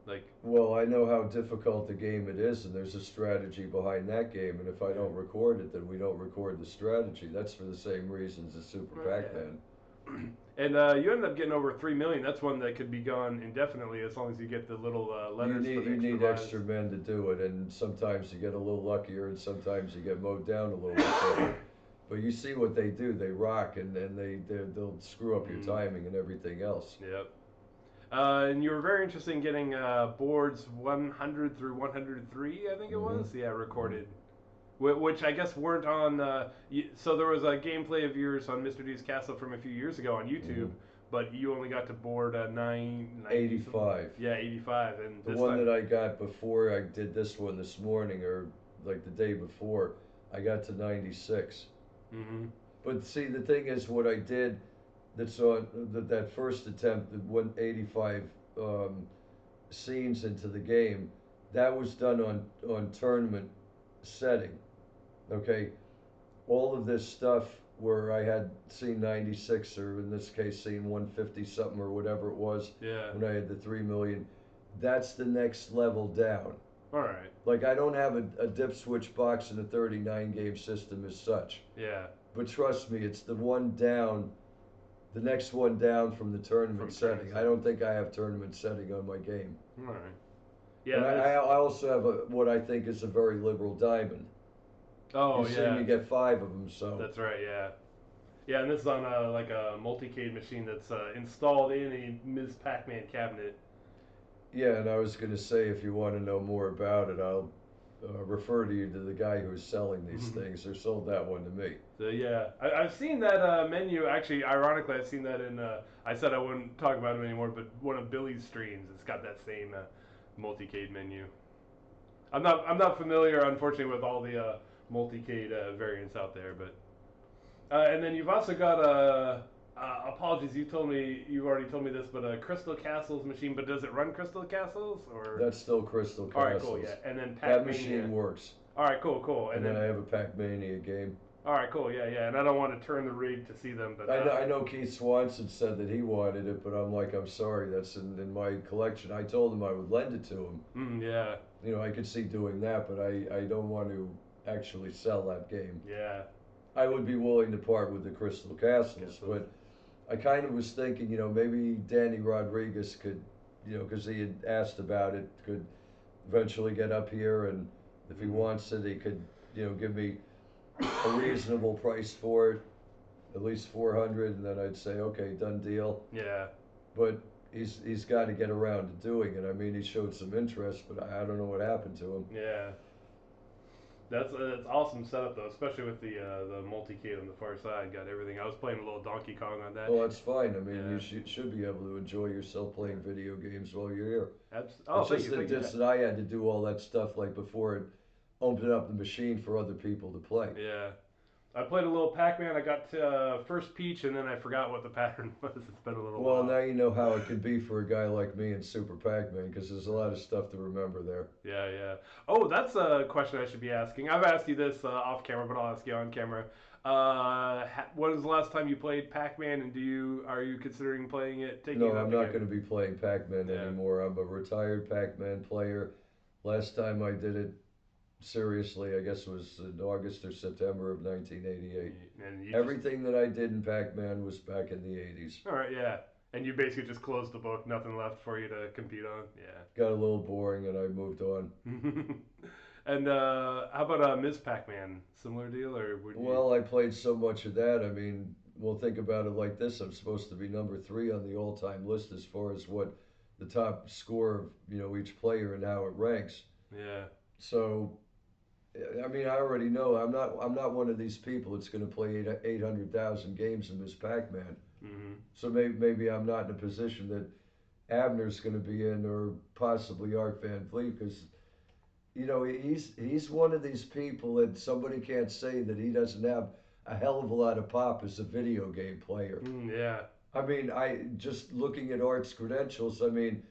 Like, Well, I know how difficult the game it is, and there's a strategy behind that game. And if I don't record it, then we don't record the strategy. That's for the same reasons as Super Pac-Man. and you ended up getting over 3 million. That's one that could be gone indefinitely as long as you get the little You letters for need the you extra need lives. extra men to do it, and sometimes you get a little luckier, and sometimes you get mowed down a little bit. But you see what they do. They rock, and they'll screw up your timing and everything else. Yep. And you were very interested in getting boards 100 through 103, I think it Hmm. was. Yeah, recorded. which I guess weren't on. So there was a gameplay of yours on Mr. D's Castle from a few years ago on Hmm. YouTube, but you only got to board 990 something. 85. Yeah, 85, and The this one time. that I got before I did this one this morning, or like the day before, I got to 96. Hmm. But see, the thing is, what I did that's on that first attempt, that went 85 um, scenes into the game, that was done on tournament setting. Okay, all of this stuff where I had seen 96, or in this case seen 150 something or whatever it was Yeah. when I had the 3 million, that's the next level down. All right. Like, I don't have a dip switch box in a 39 game system as such, Yeah. but trust me, it's the one down, the next one down from the tournament From tournament setting. I don't settings. think I have tournament setting on my game. All right. And Yeah. I also have what I think is a very liberal diamond. Oh You've seen yeah. me get 5 of them, so. That's right. Yeah. Yeah, and this is on like a multicade machine that's installed in a Ms. Pac-Man cabinet. Yeah, and I was going to say, if you want to know more about it, I'll refer to you to the guy who's selling these things, or sold that one to me. So yeah, I've seen that menu. Actually, ironically, I've seen that in. I said I wouldn't talk about it anymore, but one of Billy's streams, it's got that same multicade menu. I'm not familiar, unfortunately, with all the multicade variants out there, but and then you've also got apologies, you've already told me this, but a Crystal Castles machine. But does it run Crystal Castles or? That's still Crystal All right, cool, Castles. yeah, and then That Pac-Mania. machine works. All right, cool, and And then then I have a Pac-Mania game. all right, cool, yeah, and I don't want to turn the rig to see them, but I know Keith Swanson said that he wanted it, but I'm like, I'm sorry, that's in my collection. I told him I would lend it to him. yeah, You know, I could see doing that, but I don't want to actually sell that game. yeah, I would be willing to part with the Crystal Castles, Castles. but I kind of was thinking, maybe Danny Rodriguez could, because he had asked about it, could eventually get up here, and if he wants it, he could, give me a reasonable price for it, at least 400, and then I'd say, okay, done deal. Yeah, But he's got to get around to doing it. I mean, he showed some interest, but I don't know what happened to him. yeah. That's awesome setup though, especially with the multi-kit on the far side. Got everything. I was playing a little Donkey Kong on that. Well, that's fine. I mean, Yeah. you should be able to enjoy yourself playing video games while you're here. Oh, It's thank just you, that thank you. just that I had to do all that stuff like before it opened up the machine for other people to play. Yeah. I played a little Pac-Man. I got to first Peach, and then I forgot what the pattern was. It's been a little Well, while. now you know how it could be for a guy like me in Super Pac-Man, because there's a lot of stuff to remember there. Yeah, yeah. Oh, that's a question I should be asking. I've asked you this off camera, but I'll ask you on camera. When was the last time you played Pac-Man, and are you considering playing it, taking No, it I'm up not again? going to be playing Pac-Man Yeah. anymore. I'm a retired Pac-Man player. Last time I did it seriously, I guess, was in August or September of 1988. And you Everything that I did in Pac-Man was back in the 80s. all right, yeah. And you basically just closed the book. Nothing left for you to compete on. Got a little boring and I moved on. Yeah. And how about Ms. Pac-Man? Similar deal, or would you? Well, I played so much of that. I mean, well, think about it like this. I'm supposed to be number 3 on the all-time list as far as what the top score of, each player and how it ranks. Yeah. So, I mean, I already know I'm not one of these people that's going to play 800,000 games in Miss Pac-Man. Mm-hmm. So maybe I'm not in a position that Abner's going to be in, or possibly Art Van Vliet, because he's one of these people that somebody can't say that he doesn't have a hell of a lot of pop as a video game player. Yeah. I mean, I just looking at Art's credentials, I mean,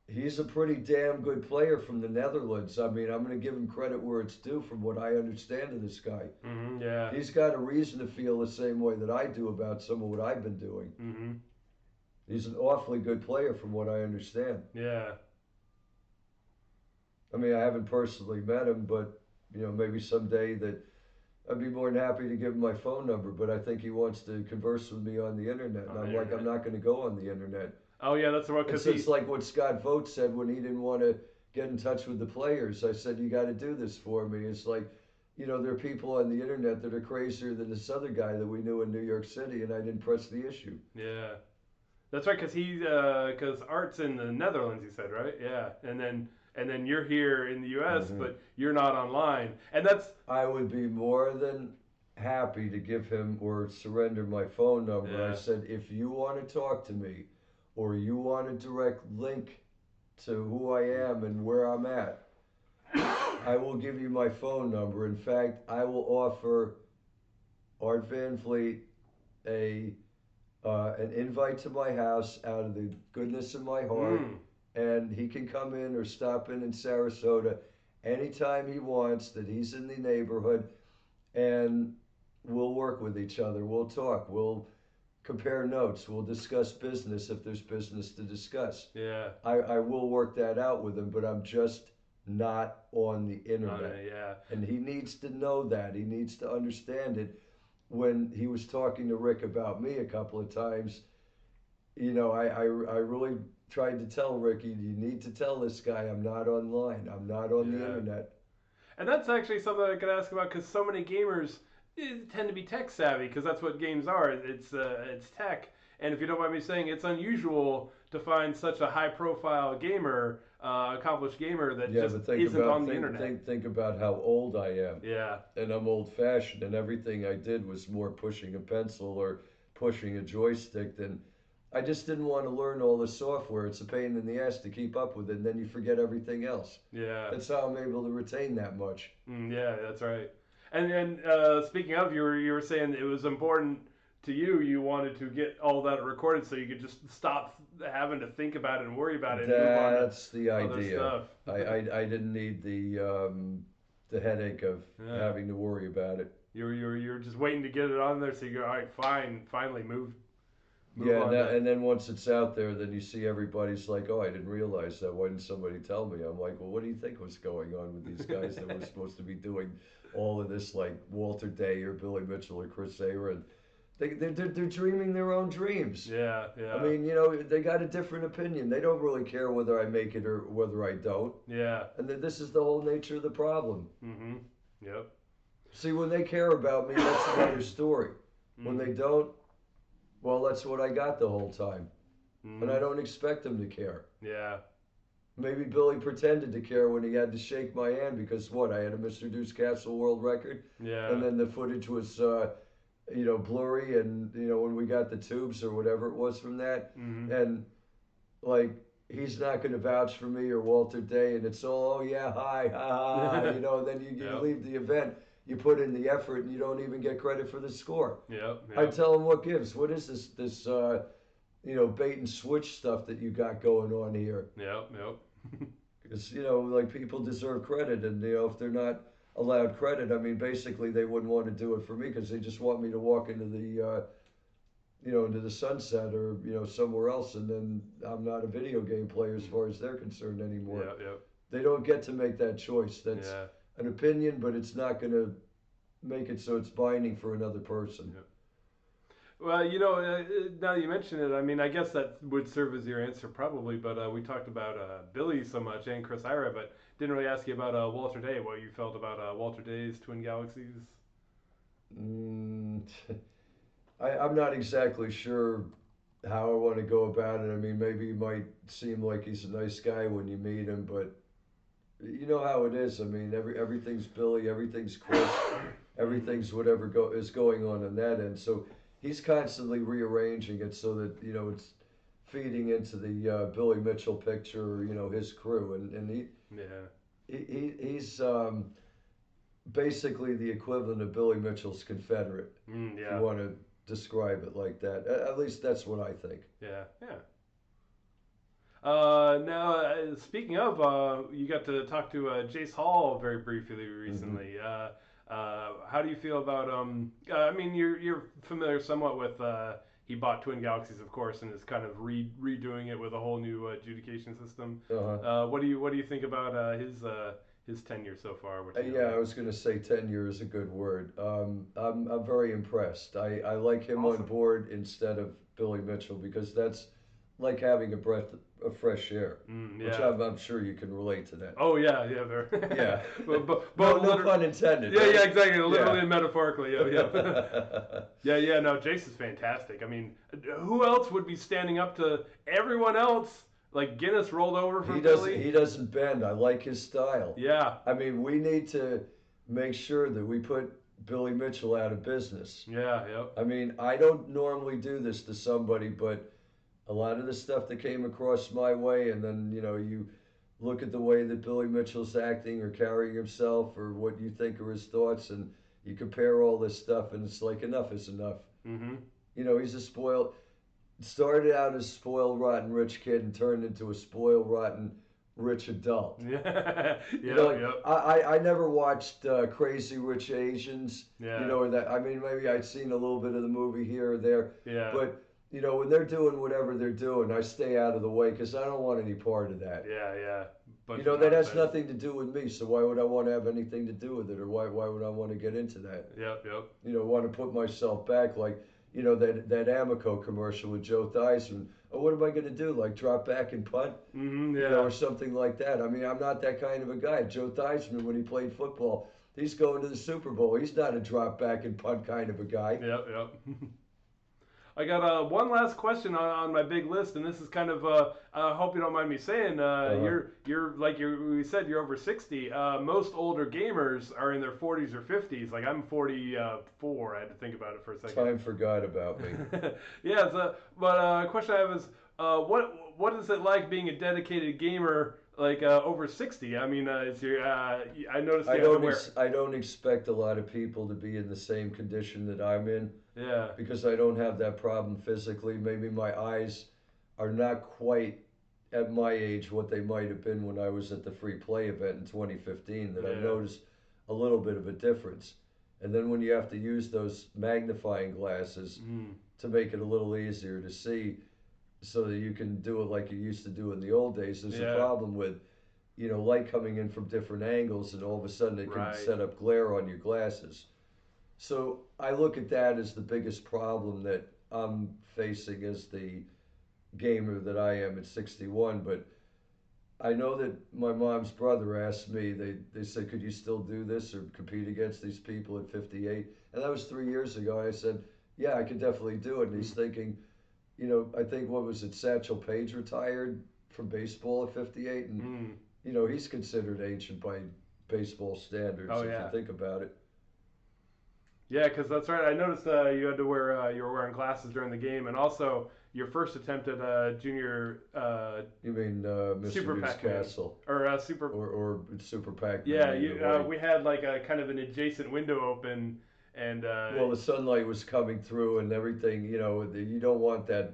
he's a pretty damn good player from the Netherlands. I mean, I'm going to give him credit where it's due from what I understand of this guy. Mm-hmm. Yeah. He's got a reason to feel the same way that I do about some of what I've been doing. Mm-hmm. He's an awfully good player from what I understand. Yeah. I mean, I haven't personally met him, but maybe someday that I'd be more than happy to give him my phone number. But I think he wants to converse with me on the internet, and On the I'm like, I'm internet. not going to go on the internet. Oh yeah, that's the one. Cause It's like what Scott Vogt said when he didn't want to get in touch with the players. I said, you got to do this for me. It's like, there are people on the internet that are crazier than this other guy that we knew in New York City, and I didn't press the issue. Yeah. That's right. Cause Art's in the Netherlands. You said right? Yeah. And and then you're here in the U.S., Hmm. but you're not online, and that's I would be more than happy to give him or surrender my phone number. I yeah. said, if you want to talk to me or you want a direct link to who I am and where I'm at, I will give you my phone number. In fact, I will offer Art Van Fleet a an invite to my house out of the goodness of my heart, Mm, and he can come in or stop in Sarasota anytime he wants that he's in the neighborhood, and we'll work with each other. We'll talk. We'll compare notes. We'll discuss business if there's business to discuss. yeah. I will work that out with him, but I'm just not on the internet. Yeah. And he needs to know that. He needs to understand it. When he was talking to Rick about me a couple of times, I really tried to tell Ricky, you need to tell this guy I'm not online. I'm not on the Yeah. internet. And that's actually something I could ask about because so many gamers tend to be tech savvy because that's what games are. It's tech, and if you don't mind me saying, it's unusual to find such a high profile gamer, accomplished gamer that Yeah, just but think isn't about on the think internet. think think about how old I am. Yeah. And I'm old fashioned, and everything I did was more pushing a pencil or pushing a joystick than I just didn't want to learn all the software. It's a pain in the ass to keep up with it, and then you forget everything else. Yeah. That's how I'm able to retain that much. Yeah, that's right. And speaking of, you were saying it was important to you. You wanted to get all that recorded so you could just stop having to think about it and worry about it and move on to That's the other idea. stuff. I didn't need the headache of Yeah. having to worry about it. You were just waiting to get it on there, so you go, all right, fine, finally move Yeah, on to. and then once it's out there, then you see everybody's like, "Oh, I didn't realize that. Why didn't somebody tell me?" I'm like, "Well, what do you think was going on with these guys that were supposed to be doing all of this, like Walter Day or Billy Mitchell or Chris Aaron? They're dreaming their own dreams. Yeah, I yeah, mean, they got a different opinion. They don't really care whether I make it or whether I don't. yeah. And this is the whole nature of the problem. Mhm. Yep. See, when they care about me, that's another story. When they Mhm. don't, well, that's what I got the whole time. And I Mhm. don't expect them to care. Yeah. Maybe Billy pretended to care when he had to shake my hand because what? I had a Mr. Deuce Castle world record, and Yeah. then the footage was, blurry, and when we got the tubes or whatever it was from that, Mhm. and like he's not going to vouch for me or Walter Day, and it's all, oh yeah, hi, ha, ha, and then you Yep. leave the event, you put in the effort, and you don't even get credit for the score. Yep. I Yep. tell him what gives. What is this bait and switch stuff that you got going on here? Yep. Yep. Because like people deserve credit, and if they're not allowed credit, I mean, basically they wouldn't want to do it for me because they just want me to walk into into the sunset or somewhere else, and then I'm not a video game player as far as they're concerned anymore. Yep. Yep. They don't get to make that choice. That's Yeah. an opinion, but it's not going to make it so it's binding for another person. Yep. Well, now you mention it, I mean, I guess that would serve as your answer probably, but we talked about Billy so much and Chris Ira, but didn't really ask you about Walter Day, what you felt about Walter Day's Twin Galaxies. Mm, I'm not exactly sure how I want to go about it. I mean, maybe he might seem like he's a nice guy when you meet him, but you know how it is. I mean, everything's Billy, everything's Chris, Hmm. everything's whatever is going on that end. So he's constantly rearranging it so that it's feeding into the Billy Mitchell picture, or, his crew, and Yeah. he's basically the equivalent of Billy Mitchell's Confederate, if you Yeah. want to describe it like that. At least that's what I think. Yeah. Yeah. Now, speaking of, you got to talk to Jace Hall very briefly Hmm. recently. How do you feel about I mean, you're familiar somewhat with. He bought Twin Galaxies, of course, and is kind of redoing it with a whole new adjudication system. Uh-huh. What do you think about his tenure so far? What you know? Yeah, I was going to say tenure is a good word. I'm very impressed. I like him on Awesome. board instead of Billy Mitchell because that's like having a breath of fresh air, which Yeah. I'm sure you can relate to that. Oh yeah, yeah. There. Yeah. but No, both no literally. pun intended, Yeah, yeah, right? exactly. Literally Yeah. and metaphorically. Yeah, yeah. Yeah, yeah. No, Jace is fantastic. I mean, who else would be standing up to everyone else like Guinness rolled over for He doesn't. Billy. He doesn't bend. I like his style. Yeah, I mean, we need to make sure that we put Billy Mitchell out of business. yeah, yep, I mean, I don't normally do this to somebody, but a lot of the stuff that came across my way, and then you look at the way that Billy Mitchell's acting or carrying himself, or what you think are his thoughts, and you compare all this stuff, and it's like enough is enough. mm-hmm. He's a spoiled. Started out as spoiled, rotten rich kid, and turned into a spoiled, rotten rich adult. Yeah, Like yep, I never watched Crazy Rich Asians. yeah, Or that. I mean, maybe I'd seen a little bit of the movie here or there, yeah, but when they're doing whatever they're doing, I stay out of the way because I don't want any part of that. yeah, yeah. Bunch of That has nonsense. nothing to do with me. So why would I want to have anything to do with it, or why would I want to get into that? Yep, yep. Want to put myself back like that Amico commercial with Joe Theismann. Oh, what am I going to do? Like drop back and punt? Mm-hmm, Or yeah, something like that. I mean, I'm not that kind of a guy. Joe Theismann, when he played football, he's going to the Super Bowl. He's not a drop back and punt kind of a guy. yep, yep. I got one last question on my big list, and this is kind of I hope you don't mind me saying Uh-huh. you're like we said you're over 60. Most older gamers are in their 40s or 50s. Like I'm 44. I had to think about it for a second. Time forgot about me. Yeah. So, but question I have is what is it like being a dedicated gamer like over 60? I mean, is your I noticed you have to wear. I don't expect a lot of people to be in the same condition that I'm in Yeah. because I don't have that problem physically. Maybe my eyes are not quite at my age what they might have been when I was at the free play event in 2015, that I've Yeah. noticed a little bit of a difference. And then when you have to use those magnifying glasses Mm. to make it a little easier to see so that you can do it like you used to do in the old days, there's a Yeah. problem with light coming in from different angles, and all of a sudden it can Right. set up glare on your glasses. So I look at that as the biggest problem that I'm facing as the gamer that I am at 61. But I know that my mom's brother asked me, they said, could you still do this or compete against these people at 58? And that was 3 years ago. I said, yeah, I could definitely do it. And he's thinking, I think, what was it, Satchel Paige retired from baseball at 58? And, Mm. he's considered ancient by baseball standards, Oh if you yeah. think about it. Yeah, because that's right. I noticed you had to wear you were wearing glasses during the game, and also your first attempt at junior You mean Mr. Super Pac-Man Newscastle or Super. or Super Pac-Man, Yeah, either you way. we had like a kind of an adjacent window open, and Well, the sunlight was coming through and everything. You don't want that,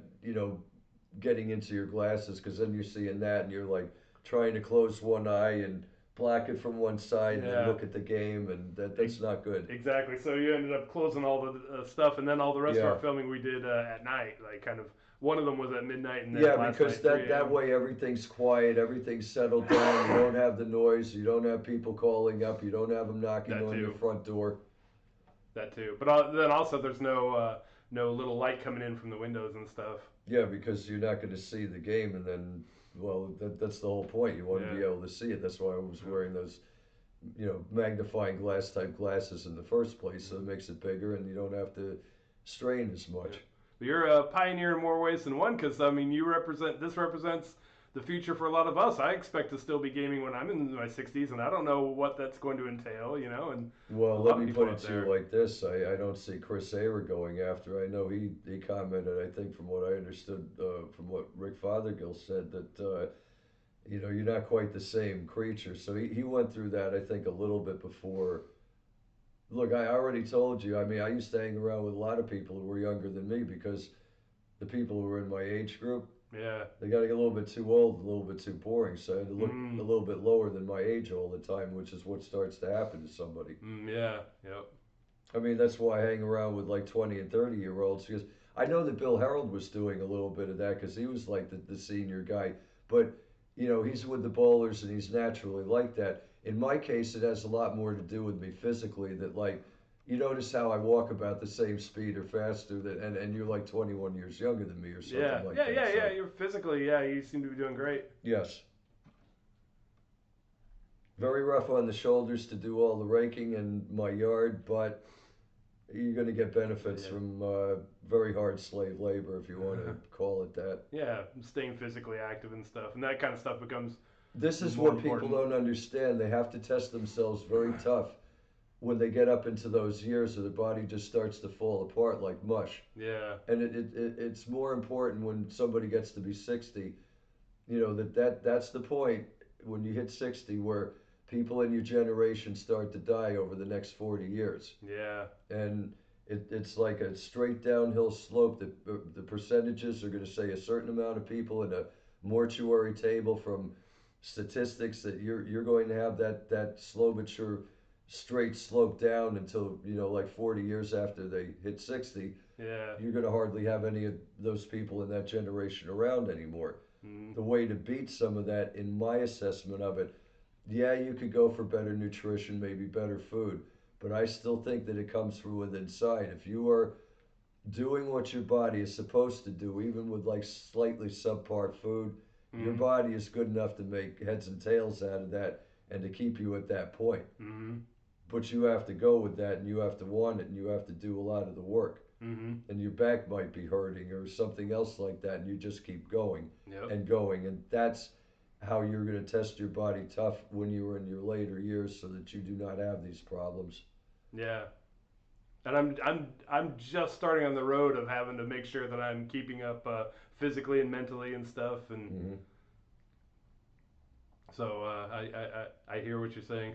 getting into your glasses, because then you're seeing that and you're like trying to close one eye and block it from one side and then yeah, look at the game, and that's not good. exactly. So you ended up closing all the stuff, and then all the rest of Yeah. our filming we did at night. Like kind of one of them was at midnight, and then Yeah, last because night that 3 that a.m. way everything's quiet, everything's settled down. You don't have the noise, you don't have people calling up, you don't have them knocking That on your too. front door. That too. But then also there's no little light coming in from the windows and stuff. Yeah, because you're not going to see the game, and then, well, that's the whole point. You want to Yeah. be able to see it. That's why I was wearing those, magnifying glass type glasses in the first place, so it makes it bigger, and you don't have to strain as much. But you're a pioneer in more ways than one, because I mean, this represents the future for a lot of us. I expect to still be gaming when I'm in my 60s, and I don't know what that's going to entail, and a Well, lot let of me people put it out to you there. like this: I don't see Chris Ayer going after. I know he commented. I think from what I understood from what Rick Fothergill said, that you're not quite the same creature. So he went through that, I think, a little bit before. Look, I already told you. I mean, I used to hang around with a lot of people who were younger than me, because the people who were in my age group, Yeah. they got to get a little bit too old, a little bit too boring. So I had to look a Mm, little bit lower than my age all the time, which is what starts to happen to somebody. yeah. Yep. I mean, that's why I hang around with like 20 and 30-year-olds, because I know that Bill Harold was doing a little bit of that, because he was like the senior guy. But, he's with the bowlers and he's naturally like that. In my case, it has a lot more to do with me physically, that like, you notice how I walk about the same speed or faster, and you're like 21 years younger than me or Yeah. something like Yeah. that. Yeah. Yeah. So, You're physically. Yeah. You seem to be doing great. yes, very rough on the shoulders to do all the raking in my yard, but you're going to get But benefits from very hard slave labor, if you want yeah. to call it that. Yeah, staying physically active and stuff, and that kind of stuff becomes This is more what people important. don't understand. They have to test themselves very tough when they get up into those years, or the body just starts to fall apart like mush. Yeah, And it's more important when somebody gets to be 60. You know that's the point when you hit 60 where people in your generation start to die over the next 40 years. yeah, And it's like a straight downhill slope. The percentages are going to say a certain amount of people in a mortuary table from statistics that you're going to have that slow but sure straight slope down until like 40 years after they hit 60. yeah. You're going to hardly have any of those people in that generation around anymore. Mm, The way to beat some of that, in my assessment of it, yeah, you could go for better nutrition, maybe better food, but I still think that it comes from within inside. If you are doing what your body is supposed to do, even with like slightly subpar food, your mm, body is good enough to make heads and tails out of that and to keep you at that point. mm, But you have to go with that and you have to want it and you have to do a lot of the work. mm. And your back might be hurting or something else like that, and you just keep going Yep. and going. And that's how you're going to test your body tough when you're in your later years so that you do not have these problems. Yeah. And I'm just starting on the road of having to make sure that I'm keeping up physically and mentally and stuff, and Mm-hmm. so I hear what you're saying.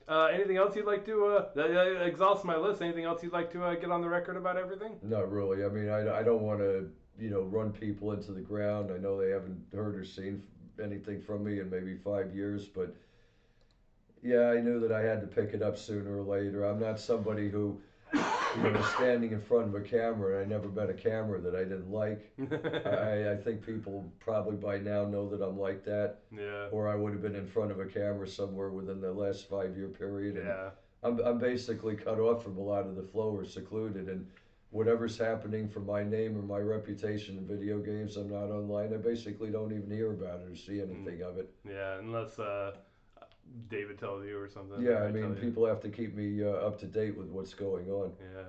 Anything else you'd like to that exhausts my list? Anything else you'd like to get on the record about everything? Not really. I mean, I don't want to, run people into the ground. I know they haven't heard or seen anything from me in maybe 5 years, but yeah, I knew that I had to pick it up sooner or later. I'm not somebody who, is standing in front of a camera, and I never met a camera that I didn't like. I think people probably by now know that I'm like that, Yeah, or I would have been in front of a camera somewhere within the last 5 year period. And yeah, I'm basically cut off from a lot of the flow or secluded. And whatever's happening for my name or my reputation in video games, I'm not online. I basically don't even hear about it or see mm, anything of it. yeah. Unless David tells you or something, Yeah, or I I mean, tell you. people have to keep me up to date with what's going on. Yeah.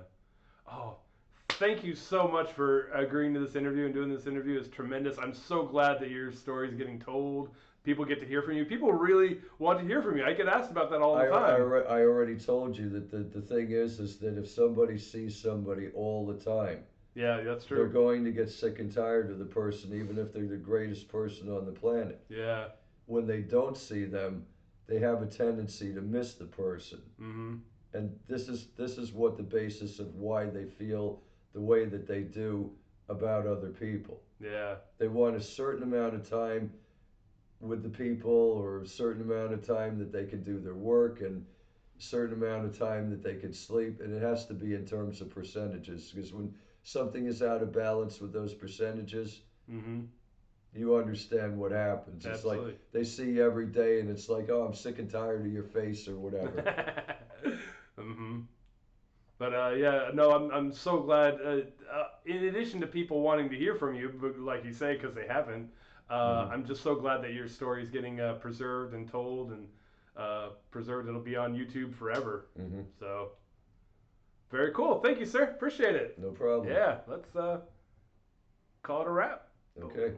Oh, thank you so much for agreeing to this interview and doing this interview. Is tremendous. I'm so glad that your story is getting told. People get to hear from you. People really want to hear from you. I get asked about that all the time. I already told you that the thing is that if somebody sees somebody all the time, Yeah, that's they're true. going to get sick and tired of the person, even if they're the greatest person on the planet. Yeah. When they don't see them, they have a tendency to miss the person. Mm-hmm. And this is what the basis of why they feel the way that they do about other people. Yeah. They want a certain amount of time with the people, or a certain amount of time that they can do their work, and a certain amount of time that they can sleep, and it has to be in terms of percentages, because when something is out of balance with those percentages, Mm-hmm. you understand what happens. It's like Absolutely. they see you every day and it's like, oh, I'm sick and tired of your face or whatever. Mm-hmm. But yeah, no, I'm so glad. In addition to people wanting to hear from you, but like you say, because they haven't, Hmm. I'm just so glad that your story is getting preserved and told and preserved. It'll be on YouTube forever. Hmm. So very cool. Thank you, sir. Appreciate it. No problem. Yeah, let's call it a wrap. Okay.